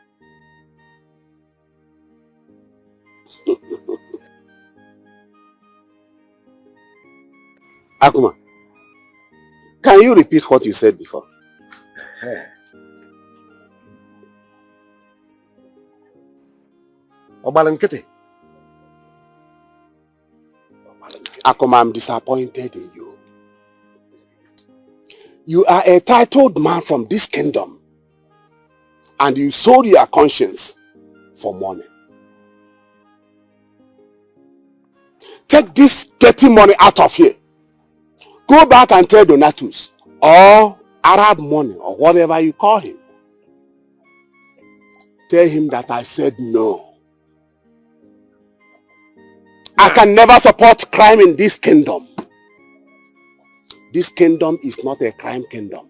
Akuma, can you repeat what you said before? Akuma, I'm disappointed in you. You are a titled man from this kingdom, and you sold your conscience for money. Take this dirty money out of here. Go back and tell Donatus, or Arab money, or whatever you call him. Tell him that I said no. I can never support crime in this kingdom. This kingdom is not a crime kingdom.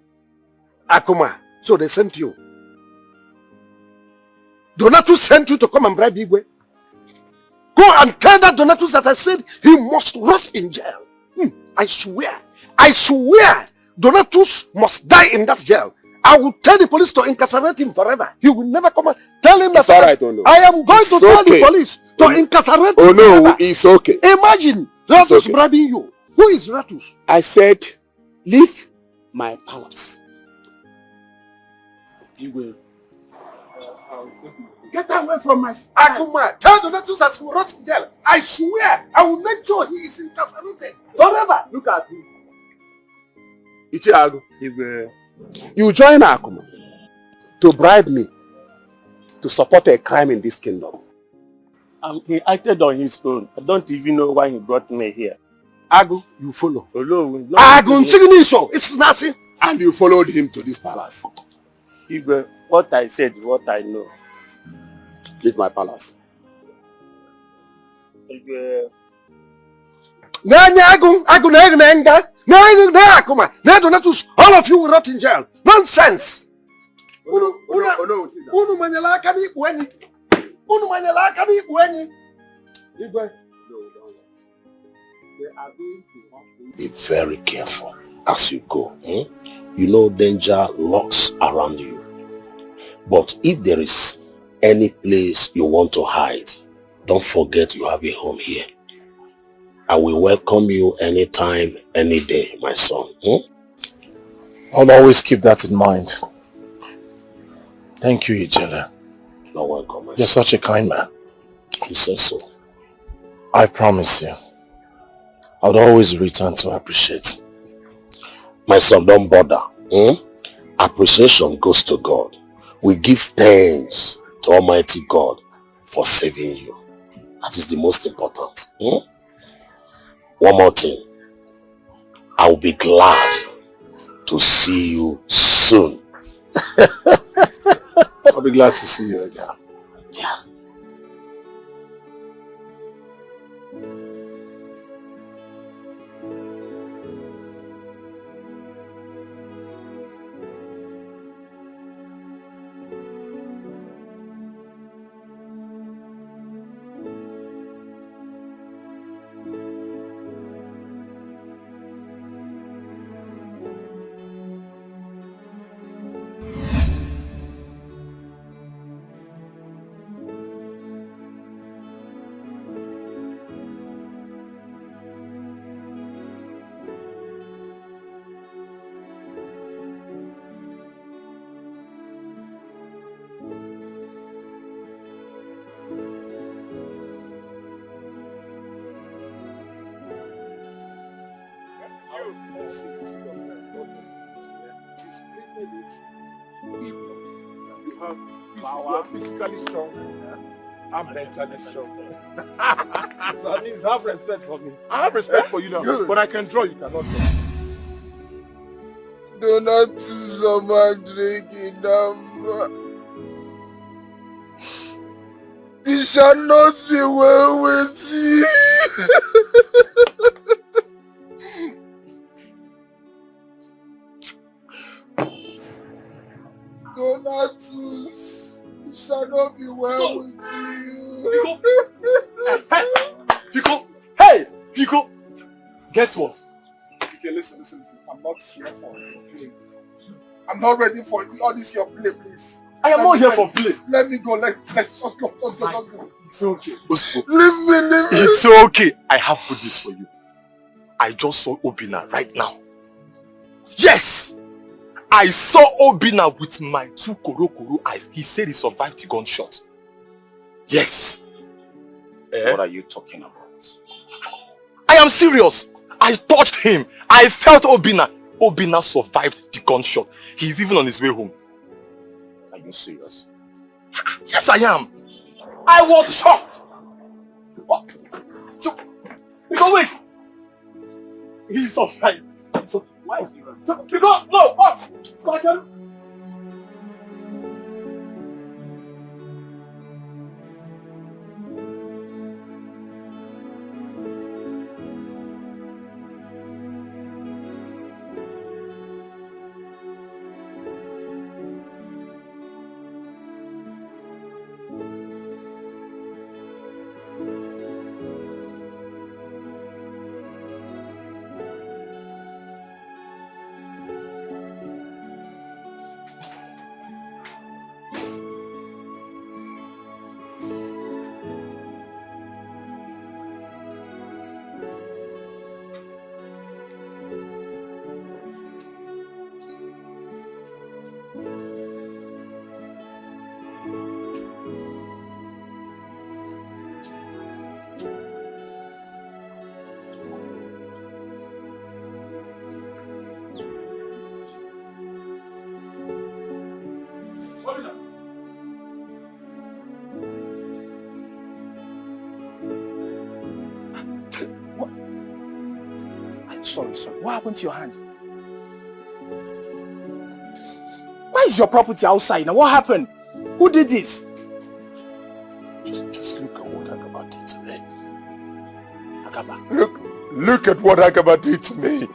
Akuma, so they sent you. Donatus sent you to come and bribe Igwe. Go and tell that Donatus that I said he must rot in jail. I swear, Donatus must die in that jail. I will tell the police to incarcerate him forever. He will never come out. Tell him that I am going to tell the police to incarcerate him forever. It's okay. Imagine Ratus bribing you. Who is Ratus? I said, leave my palace. You will. Get away from my side. Akuma, tell Donatus that he will rot in jail. I swear, I will make sure he is incarcerated forever. Look at me. Ichiago. You join Akuma to bribe me to support a crime in this kingdom. He acted on his own. I don't even know why he brought me here. Agu, you follow. Agu, it's nothing. And you followed him to this palace. Igwe, what I said is what I know. Leave my palace. Igwe. All of you will rot in jail. Nonsense. Be very careful as you go. You know danger lurks around you. But if there is any place you want to hide, don't forget you have a home here. I will welcome you anytime, any day, my son. I'll always keep that in mind. Thank you, Ijele. You're welcome, my You're son. such a kind man. You say so. I promise you, I'll always return to appreciate. My son, don't bother. Appreciation goes to God. We give thanks to Almighty God for saving you. That is the most important. One more thing. I will be glad to see you soon. I'll be glad to see you again. Yeah. You are physically strong. I'm mentally strong. So at least have respect for me. I have respect for you now. But I can draw, you cannot draw. Do not do someone drinking number. It shall not be well with you. Donatus, it shall not be well with you. Pico! Hey! Pico! Guess what? Okay, listen. I'm not here for your play. I'm not ready for all this your play, please. I am not here for play. Let me go. Let's just go. Let's go. It's okay. Leave me. It's okay. I have good news for you. I just saw Obina right now. Yes! I saw Obina with my 2 koro eyes. He said he survived the gunshot. Yes. What are you talking about? I am serious. I touched him. I felt Obina. Obina survived the gunshot. He's even on his way home. Are you serious? Yes, I am. I was shocked. What? Because wait. He's survived. So why is he running? Because no, what? Second. Sorry. What happened to your hand? Why is your property outside now? What happened? Who did this? Just look at what Agaba did to me. Agaba. Look at what Agaba did to me.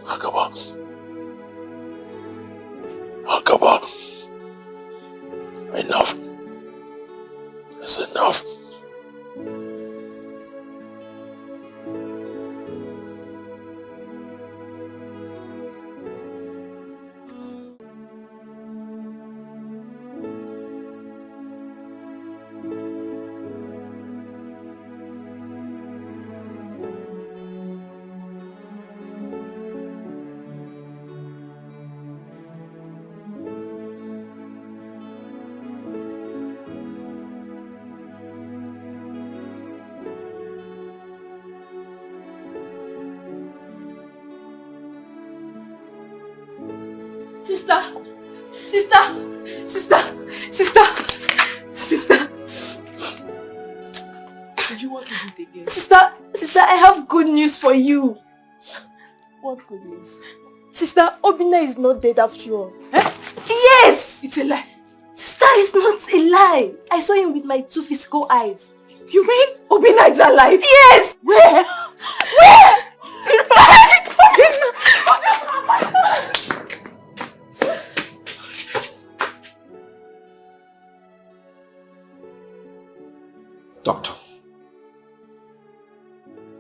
Agaba. Enough. It's enough. Sister. Did you want to do it again? Sister, I have good news for you. What good news? Sister, Obina is not dead after all. Eh? Yes! It's a lie. Sister, it's not a lie. I saw him with my 2 physical eyes. You mean Obina is alive? Yes! Where? Doctor,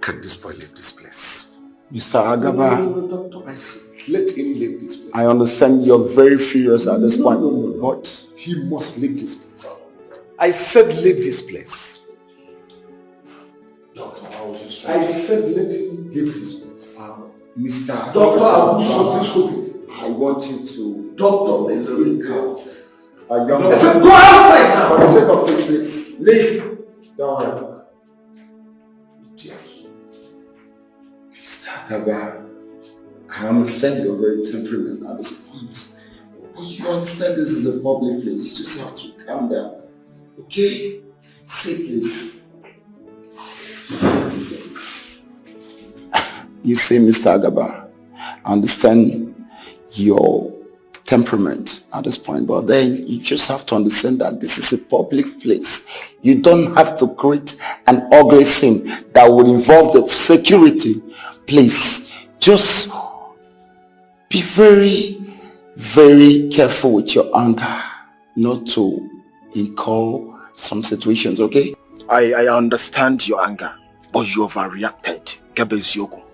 can this boy leave this place? Mr. Agaba, No, doctor, I said, let him leave this place. I understand you're very furious at this point. But he must leave this place. I said leave this place. Doctor, I said let him leave this place. Mr. Doctor, I want you to... Doctor, let him go. I said go outside now! For the sake of peace, please. Leave. Don't worry. Mr. Agaba, I understand you're very temperament at this point. But you understand this is a public place. You just have to calm down. Okay? Say please. You see, Mr. Agaba, I understand your temperament at this point, but then you just have to understand that this is a public place. You don't have to create an ugly scene that will involve the security. Please, just be very, very careful with your anger, not to incur some situations, okay? I understand your anger, but you overreacted, Gebezioko.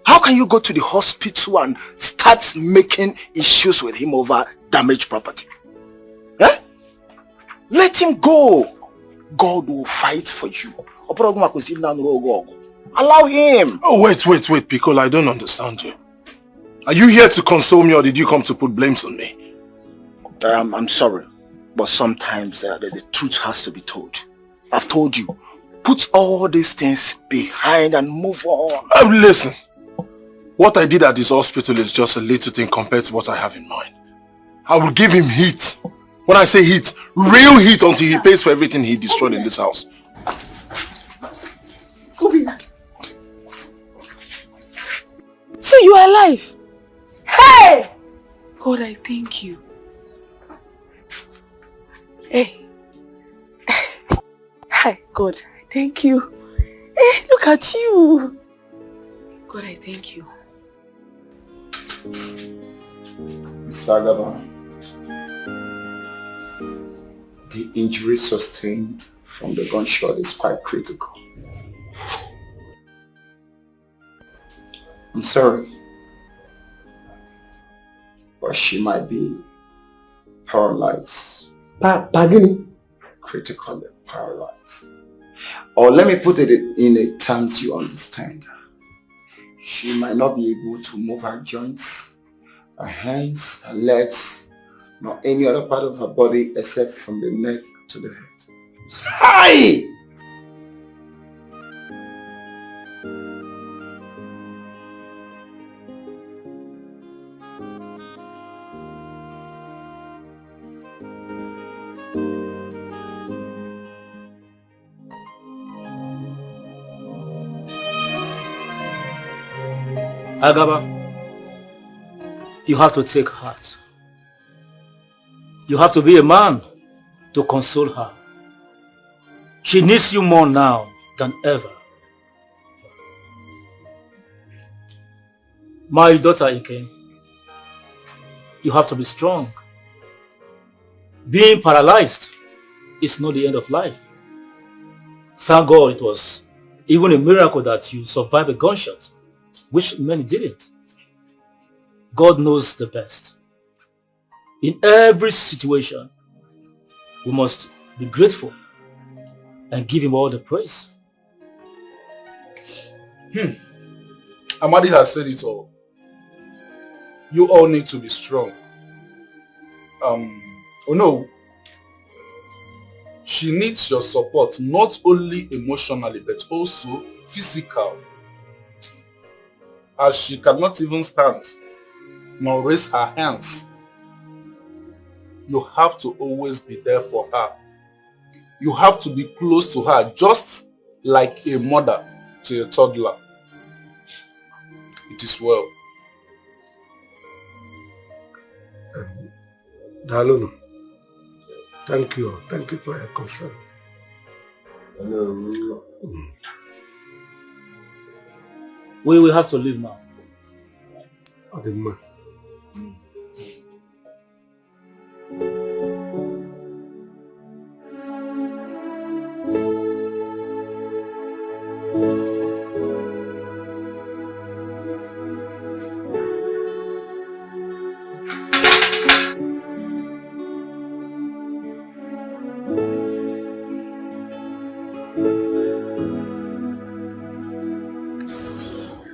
How can you go to the hospital and start making issues with him over damaged property? Eh? Let him go. God will fight for you. Allow him. Oh, wait, Piccolo, I don't understand you. Are you here to console me or did you come to put blames on me? I'm sorry, but sometimes the truth has to be told. I've told you, put all these things behind and move on. Listen. What I did at this hospital is just a little thing compared to what I have in mind. I will give him heat. When I say heat, real heat until he pays for everything he destroyed in this house. So you are alive? Hey! God, I thank you. Hey. Hi, God, I thank you. Hey, look at you. God, I thank you. Mr. Agaba, the injury sustained from the gunshot is quite critical. I'm sorry, but she might be paralyzed. Critically paralyzed. Or let me put it in a terms you understand. She might not be able to move her joints, her hands, her legs, nor any other part of her body except from the neck to the head. Hi! Agaba, you have to take heart. You have to be a man to console her. She needs you more now than ever. My daughter Ike, you have to be strong. Being paralyzed is not the end of life. Thank God it was even a miracle that you survived a gunshot, which many didn't. God knows the best. In every situation, we must be grateful and give him all the praise. Amadi has said it all. You all need to be strong. Oh no. She needs your support, not only emotionally, but also physical. As she cannot even stand, nor raise her hands. You have to always be there for her. You have to be close to her, just like a mother to a toddler. It is well. Dalono, thank you. Thank you for your concern. We will have to leave now.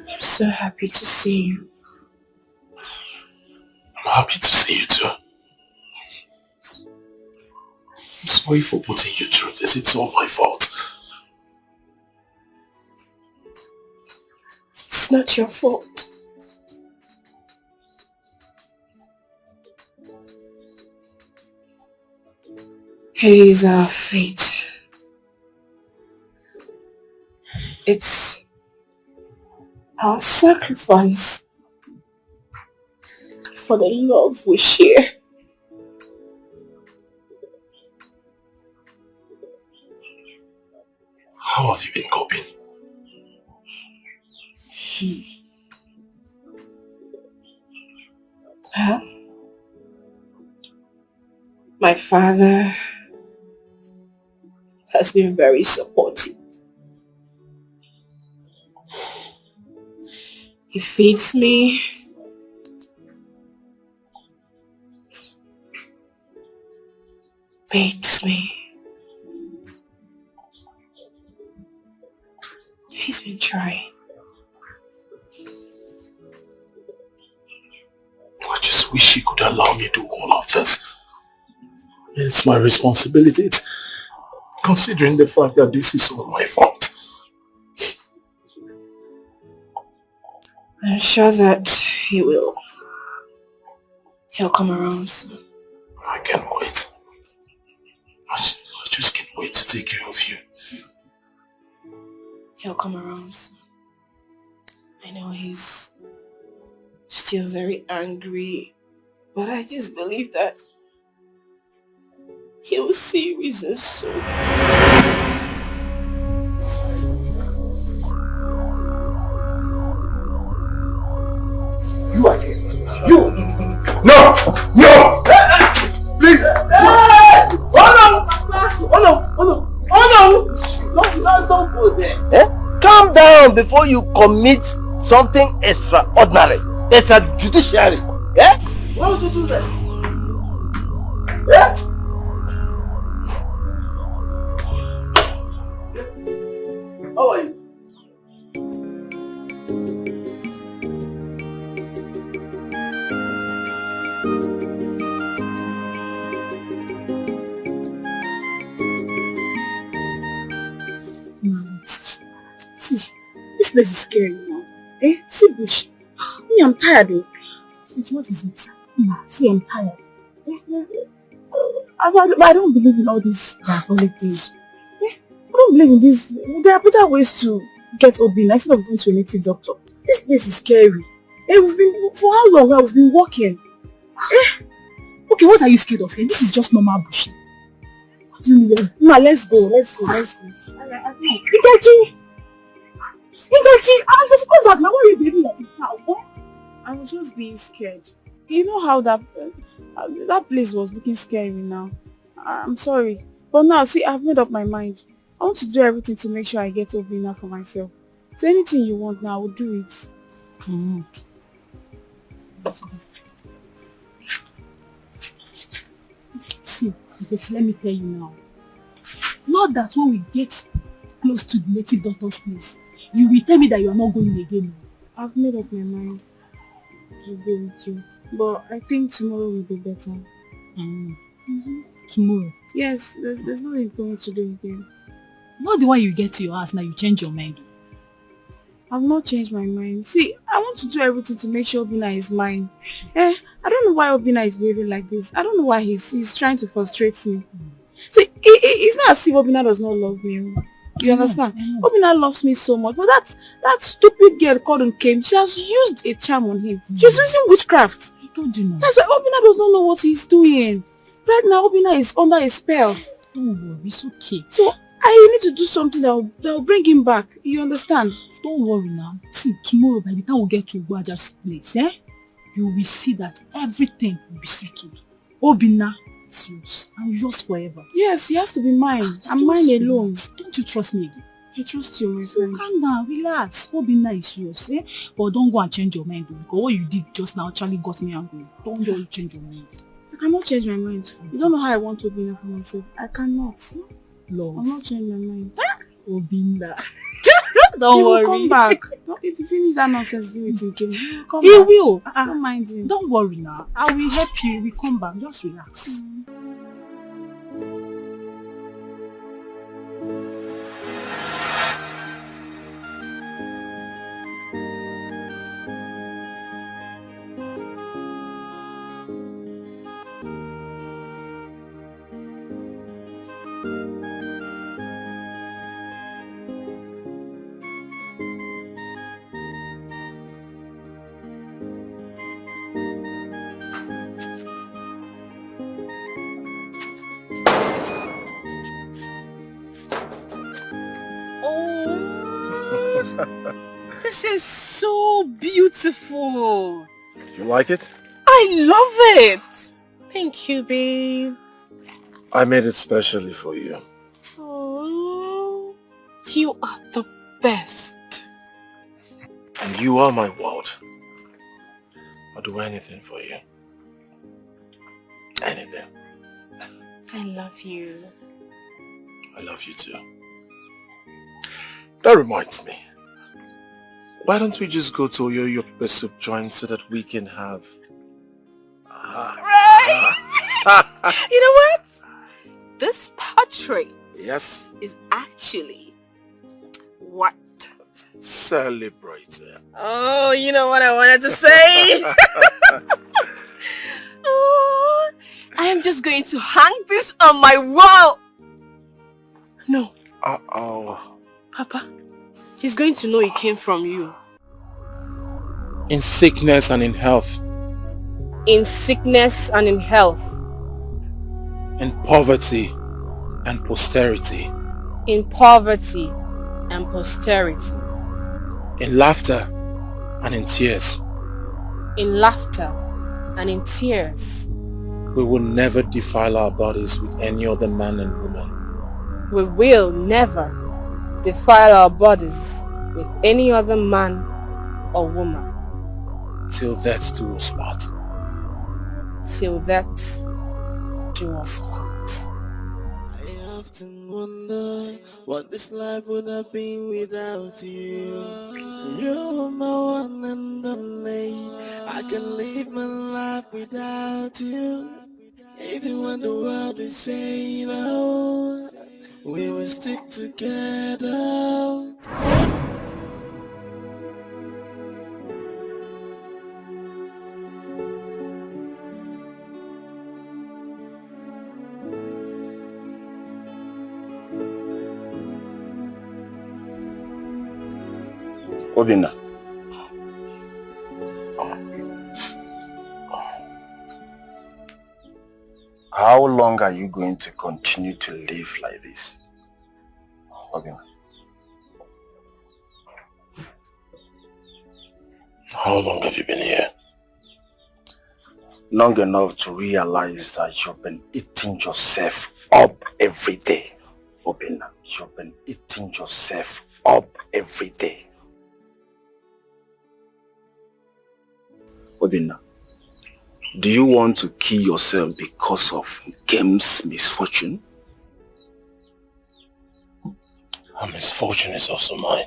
I'm so happy to see you. I'm happy to see you too. I'm sorry for putting you through this. It's all my fault. It's not your fault. It is our fate. Our sacrifice for the love we share. How have you been coping? Well, my father has been very supportive. He feeds me. Bathes me. He's been trying. I just wish he could allow me to do all of this. It's my responsibility. It's considering the fact that this is all my fault. I'm sure that he'll come around soon. I can't wait. I just can't wait to take care of you. He'll come around soon. I know he's still very angry, but I just believe that he'll see reasons soon. You again. You! No! No! Please! Oh no! Oh no! Oh no! Oh no! No, don't go there. Eh? Calm down before you commit something extraordinary, extrajudiciary. Eh? Why would you do that? Eh? How are you? See, this place is scary now. Eh? See, Bush. Me, I'm tired though. What is it? See, I'm tired. I don't believe in all these diabolic things. I don't believe in this. There are better ways to get Obina instead of going to a native doctor. This place is scary. We've been, for how long now? We've been walking. Okay, what are you scared of here? This is just normal bush. No, let's go. Nkechi! I just come back now. Why are you behaving like this now? I was just being scared. You know how that place was looking scary now. I'm sorry. But now, see, I've made up my mind. I want to do everything to make sure I get Obina for myself. So anything you want now, I will do it. See, let me tell you now. Not that when we get close to the native doctor's place, you will tell me that you are not going again. I've made up my mind. I'll go with you. But I think tomorrow will be better. Tomorrow? Yes, there's nothing going to do again. Not the one you get to your house now, you change your mind. I've not changed my mind. See, I want to do everything to make sure Obina is mine. I don't know why Obina is behaving like this. I don't know why he's trying to frustrate me. See, it's not as if Obina does not love me. You understand? Obina loves me so much. But that stupid girl called Nkem, she has used a charm on him. She's using witchcraft. I told you now. That's why Obina does not know what he's doing. Right now, Obina is under a spell. Don't worry, it's okay. So, I need to do something that will bring him back. You understand? Don't worry now. See, tomorrow by the time we get to Gwaja's place, you will see that everything will be settled. Obina is yours and yours forever. Yes, he has to be mine. I'm mine alone. Don't you trust me again? I trust you, my friend. Calm down, relax. Obina is yours, But don't go and change your mind, because what you did just now actually got me angry. Don't just change your mind. I cannot change my mind. You don't know how I want Obina for myself. I cannot. Love. I'm not changing my mind. Obina. Don't worry. He will come back. If you finish that nonsense, do it in Kenya. He will come He back. will. Don't mind him. Don't worry now. I will help you. We come back. Just relax. This is so beautiful. You like it? I love it. Thank you, babe. I made it specially for you. Oh, you are the best. And you are my world. I'll do anything for you. Anything. I love you. I love you too. That reminds me. Why don't we just go to your pepper soup joint so that we can have... Right? You know what? This portrait yes, is actually what? Celebrating. Oh, you know what I wanted to say? Oh, I am just going to hang this on my wall. No. Uh-oh. Papa, he's going to know it came from you. In sickness and in health. In sickness and in health. In poverty and posterity. In poverty and posterity. In laughter and in tears. In laughter and in tears. We will never defile our bodies with any other man and woman. We will never defile our bodies with any other man or woman. Till death do us part. Till death do us part. I often wonder what this life would have been without you. You're my one and only. I can live my life without you. Even when the world is saying no, we will stick together. Obinna. How long are you going to continue to live like this? Obinna. How long have you been here? Long enough to realize that you've been eating yourself up every day. Obinna, you've been eating yourself up every day. Obinna, do you want to kill yourself because of Nkem's misfortune? Her misfortune is also mine.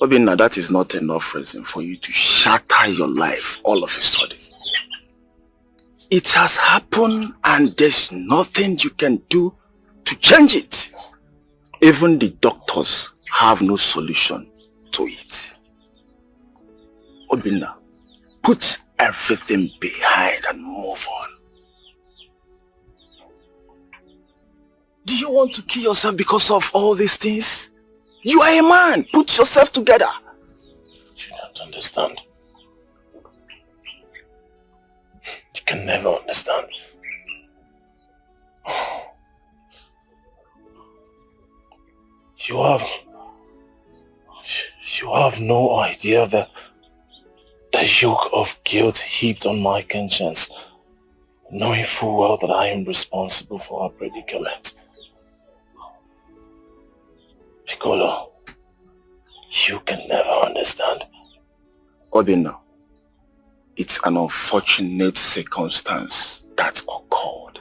Obinna, that is not enough reason for you to shatter your life all of a sudden. It has happened and there's nothing you can do to change it. Even the doctors have no solution to it. Obinna, put everything behind and move on. Do you want to kill yourself because of all these things? You are a man. Put yourself together. You don't understand. You can never understand. You have no idea the yoke of guilt heaped on my conscience, knowing full well that I am responsible for our predicament. Piccolo, you can never understand. Obinna, it's an unfortunate circumstance that occurred.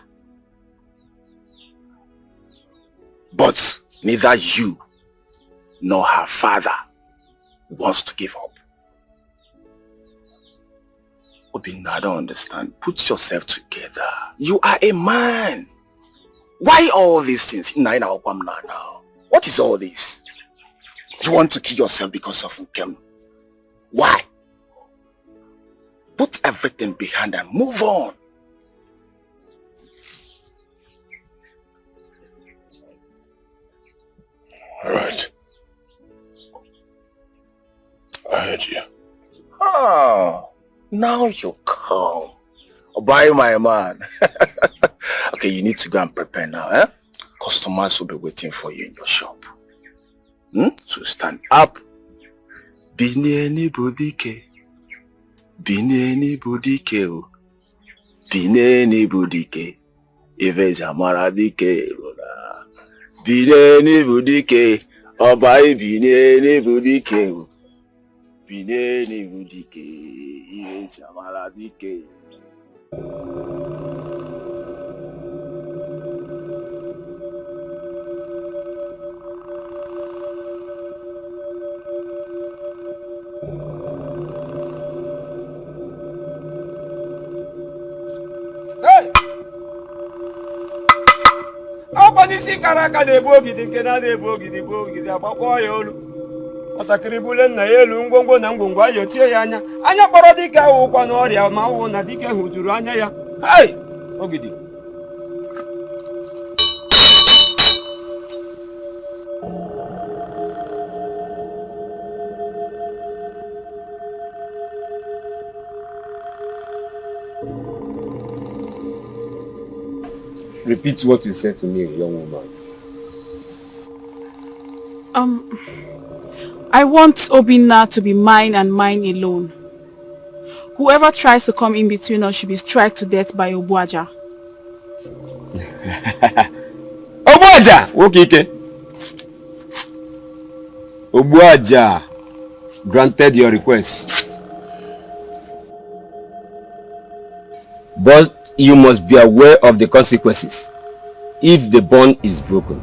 But neither you nor her father wants to give up. Obinna, I don't understand. Put yourself together. You are a man. Why all these things? Now. What is all this? You want to kill yourself because of Nkem? Why? Put everything behind and move on. Alright. I heard you. Oh, now you come. Bye, my man. Okay, you need to go and prepare now, eh? Customers will be waiting for you in your shop. So stand up. Bineni Dikeh. Bineni Dikeh. Bineni Dikeh. Ife Jamara Dikeh. Bineni Dikeh. Obai Bineni Dikeh. Bineni Dikeh. Ife Jamara Dikeh. Hey! Ọkwanisi kara aka na-ebu ogidi nke na-ebu ogidi bụ ogidi agbakọ ya olu. Ọtakịrị bule nna ya elu ngwongwo na ngwongwo ayo tie ya anya. Anya kpọrọ Dikeh ahụ ụkwa n'ọrịa ma ọwụ na Dikeh hụjuru anya ya. Hey! Ogidi. Repeat what you said to me, young woman. I want Obinna to be mine and mine alone. Whoever tries to come in between us should be struck to death by Obuaja. Obuaja! Okay. Obuaja granted your request. But you must be aware of the consequences if the bond is broken.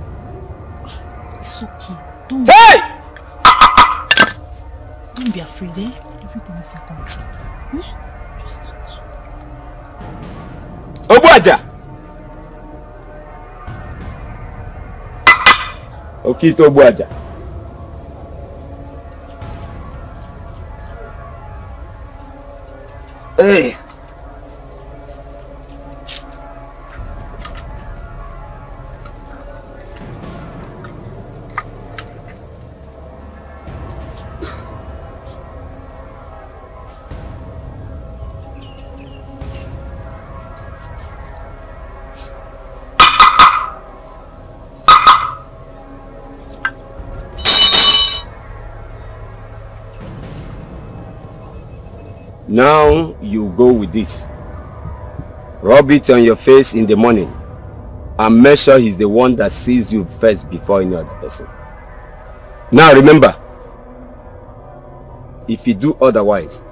It's okay. Don't be afraid, eh? Everything is in control. Just calm down. Obuaja! Okito Obuaja. Hey! Now you go with this. Rub it on your face in the morning and make sure he's the one that sees you first before any other person. Now remember, if you do otherwise,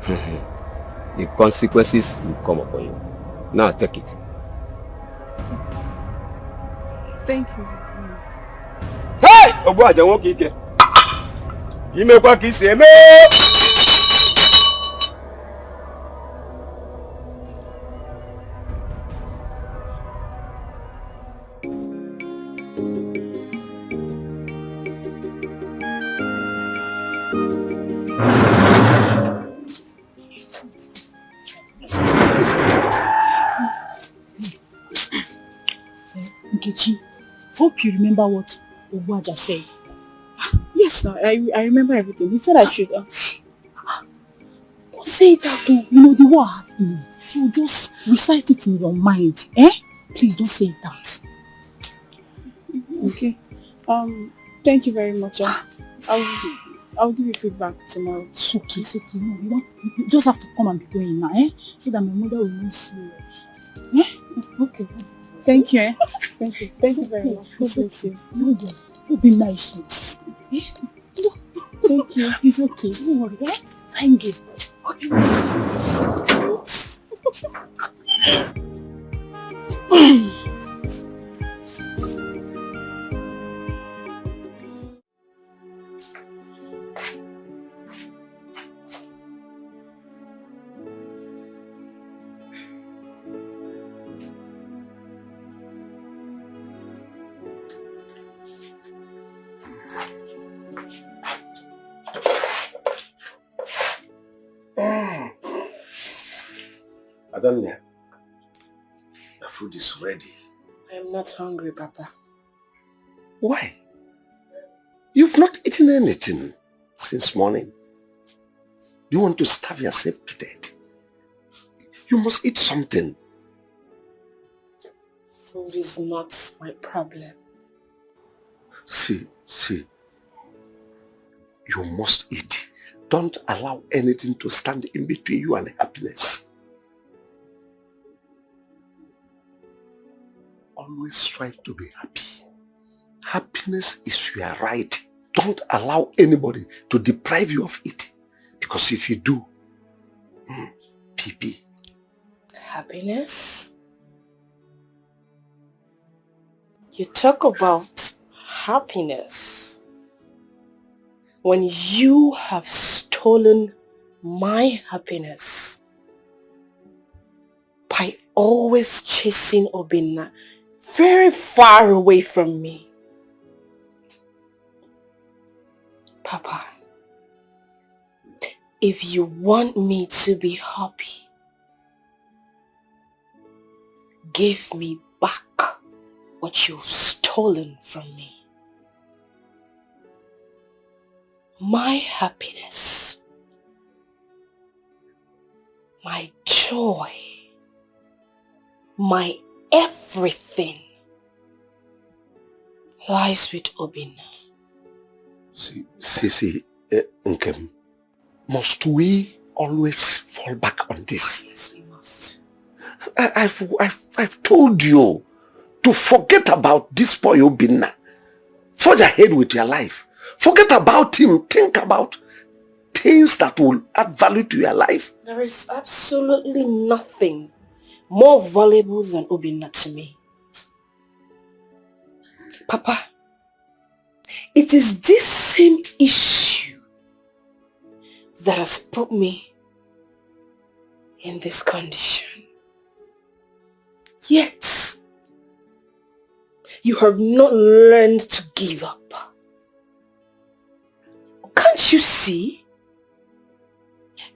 the consequences will come upon you. Now take it. Thank you. Hey! Obuaja nwoke ike. Imekwa ka isi eme. Nkechi, hope you remember what Obuaja said. Yes, sir. I remember everything. He said I should. Don't say it out. You know the war have been. So just recite it in your mind. Eh? Please don't say it out. Okay. Thank you very much. I'll give you feedback tomorrow. It's okay. No, you just have to come and be going now. Eh? So that my mother will not see you. Eh? Okay. Thank you. Thank you. Thank you very much. God bless you. You'll be nice. Eh? Thank you. It's okay. Don't worry. Eh? Thank you. Adanya, the food is ready. I am not hungry, Papa. Why? You've not eaten anything since morning. You want to starve yourself to death? You must eat something. Food is not my problem. See. You must eat. Don't allow anything to stand in between you and happiness. Always strive to be happy. Happiness is your right. Don't allow anybody to deprive you of it. Because if you do, PP. Happiness? You talk about happiness when you have stolen my happiness by always chasing Obinna very far away from me. Papa, if you want me to be happy, give me back what you've stolen from me. My happiness, my joy, my everything lies with Obinna. See, Nkem, must we always fall back on this? Yes, we must. I've told you to forget about this boy Obinna. Forge ahead with your life. Forget about him. Think about things that will add value to your life. There is absolutely nothing more valuable than Obinna to me. Papa, it is this same issue that has put me in this condition. Yet, you have not learned to give up. Can't you see?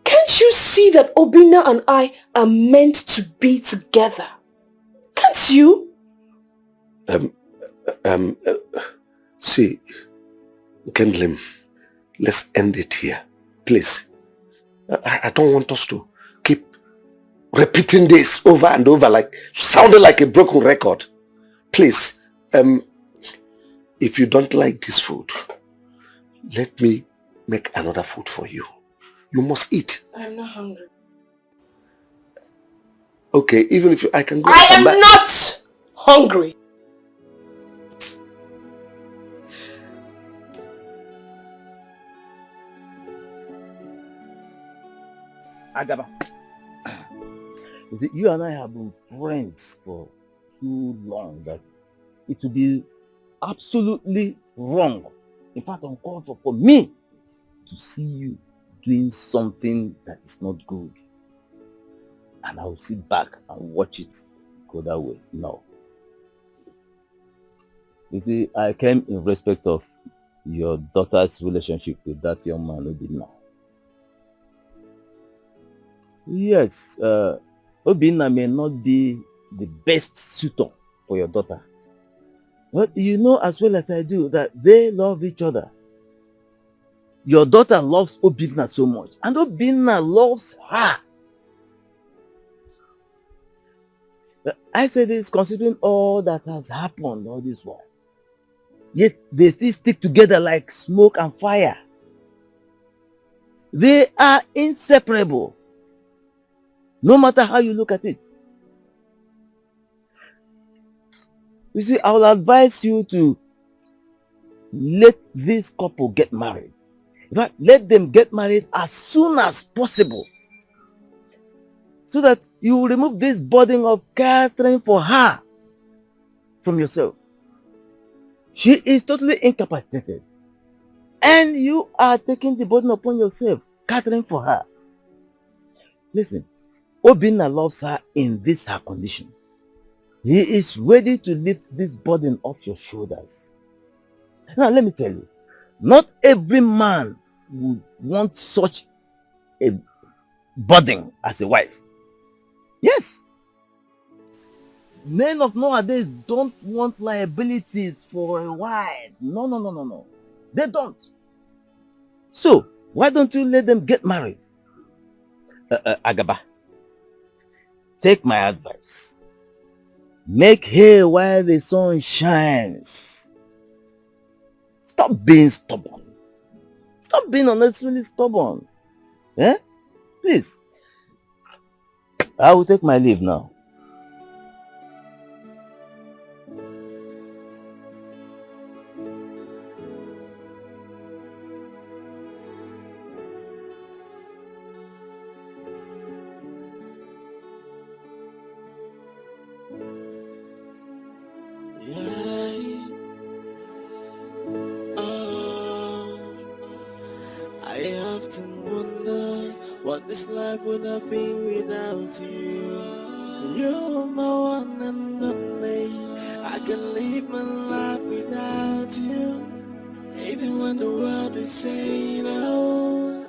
Can't you see that Obinna and I are meant to be together? Can't you? See, Kendlim, let's end it here, please. I don't want us to keep repeating this over and over, like sounding like a broken record. Please, if you don't like this food, let me make another food for you. You must eat. I'm not hungry. Okay, even if I can go. I am not hungry. Agaba, you see, you and I have been friends for too long that it would be absolutely wrong, in fact uncalled for me to see you doing something that is not good. And I will sit back and watch it go that way. No. You see, I came in respect of your daughter's relationship with that young man Obinna. Yes, Obinna may not be the best suitor for your daughter. But you know as well as I do that they love each other. Your daughter loves Obinna so much, and Obinna loves her. I say this considering all that has happened all this while. Yet they still stick together like smoke and fire. They are inseparable, no matter how you look at it. You see, I will advise you to let this couple get married. In fact, let them get married as soon as possible, so that you will remove this burden of caring for her from yourself. She is totally incapacitated, and you are taking the burden upon yourself, caring for her. Listen, Obinna loves her in this her condition. He is ready to lift this burden off your shoulders. Now let me tell you, not every man would want such a burden as a wife. Yes. Men of nowadays don't want liabilities for a wife. No. They don't. So, why don't you let them get married? Agaba, take my advice. Make hay while the sun shines. Stop being stubborn. Stop being unnecessarily stubborn. Eh? Please. I will take my leave now. I often wonder what this life would have been without you. You're my one and only. I can live my life without you. Even when the world is saying no,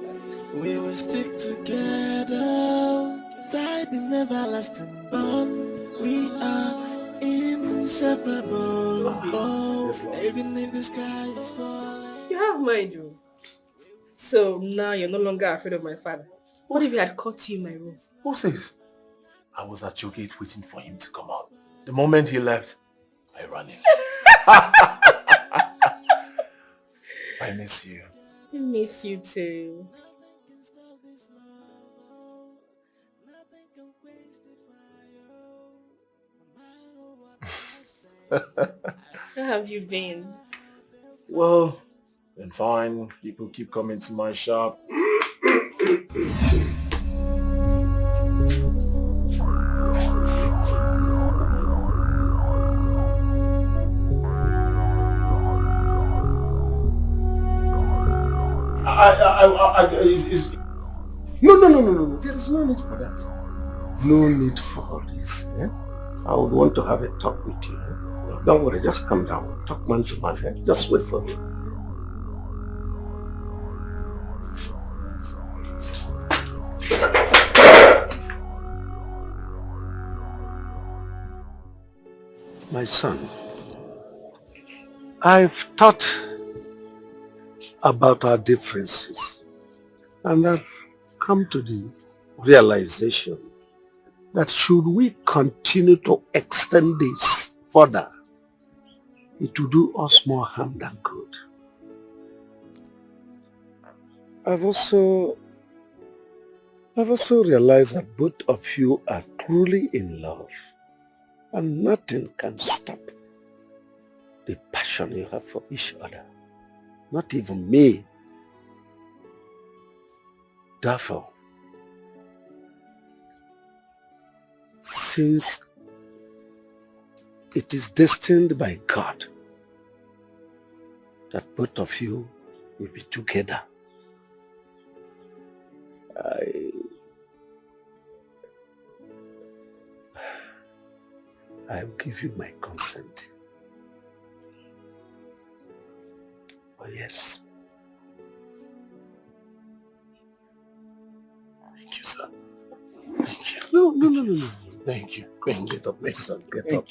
we will stick together. Tied in everlasting bond. We are inseparable. Oh, even if the sky is falling. You have mind, you. So now you're no longer afraid of my father. What if he had caught you in my room? Who says? I was at your gate waiting for him to come out. The moment he left, I ran in. I miss you. I miss you too. How have you been? Well, been fine. People keep coming to my shop. No. There is no need for that. No need for all this. Eh? I would want to have a talk with you. Eh? Don't worry, just calm down. Talk man to man. Eh? Just wait for me. My son, I've thought about our differences and I've come to the realization that should we continue to extend this further, it will do us more harm than good. I've also realized that both of you are truly in love and nothing can stop the passion you have for each other. Not even me. Therefore, since it is destined by God that both of you will be together, I'll give you my consent. Oh yes. Thank you, sir. Thank you. No. Thank you. Get up, my son. Get up.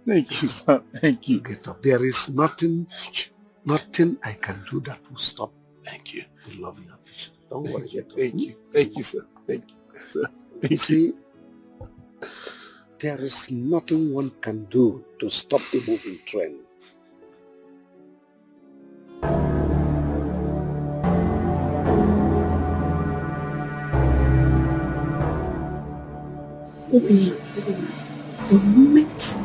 Thank you, sir. Thank you. Get up. There is nothing I can do that will stop. Thank you. The love you have. Don't worry. Get up. Thank you. Thank you, sir. Thank you, sir. You see, there is nothing one can do to stop the moving train. The moment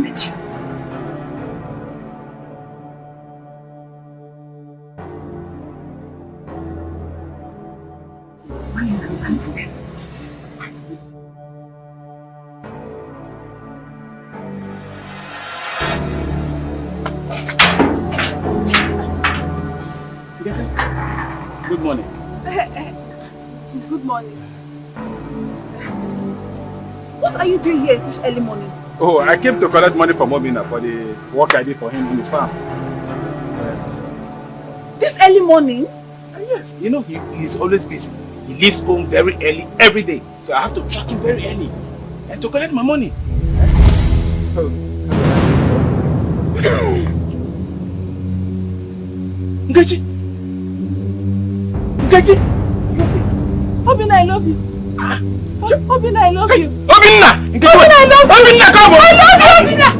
you Good morning. Good morning. What are you doing here this early morning? Oh, I came to collect money from Obina for the work I did for him in his farm. This early morning? Yes, you know he's always busy. He leaves home very early every day. So I have to track him very early and to collect my money. So, Nkechi! Obina, I love you. Obinna, I love you. Obinna! Obinna, I love you. Obinna, come on! I love you, Obinna!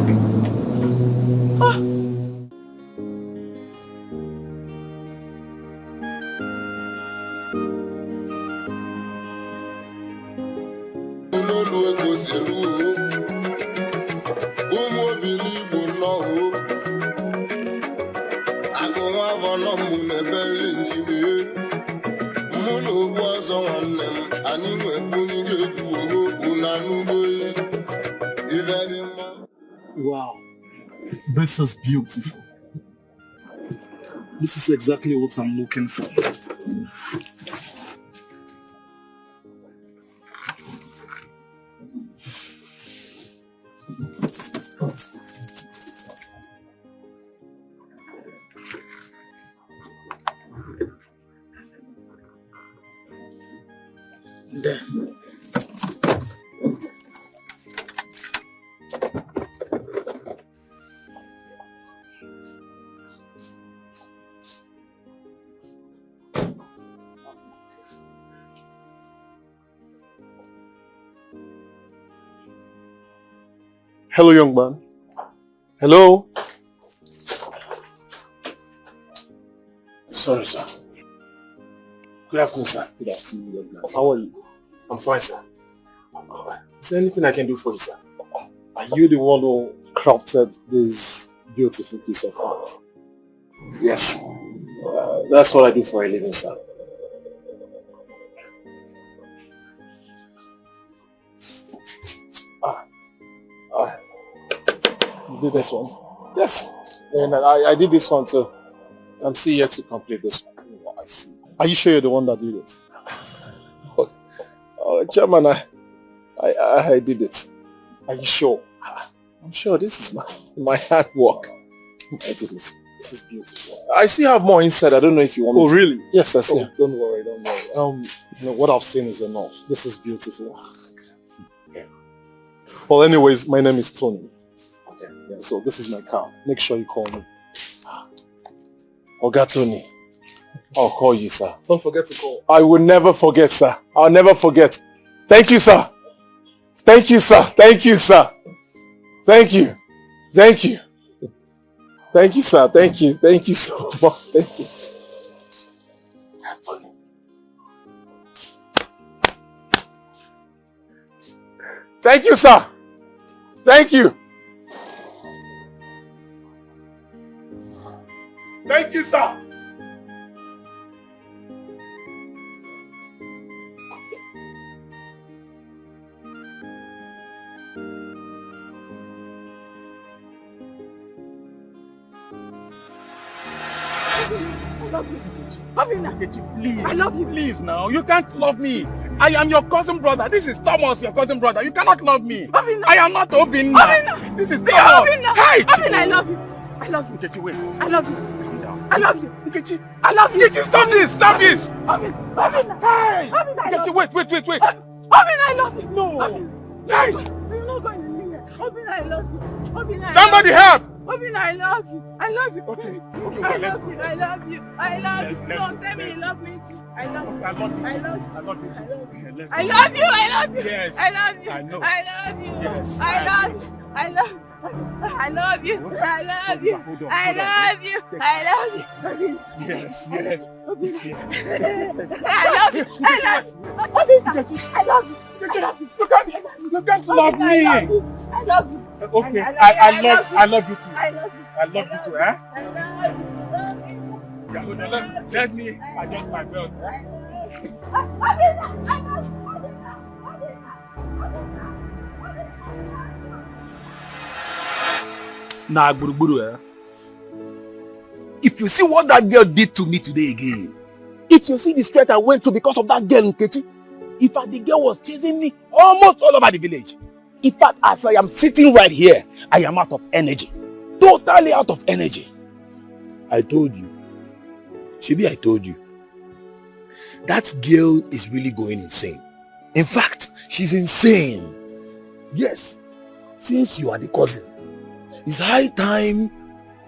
Wow, this is beautiful. This is exactly what I'm looking for. There. Hello, young man. Hello? Sorry, sir. Good afternoon, sir. Good afternoon. How are you? I'm fine, sir. Is there anything I can do for you, sir? Are you the one who crafted this beautiful piece of art? Yes. That's what I do for a living, sir. You did this one? Yes. And I did this one too. I'm still yet to complete this one. Oh, I see. Are you sure you're the one that did it? Chairman, I did it. Are you sure? I'm sure this is my hard work. I did it. This is beautiful. I still have more inside. I don't know if you want me to. Oh, really? Yes, I see. Don't worry, don't worry. You know, what I've seen is enough. This is beautiful. Okay. Well, anyways, my name is Tony. Okay. Yeah, so this is my card. Make sure you call me. Oga Tony, I'll call you, sir. Don't forget to call. I will never forget, sir. I'll never forget. Thank you, sir. Thank you, sir. Thank you, sir. Thank you. Thank you. Thank you, sir. Thank you. Thank you so much. Thank you. Thank you, sir. Thank you. Thank you, sir. Please. I love you. Please now. You can't love me. I am your cousin brother. This is Thomas, your cousin brother. You cannot love me. I am not Obinna. This is Thomas. Hey, Obinna, I love you. I love you. Nkechi, wait. I love you. Calm down. I love you. Nkechi. I love you. Nkechi, stop this. Stop this. Obinna. Hey. Obinna, I love Nkechi, you. wait. Obinna, I love you. No. Hey. You're not going to leave me. Obinna, I love you. Obinna, I Somebody love you. help. Obinna, I love you. I love you. Okay, I love you. I love you. I love you. Let's Don't tell me you love me too. I love you. I love you. I love you. I love you. I love you. I love you. Yes. I love you. I know. I love you. Yes. I love you. I love you. I love you. I love you. I love you. I love you. Yes. I love you. I love you. I love you. You can't love me. I love you. Okay. I love you too. I love you. I love you too, eh? I love you. Yeah, let me adjust my belt. Nah, Guru, eh? If you see what that girl did to me today again, if you see the stress I went through because of that girl, Nkechi, in fact, the girl was chasing me almost all over the village. In fact, as I am sitting right here, I am out of energy. Totally out of energy. I told you. Shibi, I told you. That girl is really going insane. In fact, she's insane. Yes. Since you are the cousin, it's high time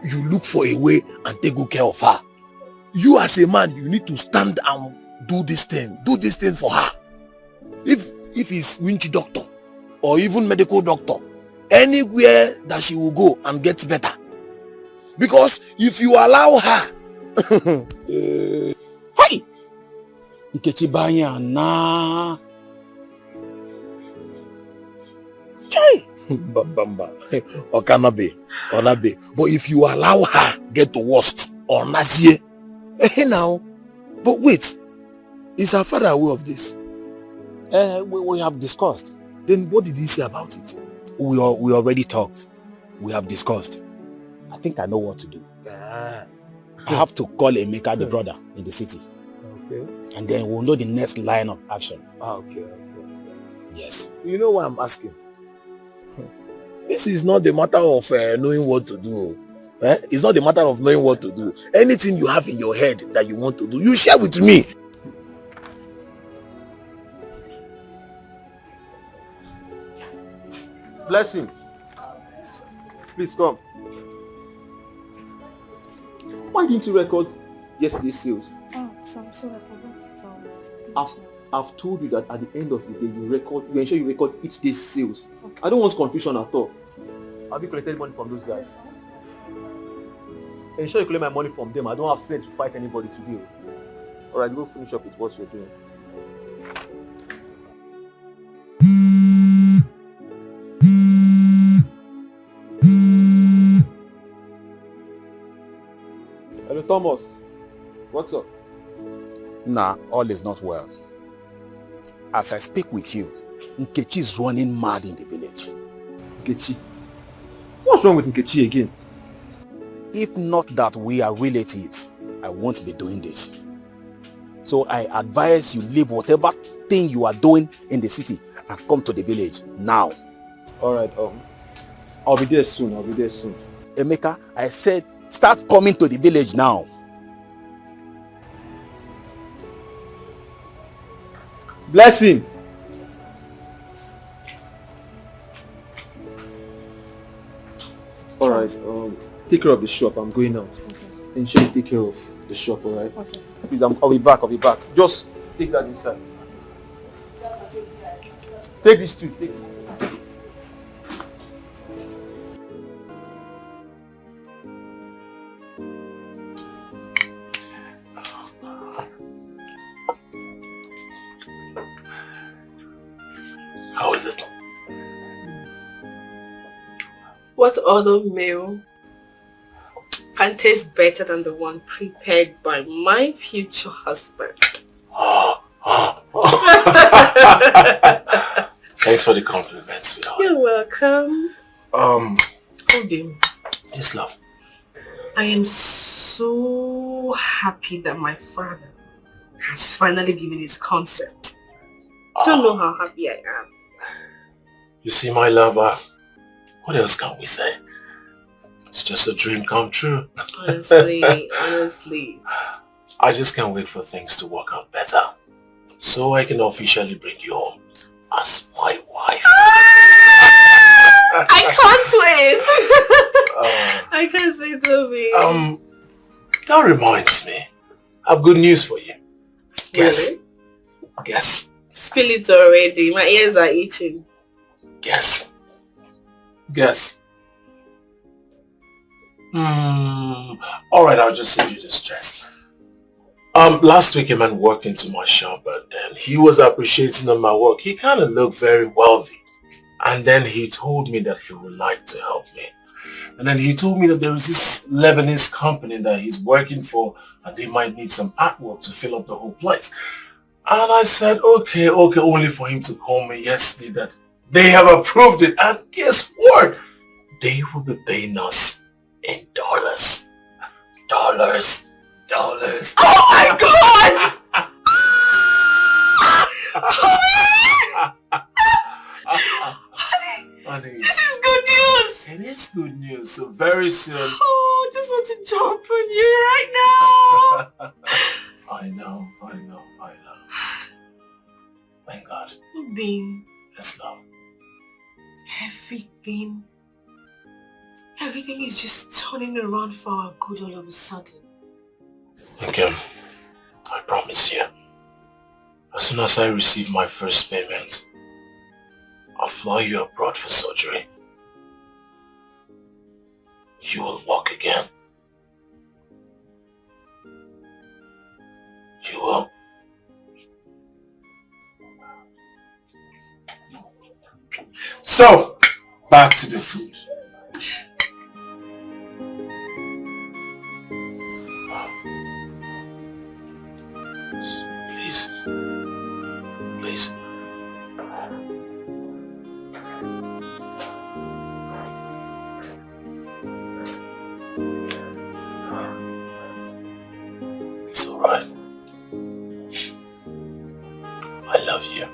you look for a way and take good care of her. You as a man, you need to stand and do this thing. Do this thing for her. If if it's winch doctor or even medical doctor, anywhere that she will go and get better. Because if you allow her, hey, Nkechi banya na, chai, bamba, or cannot be, or not be. But if you allow her get to worst or nazie, now, but wait, is her father aware of this? We have discussed. Then what did he say about it? We already talked. We have discussed. I think I know what to do. I have to call Emeka, the brother, in the city. Okay. And then we'll know the next line of action. Okay. Yes. You know why I'm asking? This is not the matter of knowing what to do. It's not the matter of knowing what to do. Anything you have in your head that you want to do, you share with me. Blessing. Please come. Why didn't you record yesterday's sales? Oh, I'm sorry, I forgot it. I've told you that at the end of the day, you ensure you record each day's sales. Okay. I don't want confusion at all. Have you collected money from those guys? Ensure you collect my money from them. I don't have sense to fight anybody today. Alright, go finish up with what you're doing. Hello, Thomas. What's up? Nah, all is not well. As I speak with you, Nkechi is running mad in the village. Nkechi? What's wrong with Nkechi again? If not that we are relatives, I won't be doing this. So I advise you leave whatever thing you are doing in the city and come to the village now. Alright, I'll be there soon. Emeka, I said start coming to the village now. Blessing! Alright, take care of the shop. I'm going out. Okay. Ensure you take care of the shop, alright? Okay. Please, I'll be back. Just take that inside. Take this too. Take this. How is it? What other meal can taste better than the one prepared by my future husband? Thanks for the compliments, sweetheart. You're welcome. Odin. Yes, love. I am so happy that my father has finally given his consent. Don't know how happy I am. You see, my lover, what else can we say? It's just a dream come true. Honestly. I just can't wait for things to work out better. So I can officially bring you home as my wife. I can't wait. I can't wait, Toby. That reminds me. I have good news for you. Guess. Really? Guess. Spill it already. My ears are itching. Guess. Alright, I'll just save you the stress. Last week a man walked into my shop and then he was appreciating on my work. He kind of looked very wealthy. And then he told me that he would like to help me. And then he told me that there is this Lebanese company that he's working for and they might need some artwork to fill up the whole place. And I said, okay, only for him to call me yesterday that they have approved it. And guess what? They will be paying us in dollars. Dollars. Oh my God! Honey, this is good news! It is good news. So very soon. Oh, I just want to jump on you right now. I know. Thank God. Being. Yes, love. Everything is just turning around for our good all of a sudden. Okay. I promise you. As soon as I receive my first payment, I'll fly you abroad for surgery. You will walk again. You will. So, back to the food. Please. Please. It's alright. I love you.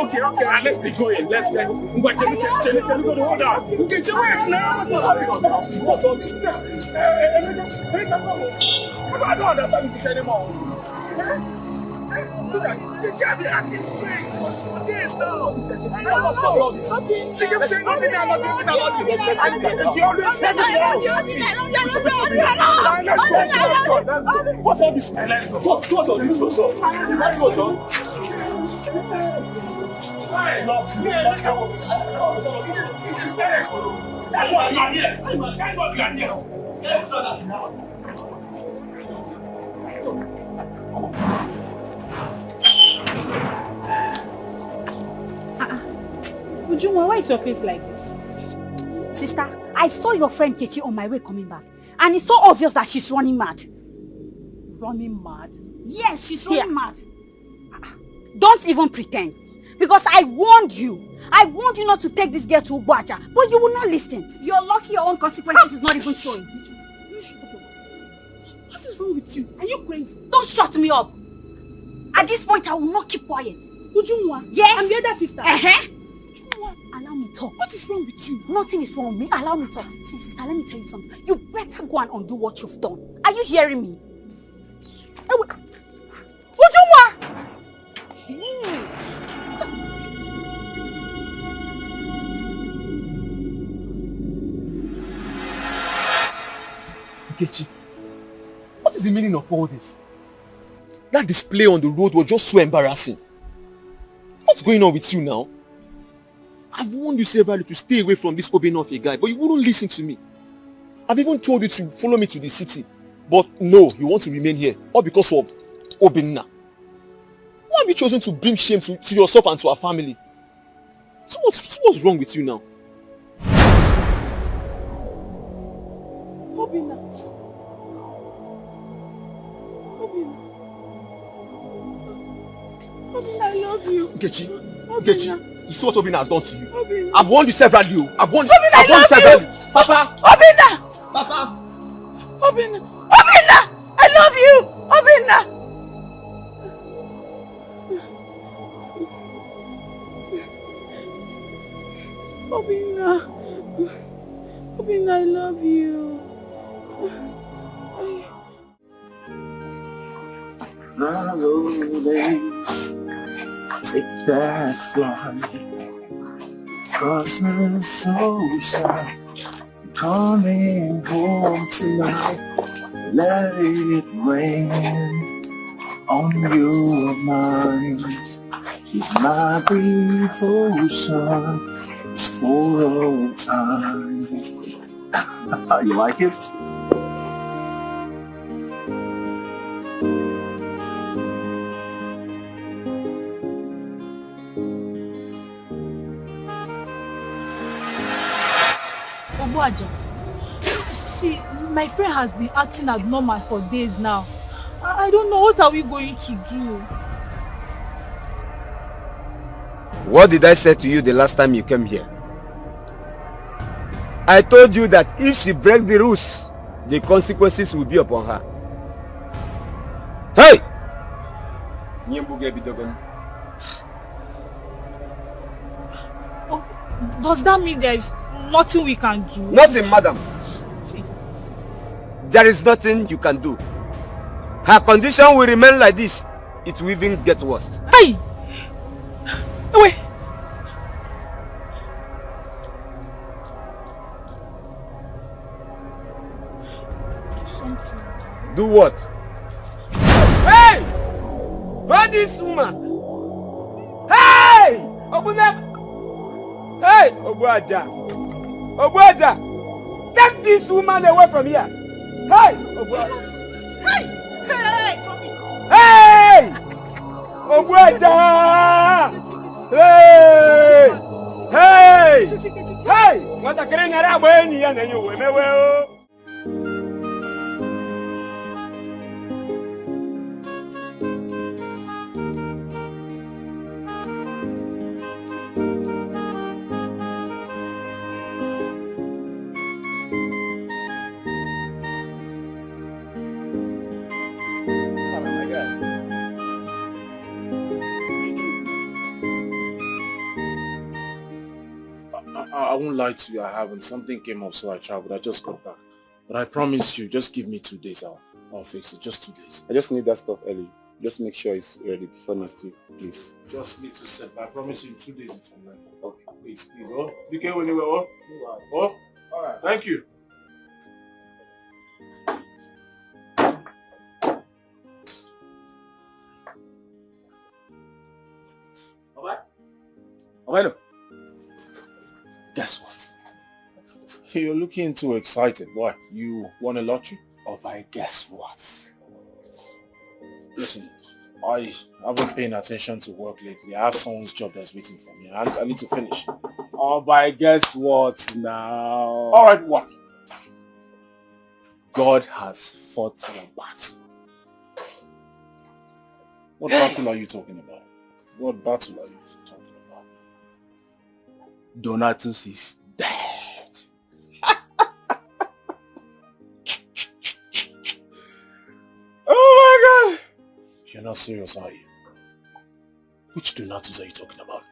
Okay, let's be going. Let's go. Hold on. Okay, wait now. What's all this? I don't understand this anymore. Look at the job at this place. This now. What's all this? They keep saying nothing. I'm not giving a lot. What's all this? What's all this? Let's go, John. I love you. Ujunwa, why is your face like this? Sister, I saw your friend Kechi on my way coming back. And it's so obvious that she's running mad. Running mad? Yes, she's running mad. Don't even pretend. Because I warned you. I warned you not to take this girl to Ugwaja. But you will not listen. You're lucky your own consequences is not even showing. What is wrong with you? Are you crazy? Don't shut me up. At this point, I will not keep quiet. Ujunwa? Yes. I'm the other sister. Ujunwa, allow me talk. What is wrong with you? Nothing is wrong with me. Allow me talk. See, sister, let me tell you something. You better go and undo what you've done. Are you hearing me? Ujunwa! Nkechi, what is the meaning of all this? That display on the road was just so embarrassing. What's going on with you now? I've warned you severally to stay away from this Obinna guy, but you wouldn't listen to me. I've even told you to follow me to the city, but no, you want to remain here, all because of Obinna. Why have you chosen to bring shame to yourself and to our family? So what's wrong with you now? Obinna, I love you. Nkechi, you see what Obinna has done to you? Obinna. I've warned you severally. I've warned you severally. Papa! Obinna! Papa! Obinna! Obinna! I love you! Obinna! Obinna, I love you. Take that flight, cross the ocean, coming home tonight. Let it rain on your mind. It's my devotion, it's for all time. You like it? See, my friend has been acting abnormal for days now. I don't know, what are we going to do? What did I say to you the last time you came here? I told you that if she breaks the rules, the consequences will be upon her. Hey! Oh, does that mean there is nothing we can do? Nothing, madam. There is nothing you can do. Her condition will remain like this. It will even get worse. Hey! Wait! Do something. Do what? Hey! Where this woman? Hey! Open up! Hey, Obuaja! Obuaja! Get this woman away from here! Hey! Obuaja! Hey! Hey! Hey! Obuaja! Hey! Hey! Hey! What a crane around when you and you will. I won't lie to you, I haven't. Something came up, so I traveled. I just got back. But I promise you, just give me 2 days. I'll fix it. Just 2 days. I just need that stuff early. Just make sure it's ready before next week, please. Just need to set. I promise you, in 2 days it's online. Okay, please. Oh, Dikeh, when you were. Oh, all right. Thank you. Alright. Guess what? You're looking too excited. Why? You won a lottery? Oh, but guess what? Listen, I haven't been attention to work lately. I have someone's job that's waiting for me. I need to finish. Oh, but guess what now? Alright, what? God has fought your battle. What battle are you talking about? What battle are you talking about? Donatus is dead. Oh my God! You're not serious, are you? Which Donatus are you talking about?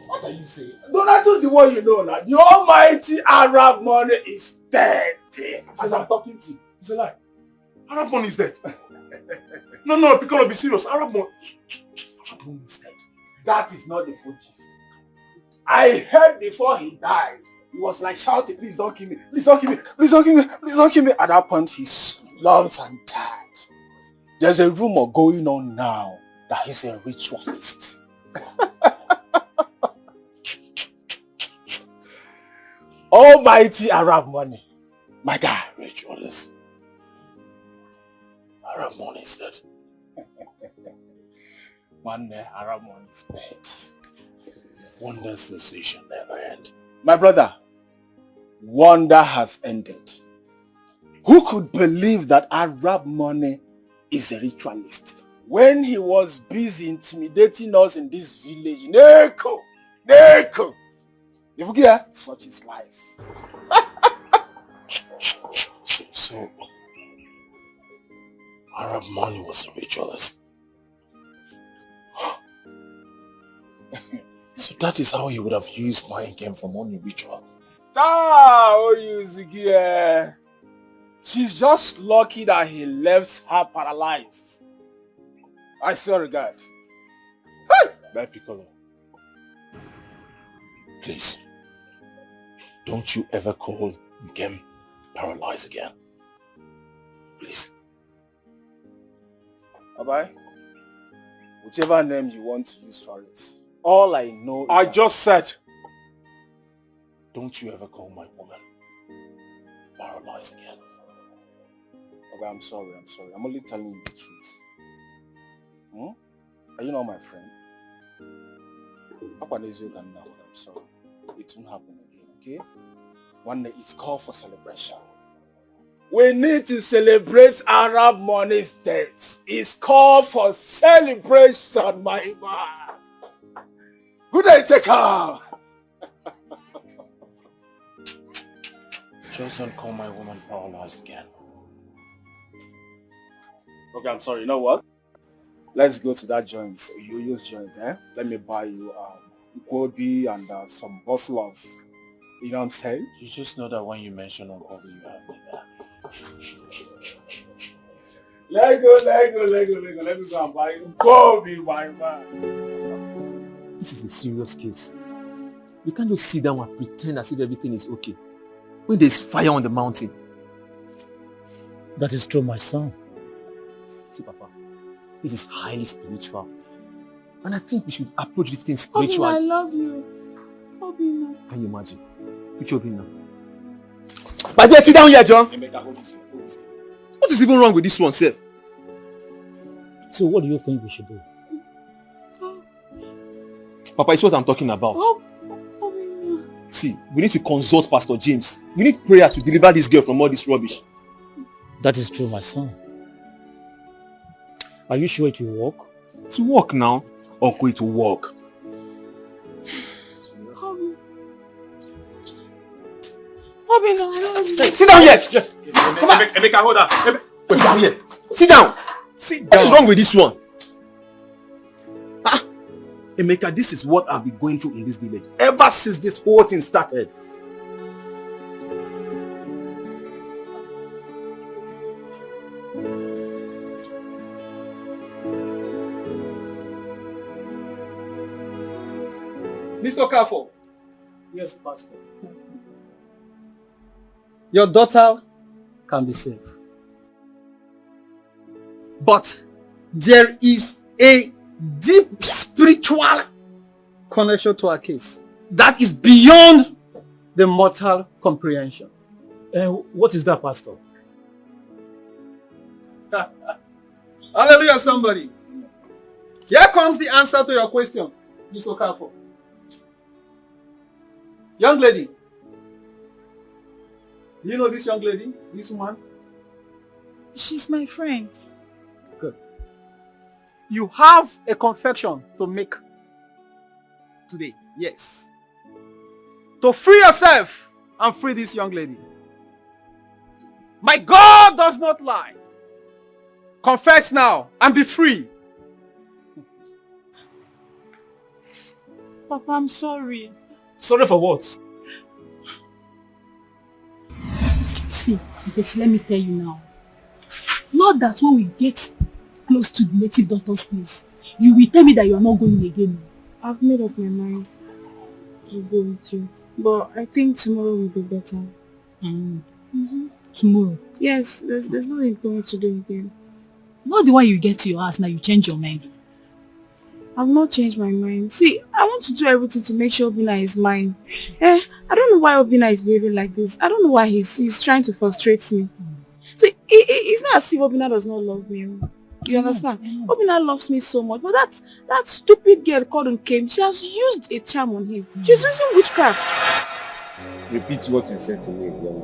What are you saying? Donatus is the one you know now. The almighty Arab money is dead. As I'm talking to you, it's a lie. Arab money is dead. No, Piccolo, be serious. Arab money is dead. That is not the full gist. I heard before he died, he was like shouting, please don't kill me, please don't kill me, please don't kill me, please don't kill me. At that point, he slumped and died. There's a rumor going on now that he's a ritualist. Almighty Arab money. My guy, ritualist. Arab money is dead. One day, Arab money is dead. Wonder's decision never end. My brother, wonder has ended. Who could believe that Arab money is a ritualist when he was busy intimidating us in this village? Neko! If you hear, such is life. So, Arab money was a ritualist. So that is how he would have used my income for money ritual. Zigia. She's just lucky that he left her paralyzed. I swear to God. Bye, Piccolo. Please, don't you ever call Nkem paralyzed again. Please. Bye-bye. Whichever name you want to use for it. All I know is I just said, don't you ever call my woman paralyzed again. Okay, I'm sorry. I'm only telling you the truth. Are you not my friend? I'm sorry. It won't happen again, okay? One day it's called for celebration. We need to celebrate Arab money's death. It's called for celebration, my man. Who they check out? Just don't call my woman paralyzed again. Okay, I'm sorry. You know what? Let's go to that joint. You use joint, eh? Let me buy you Kobe and some bottle of, you know what I'm saying? You just know that when you mention Kobe, you have me there. Let go. Let me go and buy you Kobe, my man. This is a serious case. You can't just sit down and pretend as if everything is okay when there's fire on the mountain. That is true, my son. See, Papa, this is highly spiritual. And I think we should approach this thing spiritually. I love you. Obina. Can you imagine? Which Obina? But there, sit down here, John. What is even wrong with this one, Seth? So what do you think we should do? Papa, it's what I'm talking about. Obina. See, we need to consult Pastor James. We need prayer to deliver this girl from all this rubbish. That is true, my son. Are you sure it will work? To work now, or go to work? Obina, I don't know. Hey, sit down here! Come on! Emeka, hold on. Sit down here. Sit down! What is wrong with this one? Emeka, this is what I've been going through in this village ever since this whole thing started. Mr. Kafo. Yes, Pastor. Your daughter can be safe. But there is a deep spiritual connection to our case that is beyond the mortal comprehension. What is that, Pastor? Hallelujah, somebody. Here comes the answer to your question, Mr. Kafo. Young lady, do you know this young lady, this woman? She's my friend. Good. You have a confession to make today, yes. To free yourself and free this young lady. My God does not lie. Confess now and be free. Papa, I'm sorry. Sorry for what? See, Nkechi, let me tell you now. Not that when we get close to the native doctor's place, you will tell me that you are not going again. I've made up my mind to go with you. But I think tomorrow will be better. Tomorrow? Yes, there's nothing going to do again. Not the one you get to your house, now you change your mind. I've not changed my mind. See, I want to do everything to make sure Obina is mine. I don't know why Obina is behaving like this. I don't know why he's trying to frustrate me. See, it's not as if Obina does not love me. You understand? Obina loves me so much. But that stupid girl called Nkem, she has used a charm on him. She's using witchcraft. Repeat what you said to me again.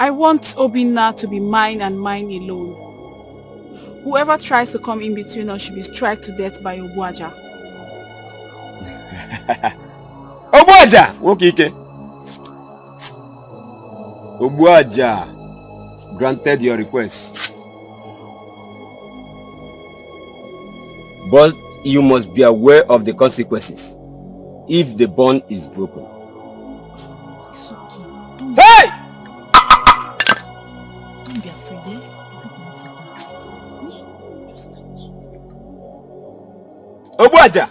I want Obina to be mine and mine alone. Whoever tries to come in between us should be struck to death by Ogbuaja. Ogbuaja! Wokike. Ogbuaja granted your request. But you must be aware of the consequences if the bond is broken. It's okay. Hey! Don't be afraid, eh? Ogbuaja!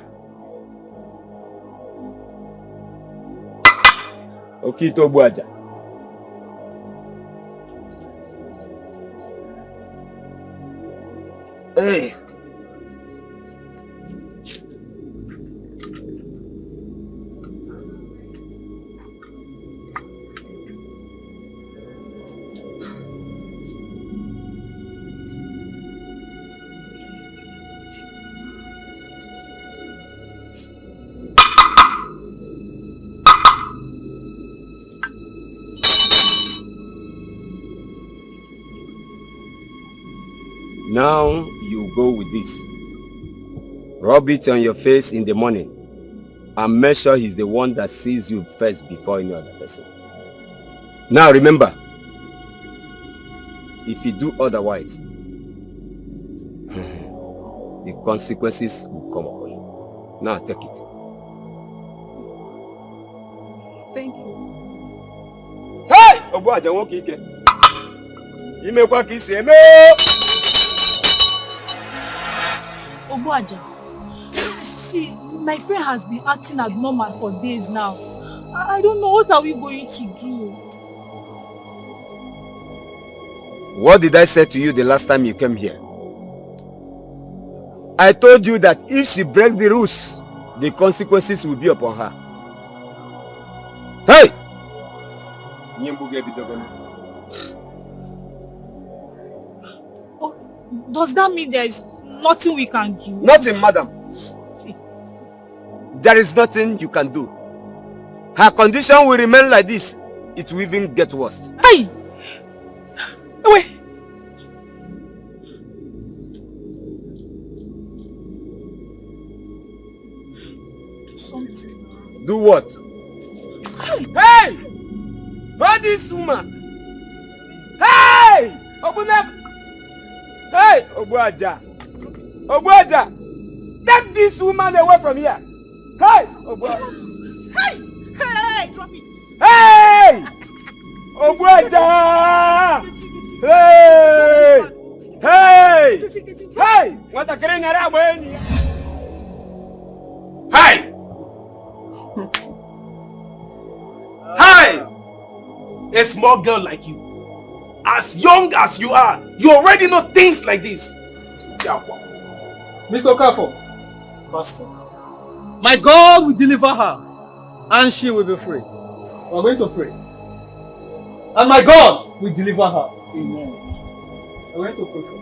Okito Ogbuaja. Hey! Now you go with this. Rub it on your face in the morning and make sure he's the one that sees you first before any other person. Now remember, if you do otherwise, the consequences will come upon you. Now take it. Thank you. Hey! Ogbuaja won't kick it. You make what kiss him. Ogbuaja, see, my friend has been acting abnormal for days now. I don't know, what are we going to do? What did I say to you the last time you came here? I told you that if she breaks the rules, the consequences will be upon her. Hey! Does that mean there is nothing we can do? Nothing, madam. There is nothing you can do. Her condition will remain like this. It will even get worse. Hey! Wait! Do something. Do what? Hey! Hold this woman! Hey! Open up! Hey! Obuaja! Obuaja! Take this woman away from here! Hey! Obuaja! Hey! Hey! Drop it! Hey! Obuaja! Hey! Hey! Hey! What a green around! Hey! Hey! A small girl like you, as young as you are, you already know things like this. Mr. Okafo, Master, my God will deliver her and she will be free. We're going to pray. And my God will deliver her. Amen. We're going to pray for her.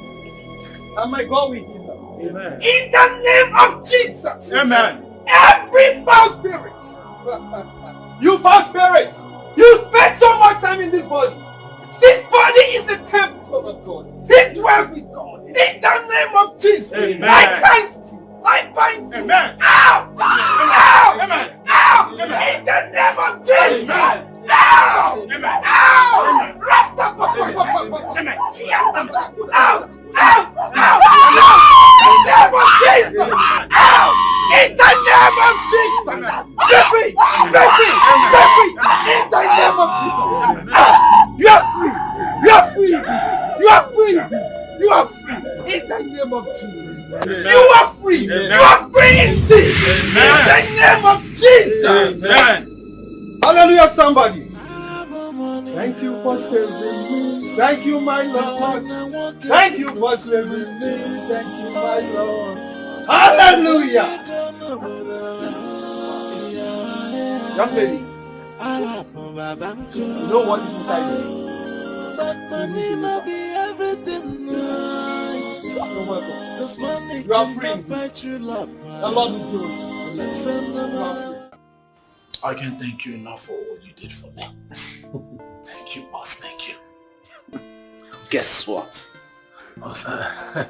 And my God will heal her. Amen. In the name of Jesus. Amen. Every foul spirit. You foul spirit. You spend so much time in this body. This body is the temple of God. It dwells with God. In the name of Jesus. Amen. I cleanse you. I bind you. Amen. Ow! Ow! Amen. Ow! Amen. In the name of Jesus. Amen. Ow! Amen. Ow! Rest up. Amen. Ow! Ow! Ow! In the name of Jesus. Ow! In the name of Jesus. You're free. You're free. You're free. In the name of Jesus. You are free. You are free. You are free. You are free. In the name of Jesus. You are free. You are free indeed. In the name of Jesus. Amen. Hallelujah, somebody. Thank you for saving me. Thank you, my Lord. Thank you for saving me. Thank you, my Lord. Hallelujah. Young lady, you know what is inside you? Money not be everything. You're welcome. You are free. The Lord is good. I can't thank you enough for what you did for me. Thank you, boss. Thank you. Guess what? Boss, I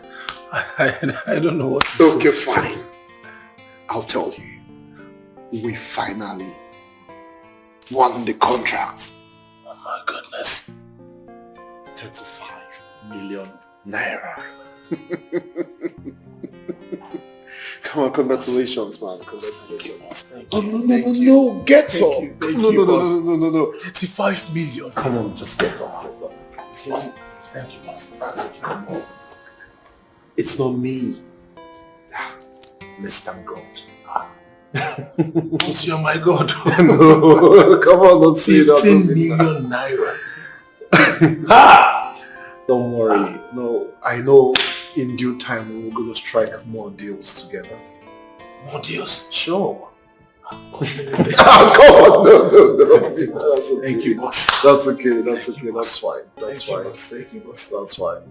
don't know what to say. Okay, fine. I'll tell you. We finally won the contract. Oh my goodness. 35 million naira. Come on, congratulations, man. Congratulations. Thank Oh, you. no, get up. Thank No. you, boss. 35 million. Come on, just get up. Thank you, boss. Thank you. It's not me. Let's thank God. Boss, you're my God. No, come on, don't say that. 15 million naira. Don't worry. No, I know in due time we're going to strike more deals together. More deals? Sure. Come on, no. That's okay. Thank you, boss. That's okay. That's fine. That's fine. Thank you, boss. That's fine.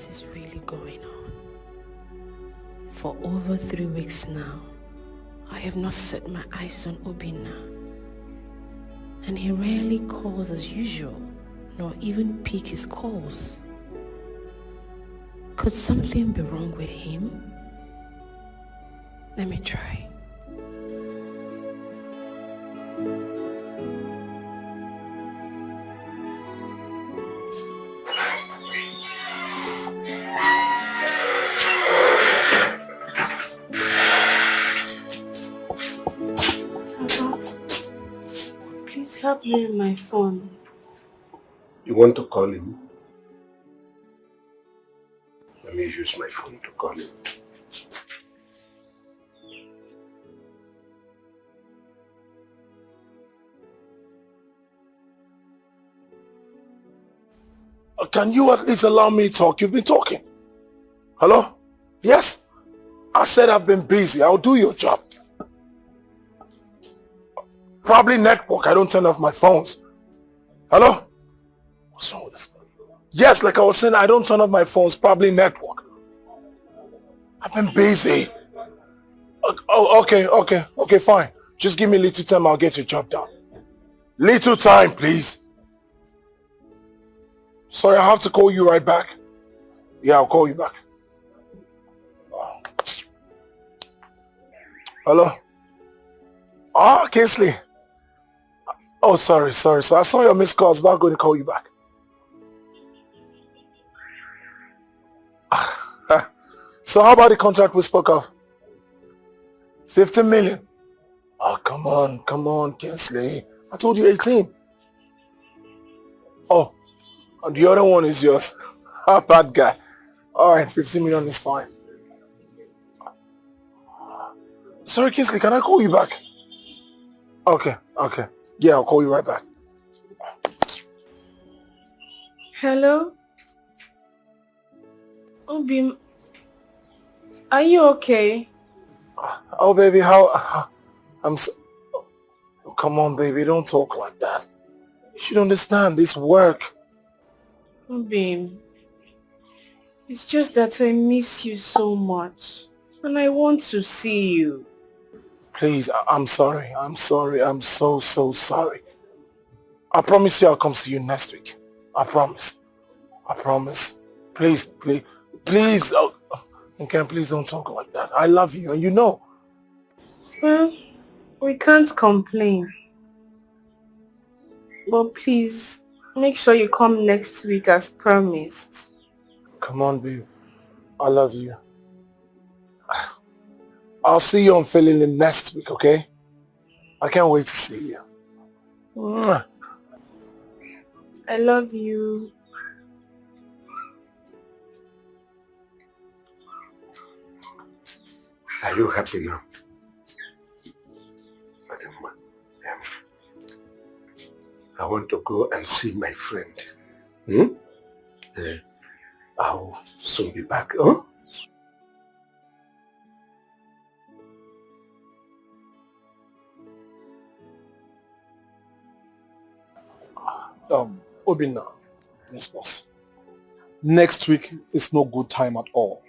this is really going on. For over 3 weeks now, I have not set my eyes on Obinna. And he rarely calls as usual, nor even pick his calls. Could something be wrong with him? Let me try. Please help me with my phone. You want to call him? Let me use my phone to call him. Can you at least allow me to talk? You've been talking. Hello? Yes? I said I've been busy. I'll do your job. Probably network. I don't turn off my phones. Hello? What's wrong with this? Yes, like I was saying, I don't turn off my phones. Probably network. I've been busy. Oh, okay, fine. Just give me a little time. I'll get your job done. Little time, please. Sorry, I have to call you right back. Yeah, I'll call you back. Hello? Ah, Kingsley. Oh, sorry. So I saw your missed calls, but I'm going to call you back. So how about the contract we spoke of? 15 million. Oh, come on, Kingsley. I told you 18. Oh, and the other one is yours. Ah, bad guy. All right, 15 million is fine. Sorry, Kingsley, can I call you back? Okay. Yeah, I'll call you right back. Hello? Obi, are you okay? Oh, baby, I'm so... Oh, come on, baby, don't talk like that. You should understand this work. Obi, it's just that I miss you so much. And I want to see you. Please, I'm sorry. I'm so sorry. I promise you I'll come see you next week. I promise. Please. Oh, okay, please don't talk like that. I love you and you know. Well, we can't complain. But please, make sure you come next week as promised. Come on, babe. I love you. I'll see you on Feeling next week, okay? I can't wait to see you. Mwah. I love you. Are you happy now? I want to go and see my friend. I'll soon be back. Huh? Obinna. Yes, boss. Next week is no good time at all.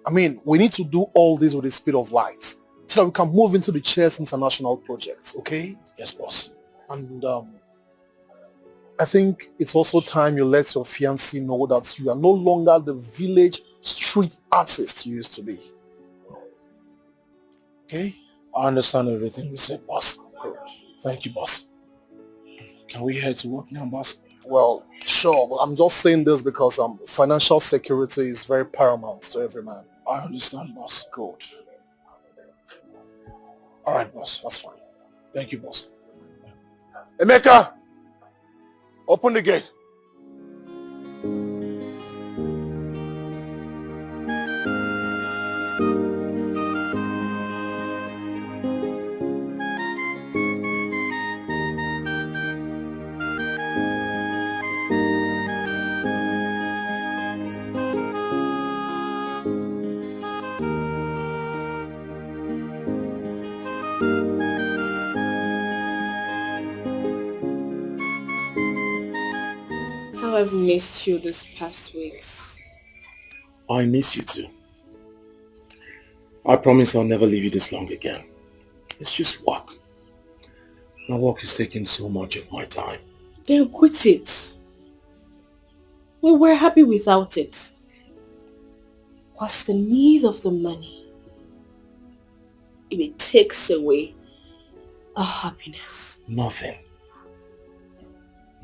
I mean, we need to do all this with the speed of light so that we can move into the Chess International project, okay? Yes, boss. And I think it's also time you let your fiancé know that you are no longer the village street artist you used to be. Okay? I understand everything you said, boss. Good. Thank you, boss. Can we head to work now, boss? Well, sure, but I'm just saying this because financial security is very paramount to every man. I understand, boss. Good. All right, boss. That's fine. Thank you, boss. Emeka! Open the gate. I've missed you these past weeks. I miss you too. I promise I'll never leave you this long again. It's just work. My work is taking so much of my time. Then quit it. We were happy without it. What's the need of the money if it takes away our happiness? Nothing.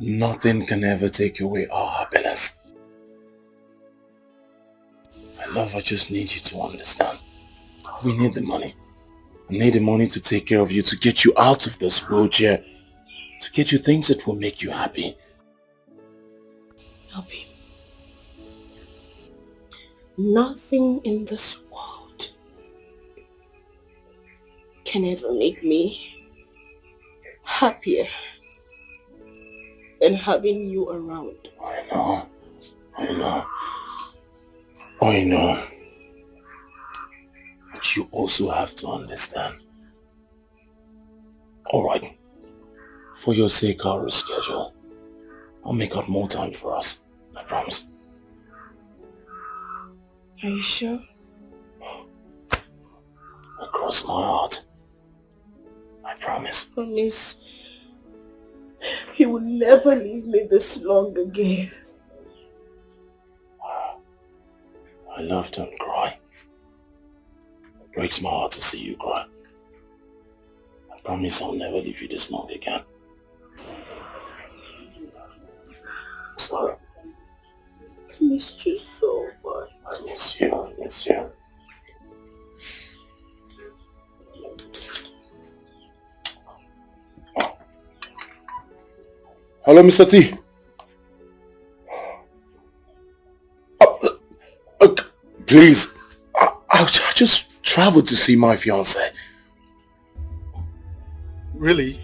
Nothing can ever take away our happiness. My love, I just need you to understand. We need the money. I need the money to take care of you, to get you out of this wheelchair, to get you things that will make you happy. Obi, nothing in this world can ever make me happier than having you around. I know. But you also have to understand. Alright. For your sake, I'll reschedule. I'll make out more time for us. I promise. Are you sure? Across my heart. I promise. Promise. You will never leave me this long again. I love to cry. It breaks my heart to see you cry. I promise I'll never leave you this long again. I'm sorry. I missed you so much. I miss you. Hello, Mr. T. Please, I just traveled to see my fiancée. Really?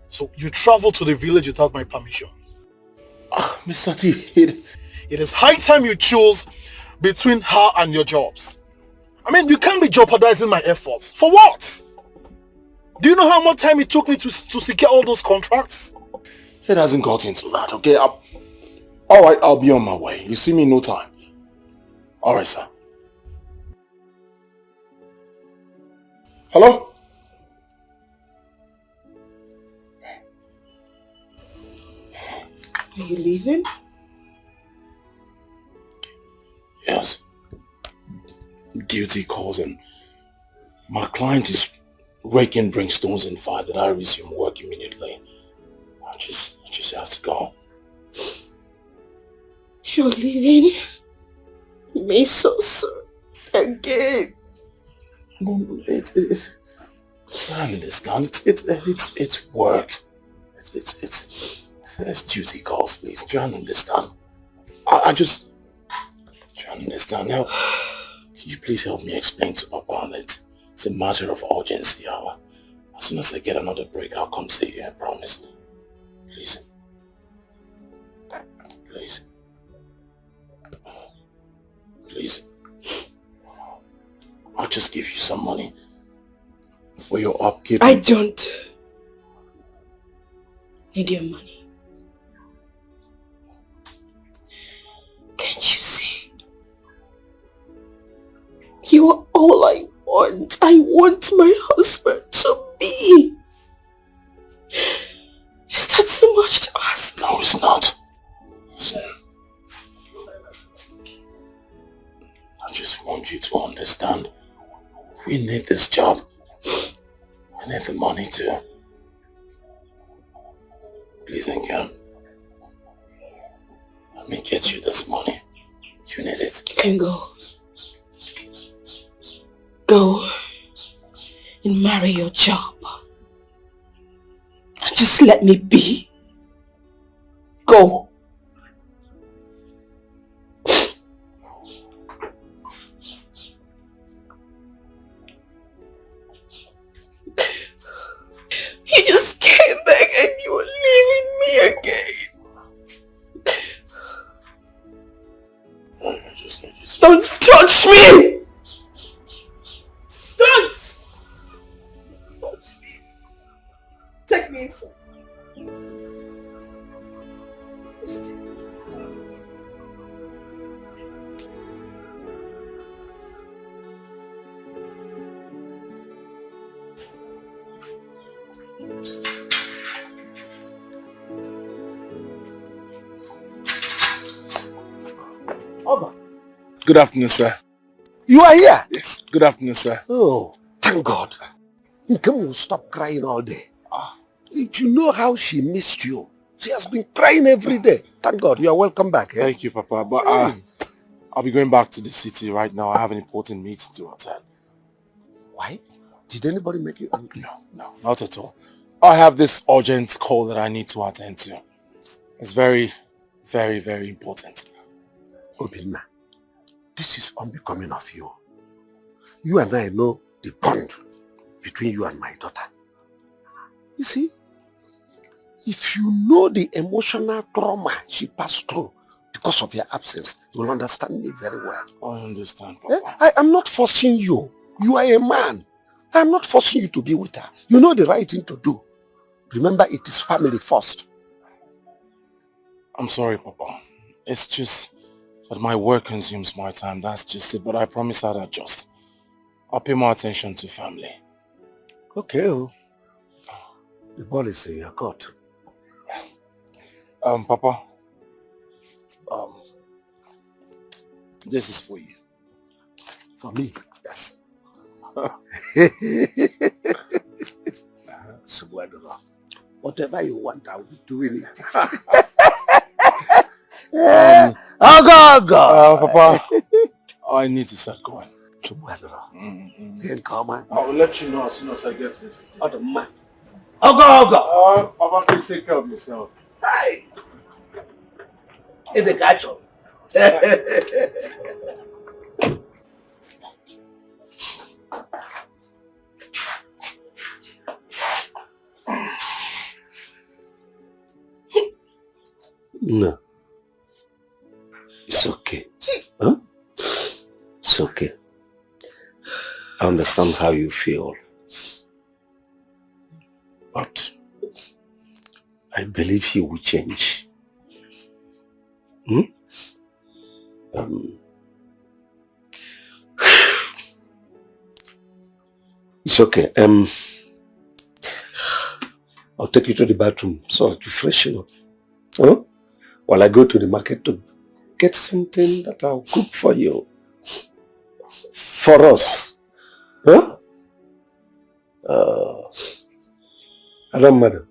So you traveled to the village without my permission? Mr. T, it is high time you chose between her and your jobs. I mean, you can't be jeopardizing my efforts. For what? Do you know how much time it took me to secure all those contracts? It hasn't got into that, okay? Alright, I'll be on my way. You see me in no time. Alright, sir. Hello? Are you leaving? Yes. Duty calls and my client is raking brimstones and fire that I resume work immediately. I just have to go. You're leaving me so soon again. No, I understand. It's work. It's duty calls, please. Try and understand. I just try and understand. Now, can you please help me explain to Papa that it's a matter of urgency. As soon as I get another break, I'll come see you. I promise. Please. Please. Please. I'll just give you some money for your upkeep. I don't need your money. Can't you see? You are all I want. I want my husband to be. Is that so much to ask? No, it's not. Listen. I just want you to understand. We need this job. We need the money too. Please, Nkem. Let me get you this money. You need it. You can go. Go and marry your job. And just let me be. Go. You just came back and you were leaving me again. I just need you to... Don't touch me! Don't! Touch me. Take me inside. trust. Good afternoon, sir. You are here? Yes. Good afternoon, sir. Oh, thank God. Nkem will stop crying all day. If you know how she missed you, she has been crying every day. Thank God. You are welcome back. Eh? Thank you, Papa. But I'll be going back to the city right now. I have an important meeting to attend. Why? Did anybody make you angry? No, not at all. I have this urgent call that I need to attend to. It's very, very, very important. Obinna, this is unbecoming of you. You and I know the bond between you and my daughter. You see, if you know the emotional trauma she passed through because of your absence, you will understand me very well. I understand, Papa. I am not forcing you. You are a man. I am not forcing you to be with her. You know the right thing to do. Remember, it is family first. I'm sorry, Papa. It's just that my work consumes my time. That's just it. But I promise I'll adjust. I'll pay more attention to family. Okay. The ball is in your court. Papa. This is for you. For me? Yes. Whatever you want, I will be doing it. Papa, I need to start going. I will let you know as soon as I get this. Papa, please take care of yourself. Hey! In the catch up. No. It's okay. Huh? It's okay. I understand how you feel. But I believe he will change. It's okay. I'll take you to the bathroom so that you freshen up. Huh? While I go to the market to get something that I'll cook for you. For us. Huh? I don't matter.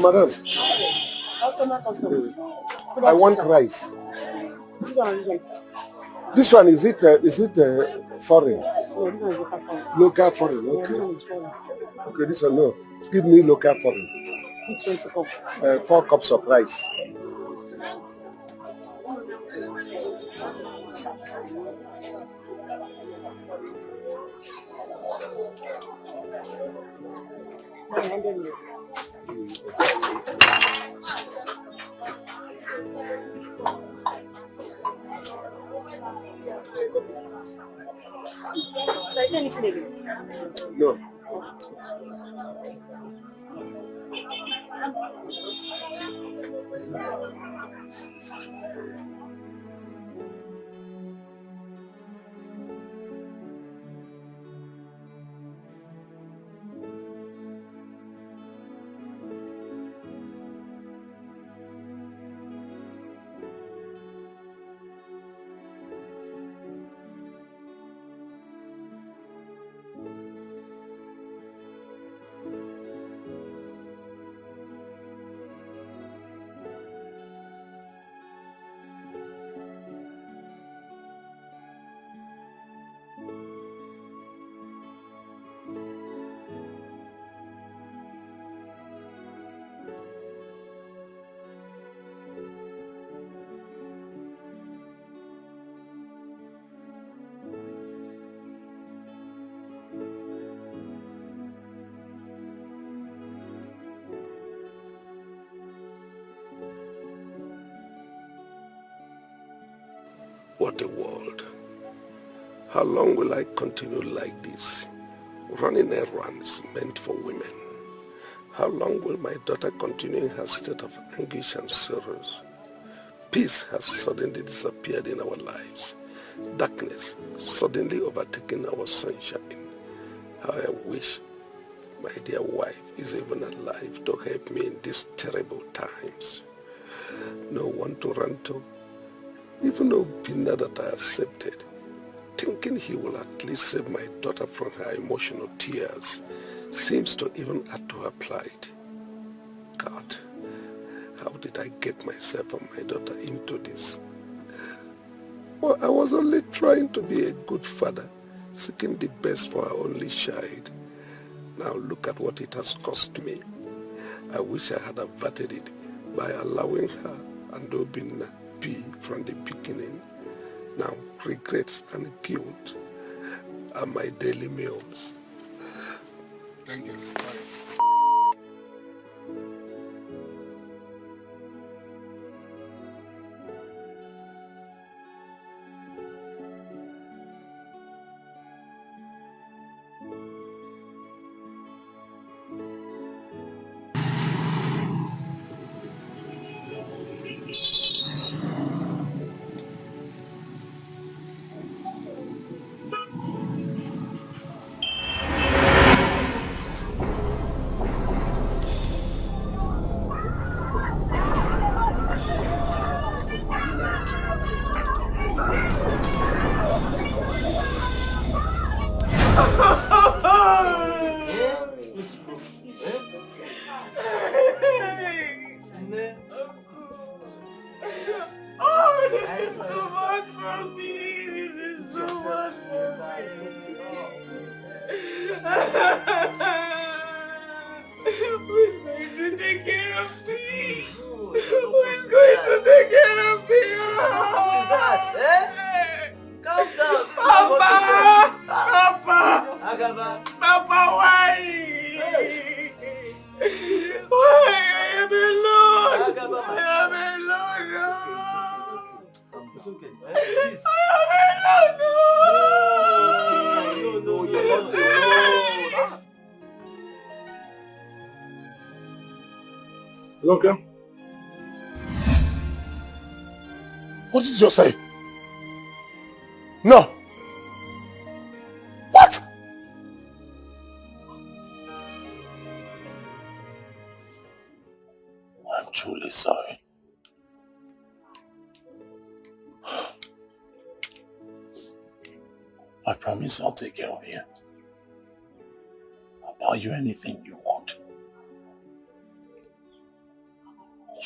Madam, I want rice. This one, is it foreign? Local foreign, okay. Okay, this one, no. Give me local foreign. 4 cups of rice. So I can't listen again. No. What a world. How long will I continue like this, running errands meant for women? How long will my daughter continue in her state of anguish and sorrows? Peace has suddenly disappeared in our lives. Darkness suddenly overtaken our sunshine. How I wish my dear wife is even alive to help me in these terrible times. No one to run to, even Obinna that I accepted, thinking he will at least save my daughter from her emotional tears, seems to even add to her plight. God, how did I get myself and my daughter into this? Well, I was only trying to be a good father, seeking the best for our only child. Now look at what it has cost me. I wish I had averted it by allowing her and Obinna be from the beginning. Now regrets and guilt are my daily meals. Thank you. Oh, this is too much for me. This is too much for me. Who is going to take care of me? Who is going to take care of me? Calm down. Papa! Papa! Papa, why? Why? I am alone. I am alone. It's okay. Please. I am alone. No, you're not alone. You okay? What did you just say? No. What? I'm truly sorry. I promise I'll take care of you. I'll buy you anything you want.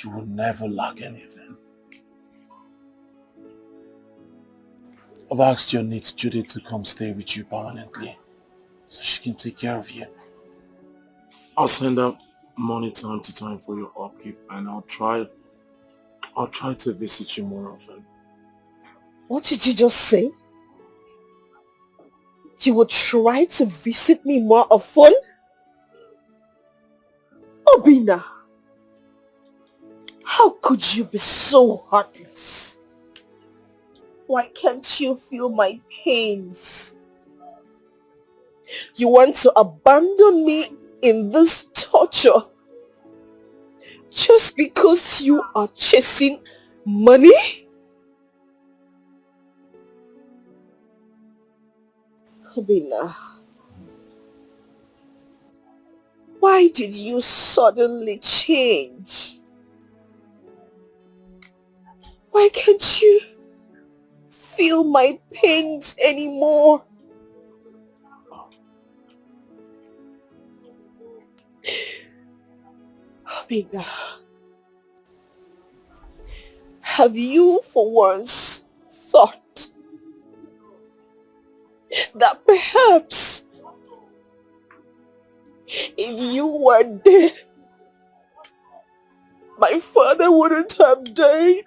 You will never lack anything. I've asked your niece Judy to come stay with you permanently, so she can take care of you. I'll send her money time to time for your upkeep, and I'll try to visit you more often. What did you just say? You will try to visit me more often? Obinna, how could you be so heartless? Why can't you feel my pains? You want to abandon me in this torture just because you are chasing money? Obinna, why did you suddenly change? Why can't you feel my pains anymore? Obinna, have you for once thought that perhaps if you were dead, my father wouldn't have died?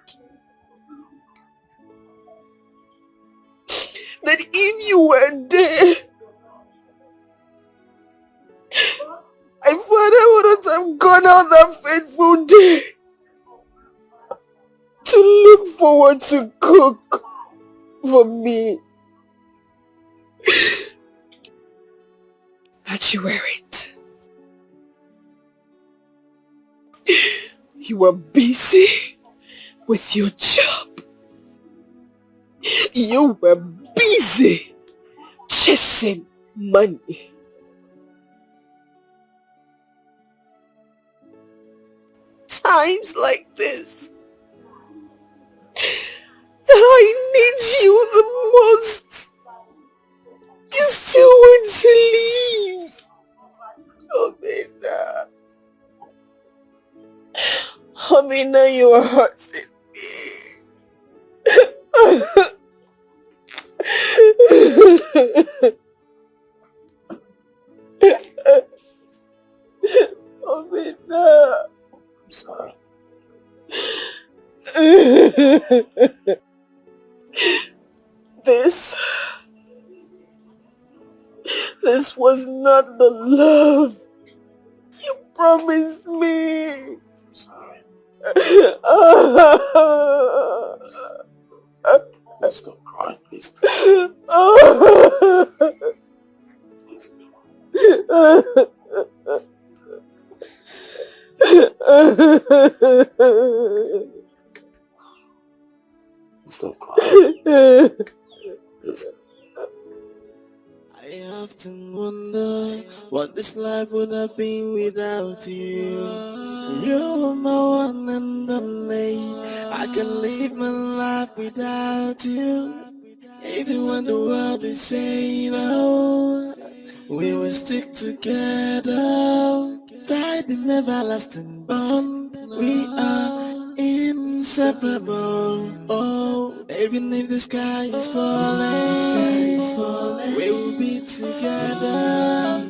That if you were dead, my father wouldn't have gone on that fateful day to look forward to cook for me. But you weren't. You were busy with your job. You were busy chasing money. Times like this that I need you the most. You still want to leave. Amina, you are hurting me. Amina. I'm sorry. This was not the love you promised me. Sorry. Stop crying, please. Stop crying. Please. I often wonder what this life would have been without you. You're my one and only. I can live my life without you. Even when the world is saying no, we will stick together. Tied in everlasting bond. We are inseparable. Oh, even if the sky is falling, we will be together.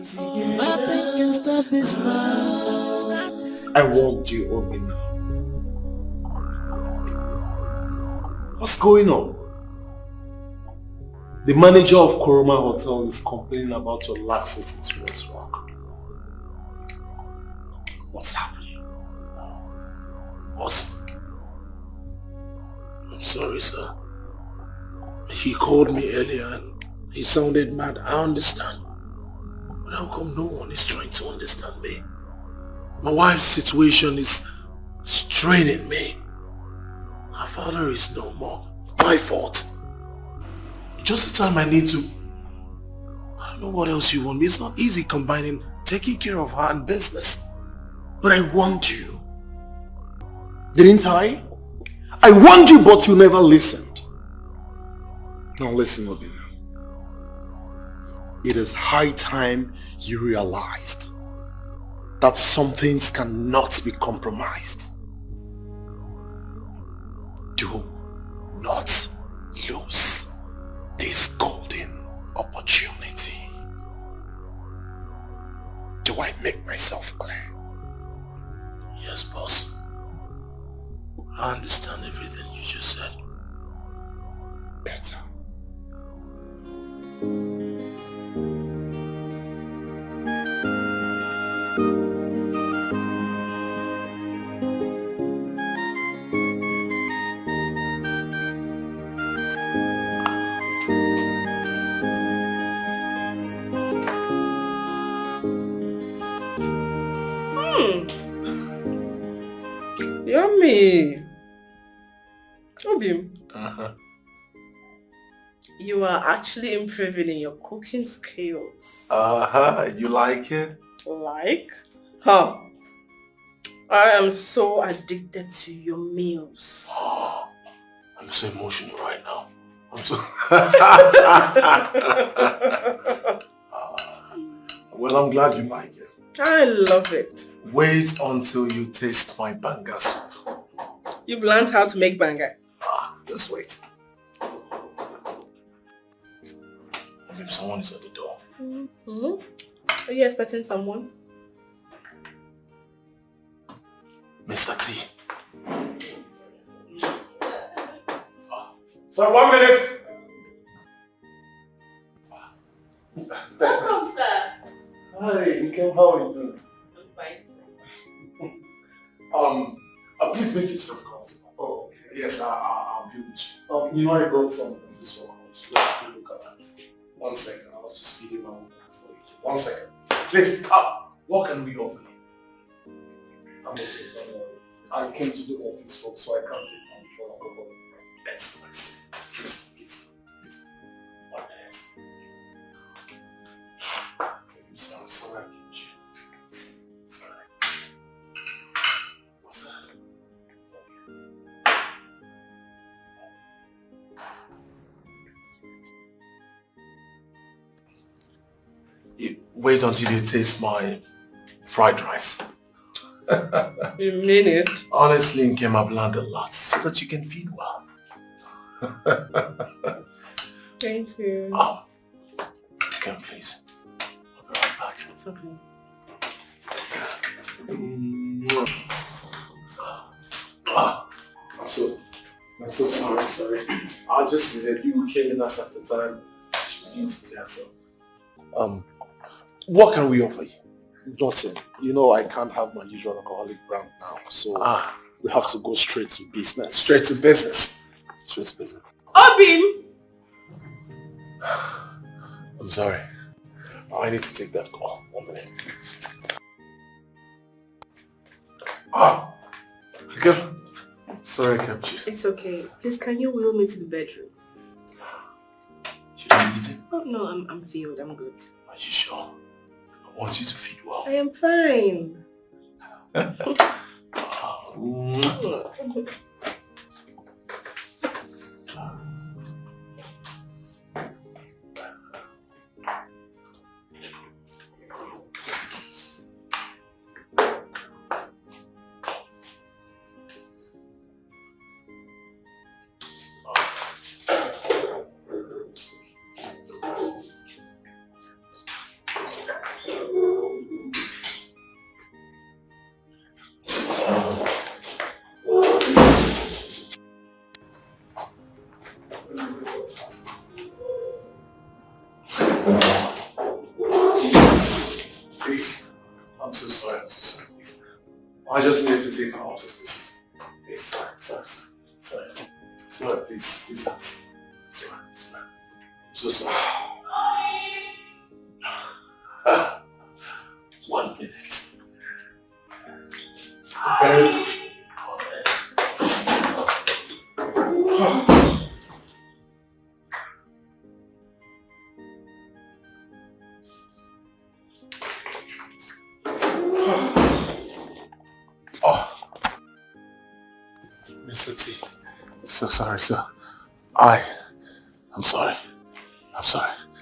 Nothing can stop this love. I want you, Obina. What's going on? The manager of Koroma Hotel is complaining about your laxity towards work. What's happening? Boss, I'm sorry, sir. He called me earlier and he sounded mad. I understand. But how come no one is trying to understand me? My wife's situation is straining me. Her father is no more. My fault. Just the time I need to... I don't know what else you want. It's not easy combining taking care of her and business. But I want you. Didn't I? I warned you, but you never listened. Now listen, Obina. It is high time you realized that some things cannot be compromised. Do not lose this golden opportunity. Do I make myself clear? Yes, boss. I understand everything you just said. Better. Yummy. Obim. You are actually improving in your cooking skills. You like it? Like? Huh. I am so addicted to your meals. I'm so emotional right now. I'm so... Well, I'm glad you like it. I love it. Wait until you taste my banga soup. You've learned how to make banga. Just wait. Maybe someone is at the door. Mm-hmm. Are you expecting someone? Mr. T. Sir, 1 minute. Welcome, sir. Hi, Dikeh, how are you doing? I'm fine. Please make yourself comfortable. Oh, okay. Yes, I'll be with you. You know I brought some this one comes. Let me look at it. 1 second. I was just feeding my woman for you. 1 second. Please, what can we offer you? I'm okay, don't worry. I came to the office folks, so I can't take control of the body. Let's go and sit. Please. 1 minute. I'm sorry. Sorry. What's that? Wait until you taste my fried rice. You mean it? Honestly, Nkem, I've learned a lot so that you can feed well. Thank you. Nkem, please. I'll be right back. It's okay. I'm so sorry. I just said you came in us at the time. She was going to clear herself. What can we offer you? Nothing. You know I can't have my usual alcoholic brand now, so we have to go straight to business. Straight to business. Obin! I'm sorry. I need to take that call. 1 minute. Good. Sorry I kept you. It's okay. Please, can you wheel me to the bedroom? You didn't eat it? Oh no, I'm filled. I'm good. Are you sure? I want you to feed well. I am fine. Please. I'm so sorry. Please. I just need to take her out of this. Please, sorry. Please. Sorry. I'm so sorry. 1 minute. Very good. Mr. T. So sorry, sir. I'm sorry.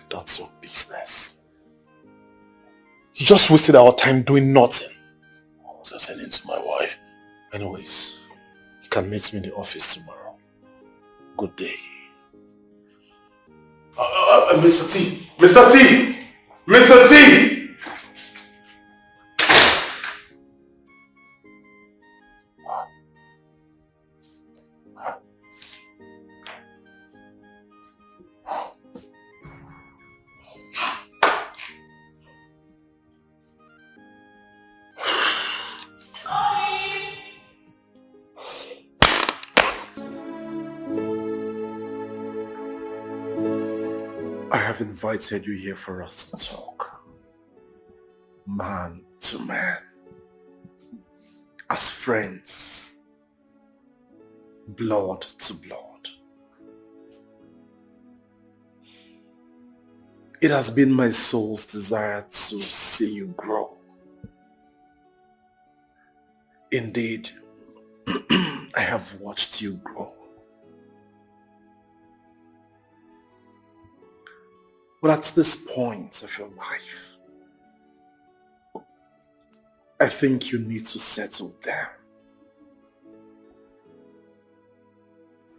That's your business. You just wasted our time doing nothing. I was attending to my wife. Anyways, you can meet me in the office tomorrow. Good day. Mr. T! Mr. T! Mr. T! I have invited you here for us to talk. Man to man. As friends. Blood to blood. It has been my soul's desire to see you grow. Indeed, I have watched you grow. But at this point of your life, I think you need to settle down.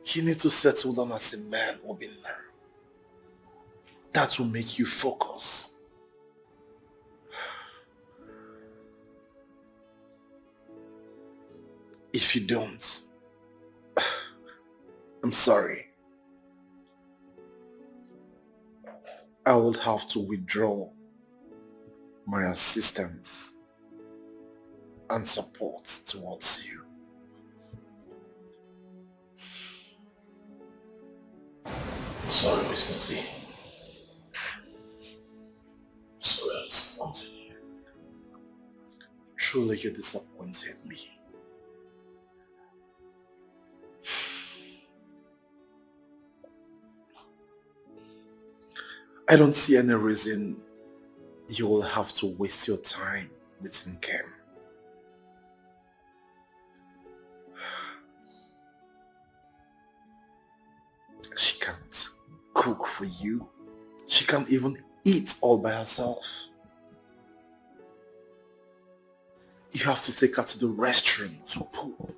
You need to settle down as a man, Obinna. That will make you focus. If you don't, I'm sorry. I will have to withdraw my assistance and support towards you. sorry, Mr. T. Sorry I disappointed you. Truly you disappointed me. I don't see any reason you will have to waste your time meeting Kim. She can't cook for you. She can't even eat all by herself. You have to take her to the restroom to poop.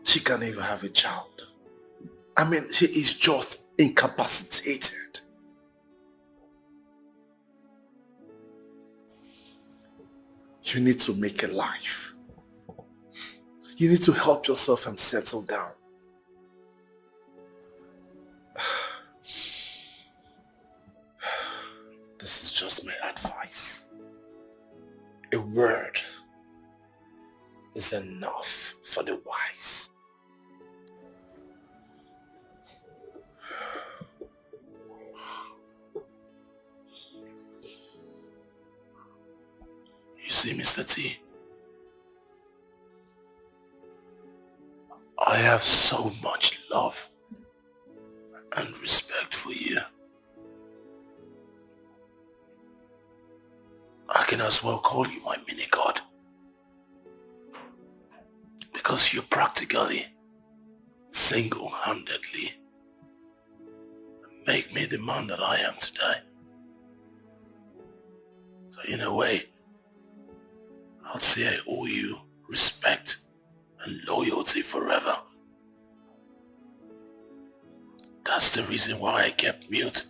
She can't even have a child. I mean, she is just incapacitated. You need to make a life. You need to help yourself and settle down. This is just my advice. A word is enough for the wise. You see, Mr. T, I have so much love and respect for you. I can as well call you my mini-god. Because you practically, single-handedly make me the man that I am today. So in a way, I'd say I owe you respect and loyalty forever. That's the reason why I kept mute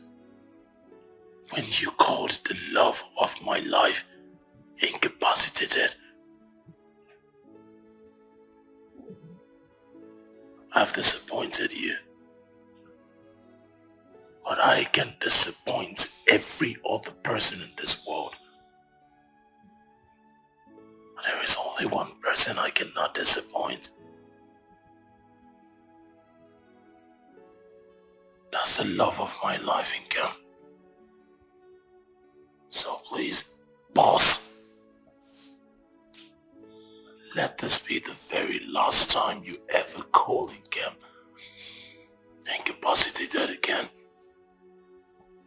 when you called the love of my life incapacitated. I've disappointed you, but I can disappoint every other person in this world. There is only one person I cannot disappoint. That's the love of my life, Inkem. So please, boss, let this be the very last time you ever call Inkem incapacitated again.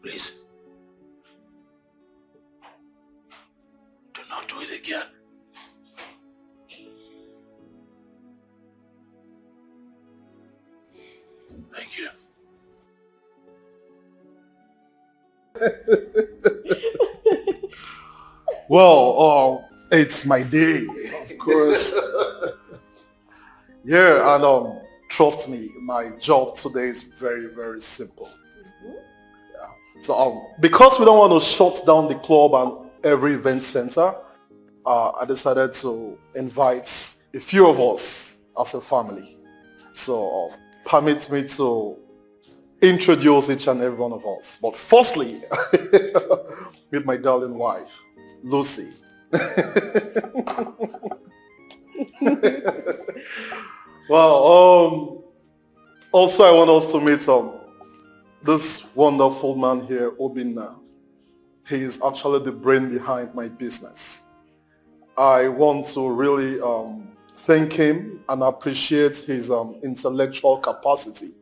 Please. Do not do it again. Thank you. Well, it's my day, of course. Yeah, and trust me, my job today is very, very simple. Yeah. So because we don't want to shut down the club and every event center, I decided to invite a few of us as a family. So permit me to introduce each and every one of us. But firstly, with my darling wife, Lucy. Well, also I want us to meet this wonderful man here, Obinna. He is actually the brain behind my business. I want to really thank him and appreciate his intellectual capacity.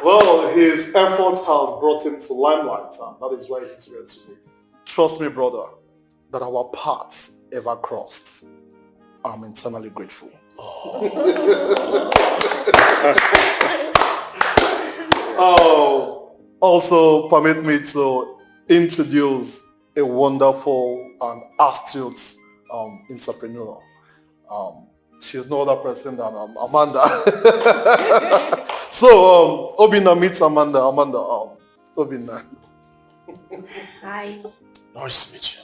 Well, his efforts has brought him to limelight, and that is why he's here today. Trust me, brother, that our paths ever crossed. I'm eternally grateful. Also, permit me to introduce a wonderful and astute entrepreneur. She's no other person than Amanda. So, Obinna meets Amanda. Amanda, Obinna. Hi. Nice to meet you.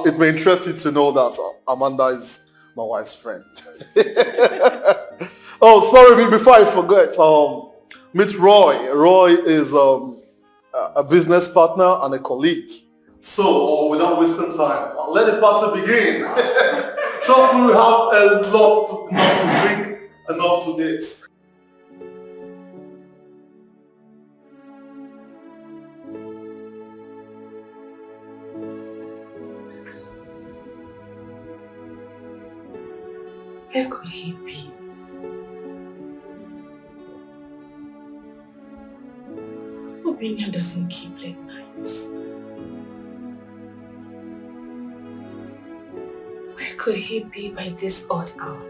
It may interest you to know that Amanda is my wife's friend. Oh, sorry, before I forget, meet Roy. Roy is a business partner and a colleague. So without wasting time, let the party begin. Trust me, we have enough to drink, enough to date. Where could he be? Obina doesn't keep late nights. Where could he be by this odd hour?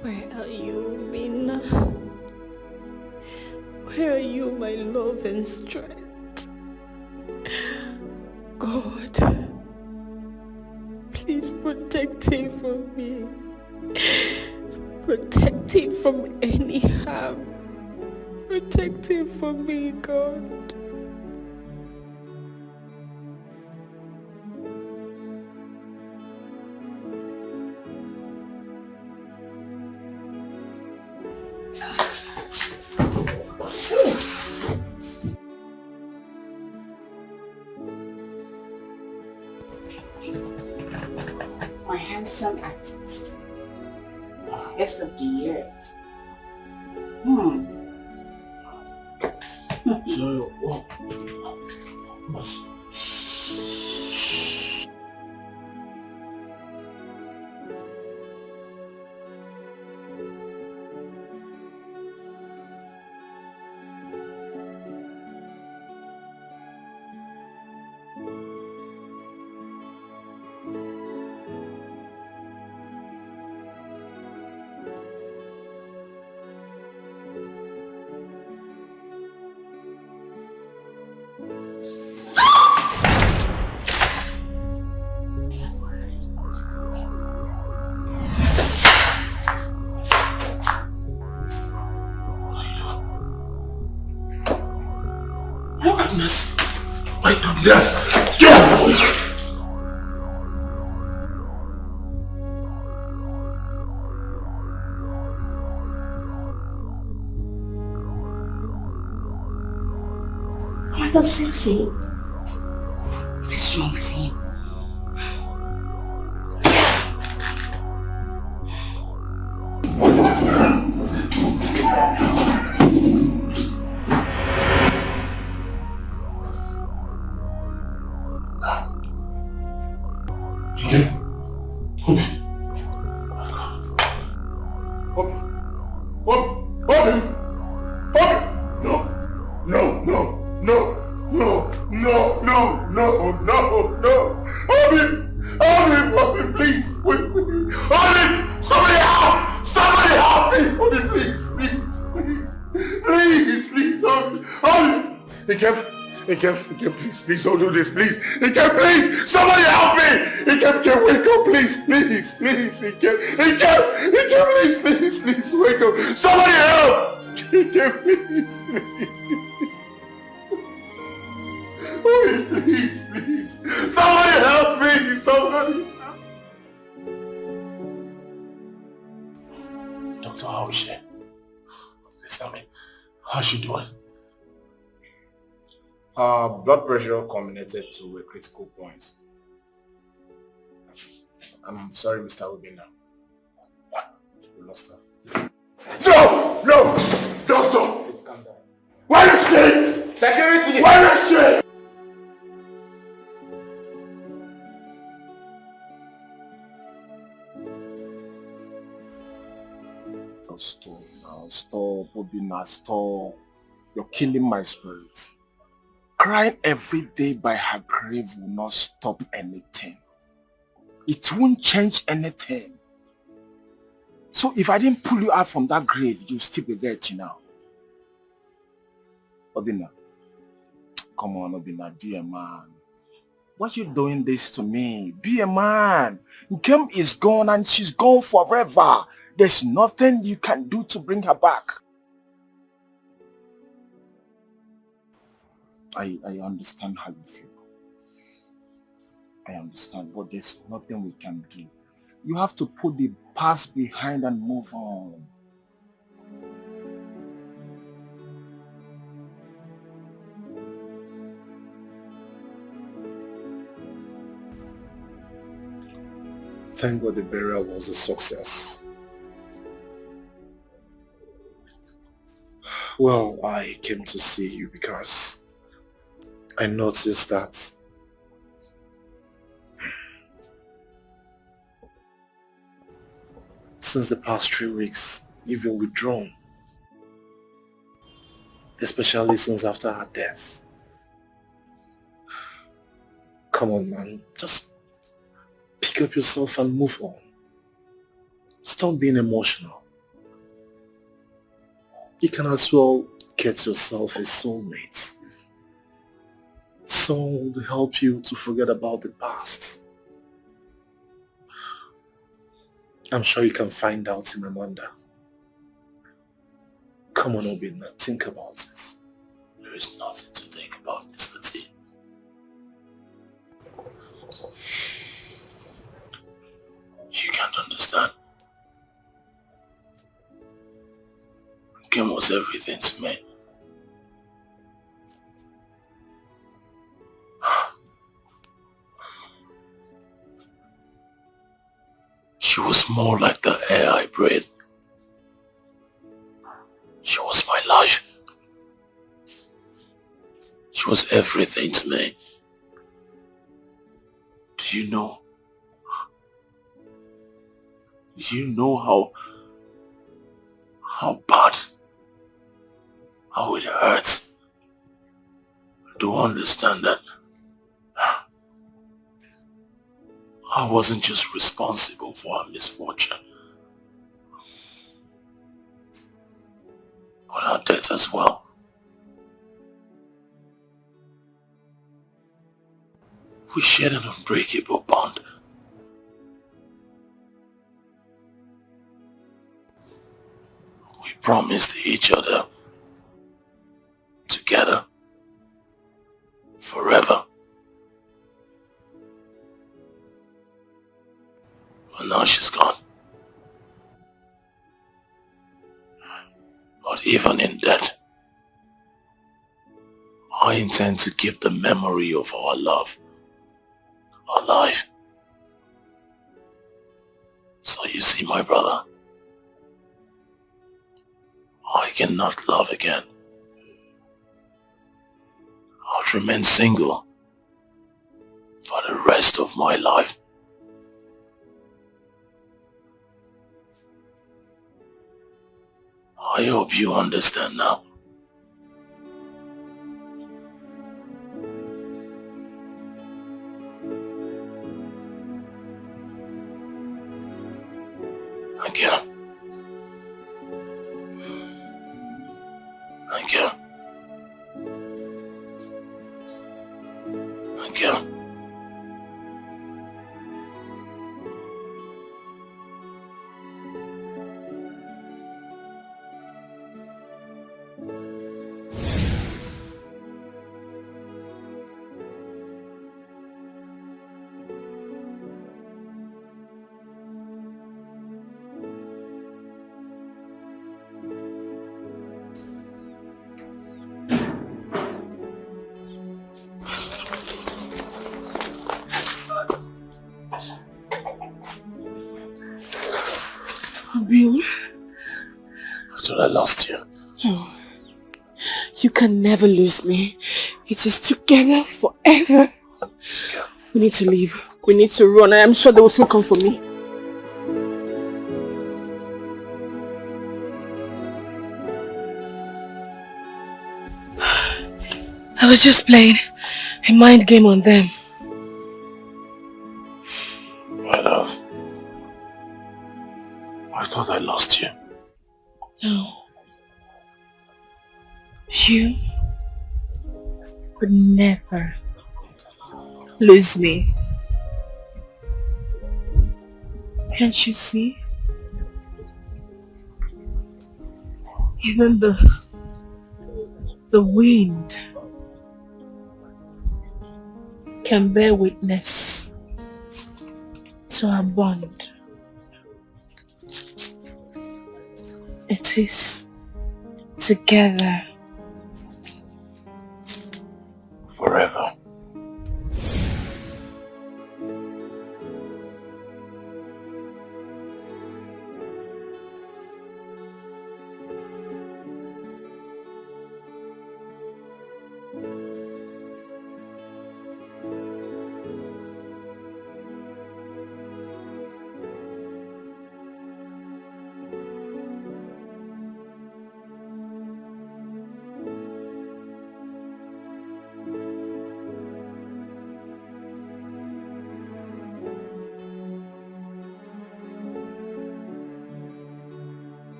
Where are you, Mina? Where are you, my love and strength? God, please protect him from me. Protect him from any harm. Protect him from me, God. My handsome artist. Best of the year. So, My goodness. My goodness. Yeah. Oh my God, Sexy. What is wrong with him? Please don't do this, please. Dikeh, please! Somebody help me! Dikeh, wake up, please, please, please. Dikeh, please, wake up. Somebody help! Dikeh, please, please. Oh, please. Somebody help me! Somebody help. Doctor, how is she? Please tell me, how's she doing? Blood pressure culminated to a critical point. I'm sorry, Mr. Obina. What? We lost her. No! Doctor! Please calm down. Where is she? Security! Where is she? Stop, Obina, stop. You're killing my spirit. Crying every day by her grave will not stop anything. It won't change anything. So if I didn't pull you out from that grave, you'll still be there till now. Obina, come on, Obina, be a man. Why are you doing this to me? Be a man. Nkem is gone and she's gone forever. There's nothing you can do to bring her back. I understand how you feel. I understand, but there's nothing we can do. You have to put the past behind and move on. Thank God the burial was a success. Well, I came to see you because I noticed that since the past 3 weeks, you've been withdrawn. Especially since after her death. Come on, man. Just pick up yourself and move on. Stop being emotional. You can as well get yourself a soulmate. Someone will help you to forget about the past. I'm sure you can find out in Amanda. Come on, Obina, think about it. There is nothing to think about, Mr. T. You can't understand. Kim was everything to me. She was more like the air I breathe. She was my life. She was everything to me. Do you know? Do you know how bad, how it hurts? I do understand that I wasn't just responsible for her misfortune, but her death as well. We shared an unbreakable bond. We promised each other, together, Now she's gone. But even in death, I intend to keep the memory of our love alive. So you see, my brother, I cannot love again. I'll remain single for the rest of my life. I hope you understand now. Thank you. Thank you. Thank you. Bill, I thought I lost you. oh, you can never lose me. It is together forever. We need to leave. We need to run. I am sure they will soon come for me. I was just playing a mind game on them. My love, I thought I lost you. No. You would never lose me. Can't you see? Even the wind can bear witness to our bond. It is together forever.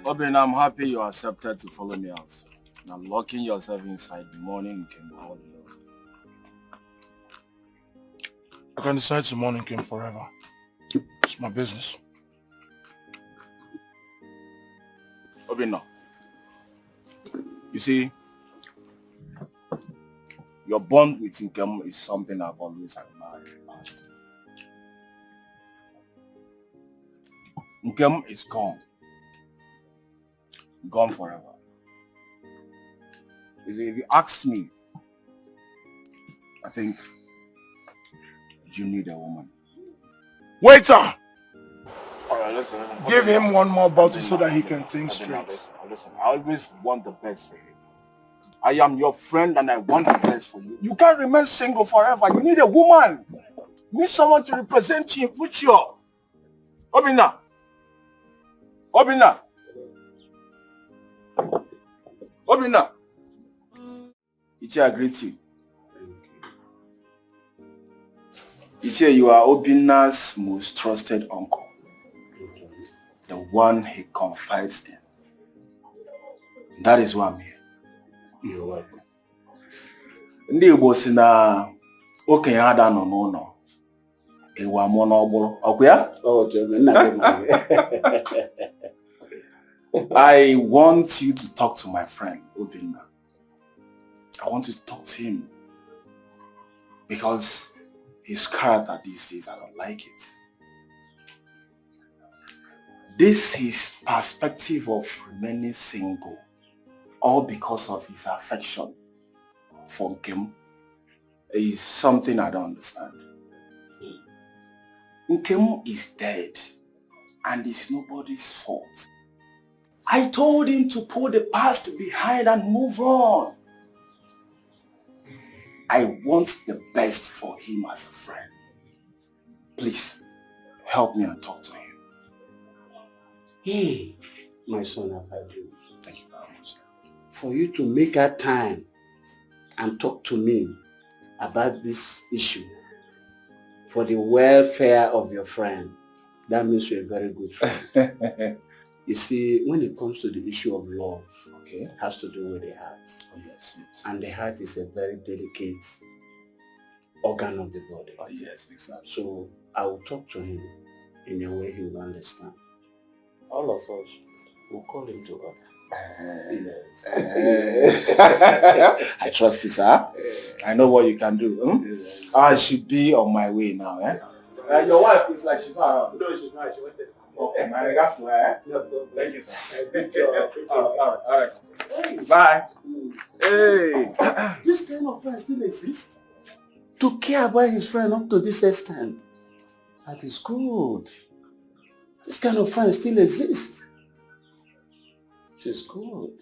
Obin, I'm happy you accepted to follow me out. Now locking yourself inside the morning came all alone. I can decide to morning came forever. It's my business. Obin, no. You see, your bond with Nkem is something I've always admired in the past. Nkem is gone. Gone forever. If you ask me, I think you need a woman. Waiter! Alright, listen. Give him one more bottle so that he can think straight. Listen, I always want the best for you. I am your friend and I want the best for you. You can't remain single forever. You need a woman. You need someone to represent you in future. Obina. Obina. Obina. Iche, I greet you. Iche, you are Obina's most trusted uncle. The one he confides in. That is why I'm here. You're welcome. Ndị Igbo si na okenye ada nọ n'ụlọ. Ewu amụọ n'ọgbụrụ. Ọkwa ya? I want you to talk to my friend, Obinna. I want you to talk to him. Because his character these days, I don't like it. This is his perspective of remaining single. All because of his affection for Nkem. Is something I don't understand. Nkem is dead. And it's nobody's fault. I told him to put the past behind and move on. I want the best for him as a friend. Please, help me and talk to him. My son, I've heard you. Thank you very much. For you to make a time and talk to me about this issue for the welfare of your friend, that means you're a very good friend. You see, when it comes to the issue of love, it has to do with the heart. Oh, yes. And the heart is a very delicate organ of the body. Oh, yes, exactly. So I will talk to him in a way he will understand. All of us will call him to order. I trust you, sir. I know what you can do. I should be on my way now. Your wife is like she's not around. No, she's not. She went there. Okay, my regards to her. No problem. Thank you, sir. Good job. All right. Hey. Bye. Hey. This kind of friend still exists? To care about his friend up to this extent. That is good. This kind of friend still exists. It is good.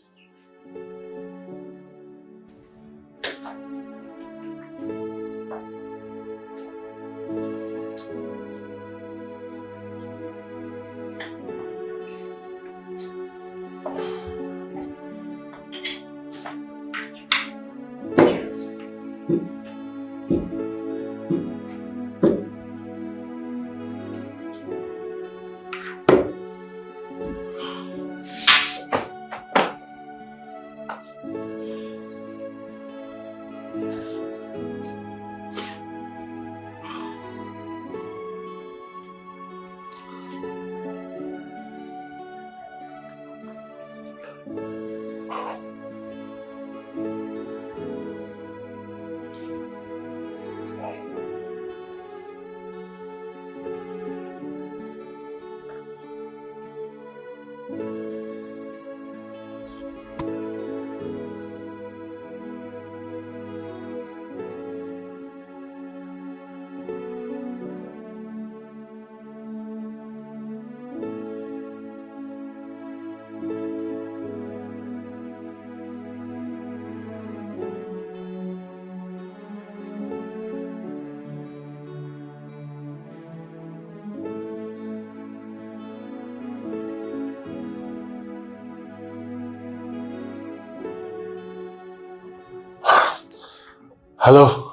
Hello?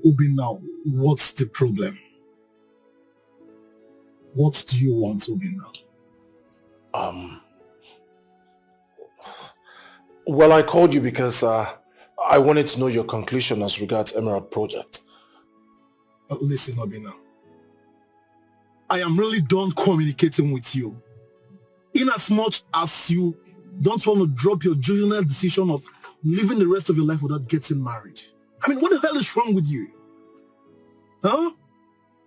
Obinna, what's the problem? What do you want, Obinna? Well, I called you because I wanted to know your conclusion as regards Emerald Project. Listen, Obinna. I am really done communicating with you. In as much as you don't want to drop your juvenile decision of living the rest of your life without getting married. I mean, what the hell is wrong with you? Huh?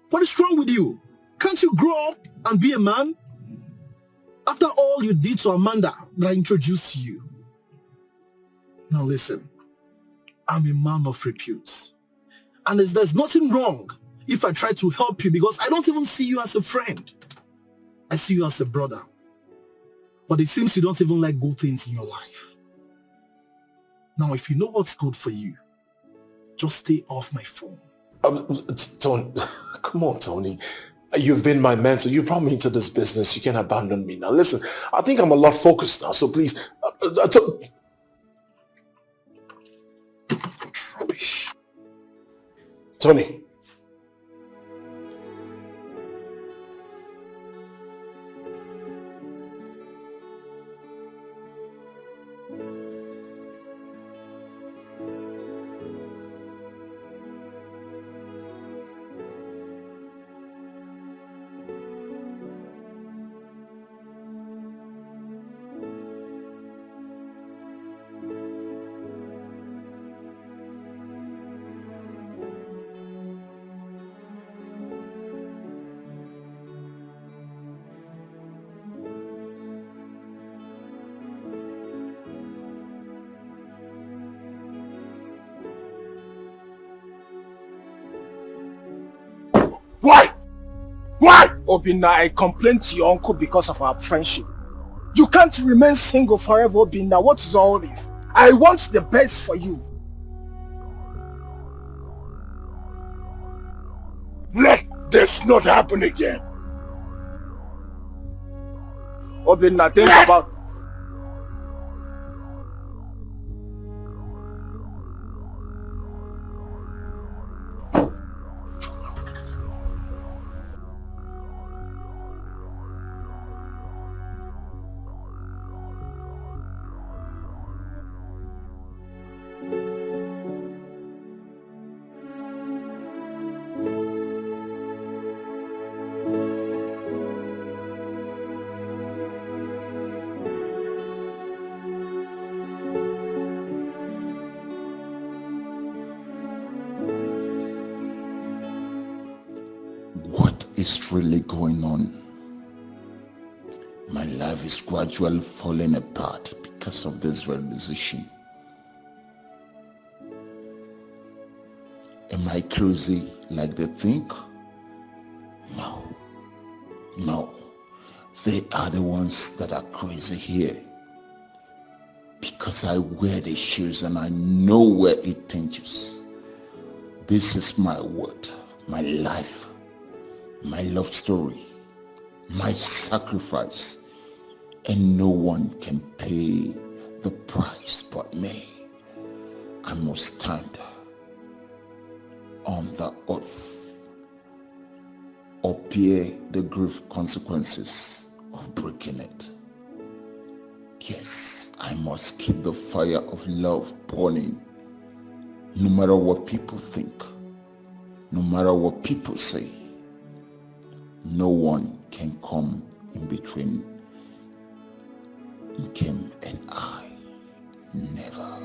What is wrong with you? Can't you grow up and be a man? After all you did to Amanda that I introduced to you. Now listen, I'm a man of repute. And there's nothing wrong if I try to help you because I don't even see you as a friend. I see you as a brother. But it seems you don't even like good things in your life. Now, if you know what's good for you, just stay off my phone. Tony, come on, Tony. You've been my mentor. You brought me into this business. You can't abandon me now. Listen, I think I'm a lot focused now, so please. Rubbish. Tony. Obinna, I complained to your uncle because of our friendship. You can't remain single forever, Obinna. What is all this? I want the best for you. Let this not happen again. Obinna, think about... What is really going on? My life is gradually falling apart because of this realization. Am I crazy like they think? No. No. They are the ones that are crazy here. Because I wear the shoes and I know where it pinches. This is my word, my life, my love story, my sacrifice, and no one can pay the price but me. I must stand on the oath or bear the grave consequences of breaking it. Yes, I must keep the fire of love burning, no matter what people think, no matter what people say. No one can come in between Kim and I. Never.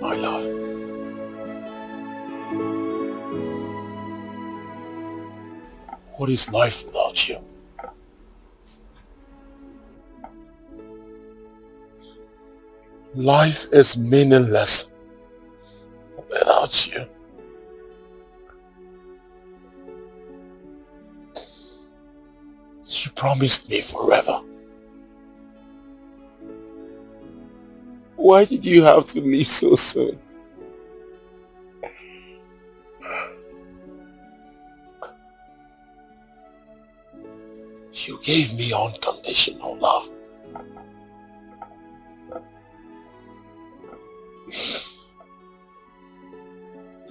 My love. What is life without you? Life is meaningless without you. You promised me forever. Why did you have to leave so soon? You gave me unconditional love.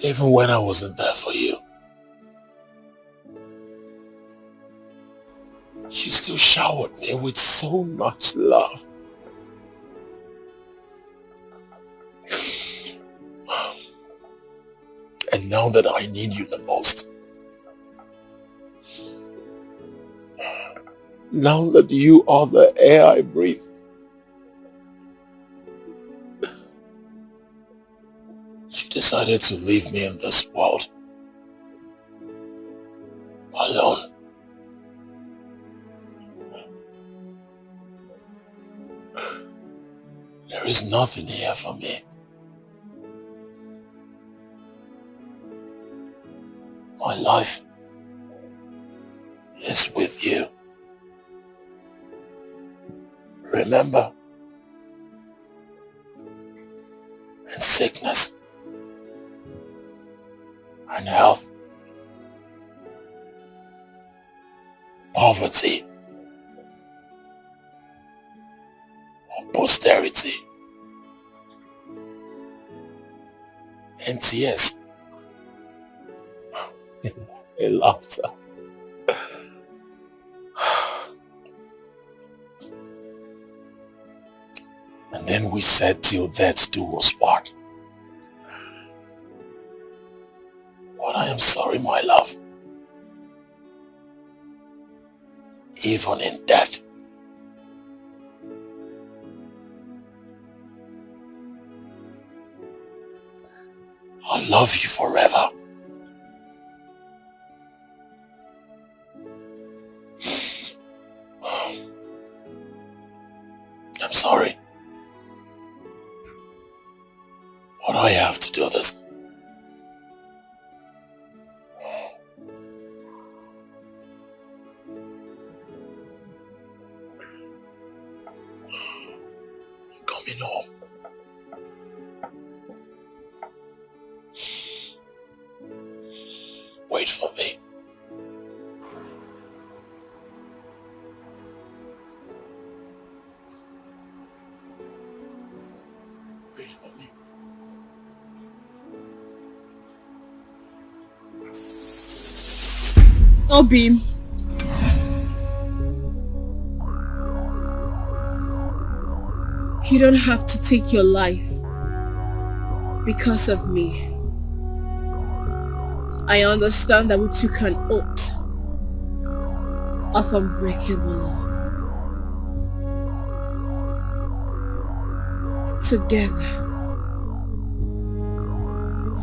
Even when I wasn't there for you. You still showered me with so much love. And now that I need you the most, now that you are the air I breathe, you decided to leave me in this world alone. There is nothing here for me. My life is with you. Remember, in sickness and health, poverty or posterity, and tears and laughter. And then we said till death do us part. But I am sorry, my love. Even in death. I'll love you forever. I'm sorry. Why do I have to do this? I'm coming home. Wait for me. Wait for me. Obi. You don't have to take your life because of me. I understand that we took an oath of unbreakable love. Together.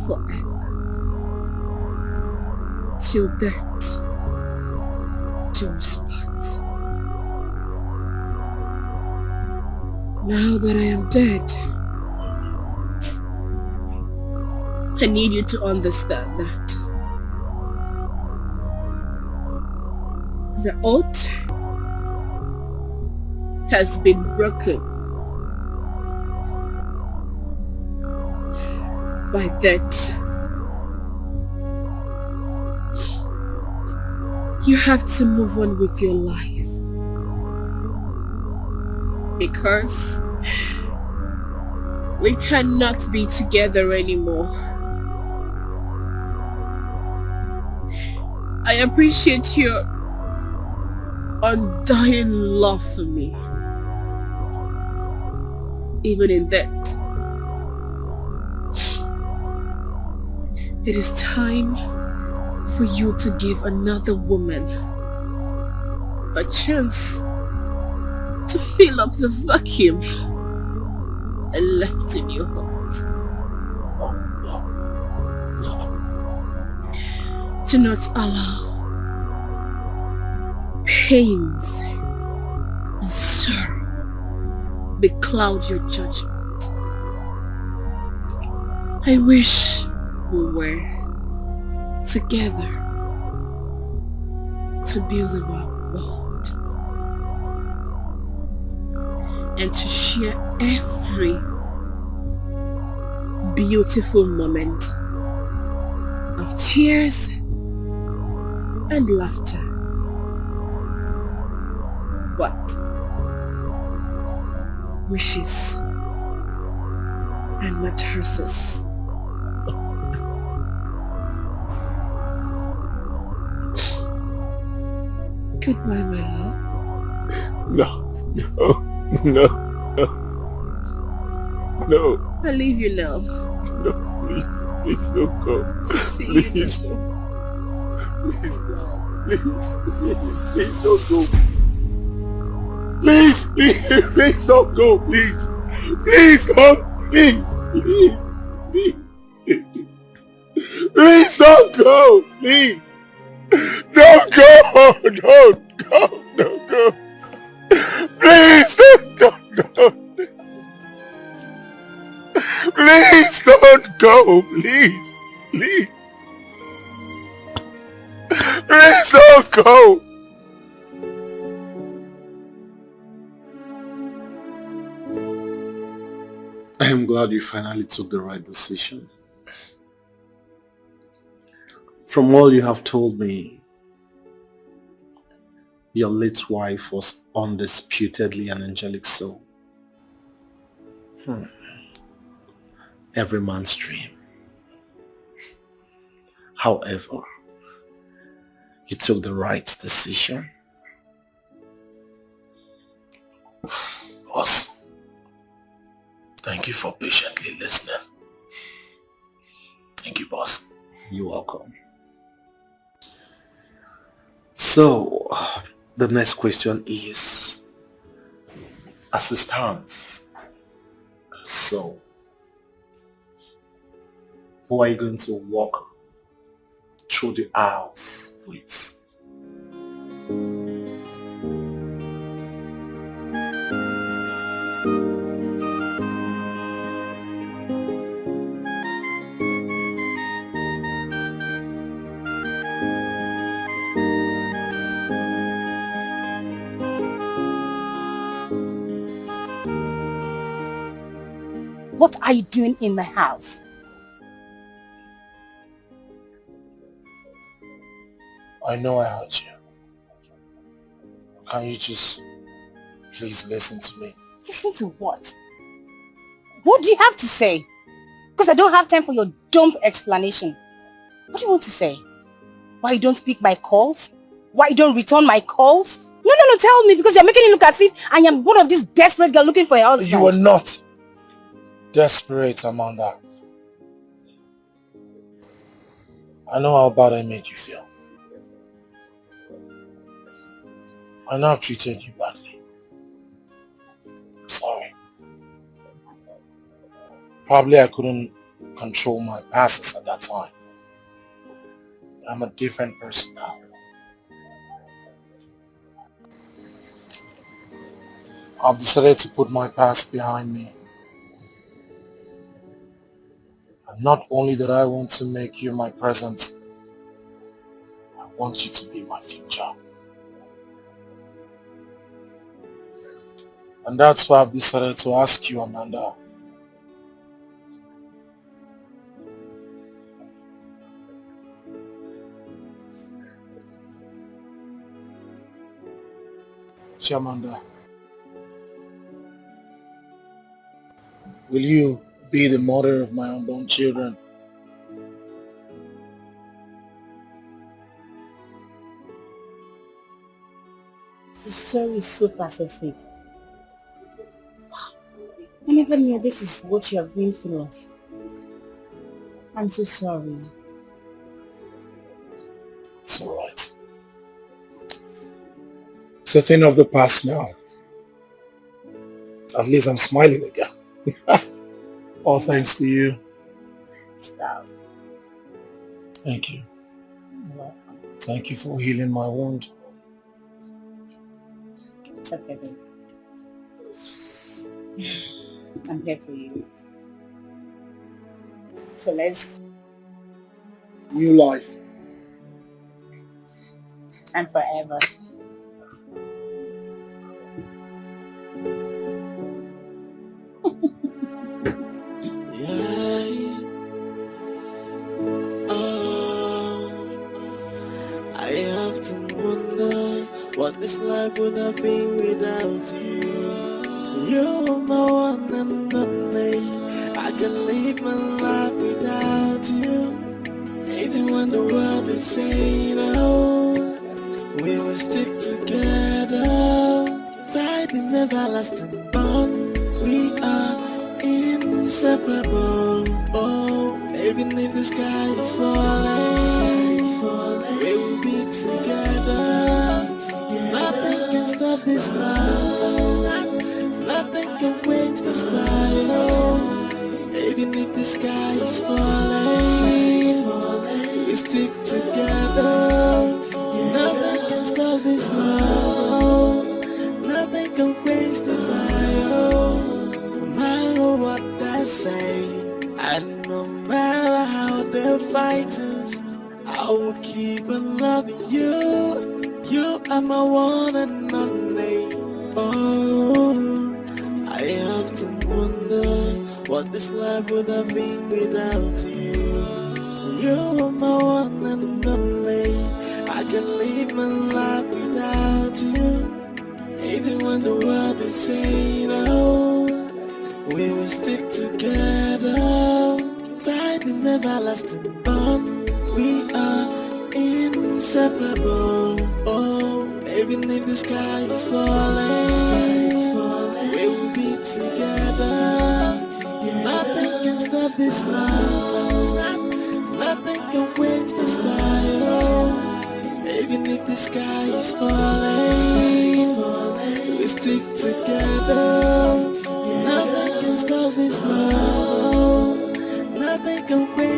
Forever. Till death. Till we split. Now that I am dead, I need you to understand that the oath has been broken by death. You have to move on with your life. Because we cannot be together anymore. I appreciate your undying love for me, even in death. It is time for you to give another woman a chance to fill up the vacuum left in your heart. Do not allow pains and sorrow becloud your judgment. I wish we were together to build a world and to share every beautiful moment of tears and laughter. But wishes and not hearses. Goodbye, my love. No. I leave you now. No, please don't go. See Please. you soon. Please don't go. Please don't go, please. Please don't, please don't go, please. Don't go. Please don't go. Please don't go, please. Please don't go. I am glad you finally took the right decision. From all you have told me, your late wife was undisputedly an angelic soul. Every man's dream. However, you took the right decision. Boss, thank you for patiently listening. Thank you, boss. You're welcome. So, the next question is, as it stands, so, who are you going to walk through the aisles with? What are you doing in my house? I know I hurt you. Can you just please listen to me? Listen to what? What do you have to say? Because I don't have time for your dumb explanation. What do you want to say? Why you don't pick my calls? Why you don't return my calls? No, tell me, because you're making it look as if I am one of these desperate girls looking for a husband. You are not desperate, Amanda. I know how bad I made you feel. I know I've treated you badly. I'm sorry. Probably I couldn't control my passes at that time. I'm a different person now. I've decided to put my past behind me. And not only that I want to make you my present, I want you to be my future. And that's why I've decided to ask you, Amanda. Amanda, will you be the mother of my unborn children? The story is so pathetic. I never knew this is what you have been through. I'm so sorry. It's alright. It's a thing of the past now. At least I'm smiling again. All thanks to you. Stop. Thank you. You're welcome. Thank you for healing my wound. It's okay, babe. I'm here for you. So let's... New life. And forever. I often wonder what this life would have been without you. You're my one and only. I can live my life without you. Even when the world is saying no, we will stick together. Tied in everlasting bond. We are inseparable. Oh, even if the sky is falling, we will be together. Nothing can stop this love. Nothing can quench this fire. Even if the sky is falling, we stick together. Nothing can stop this love. Nothing can quench the fire. No matter what they say, and no matter how they fight us, I will keep on loving you. You are my one and only. Oh, I often wonder what this life would have been without you. You are my one and only. I can live my life without you. Even when the world is saying no, we will stick together. Tied in everlasting bond. We are inseparable. Oh, even if the sky is falling, we will be together. Nothing can stop this love. Nothing can win. sky is falling. We stick together. Nothing can stop this love. Nothing can quench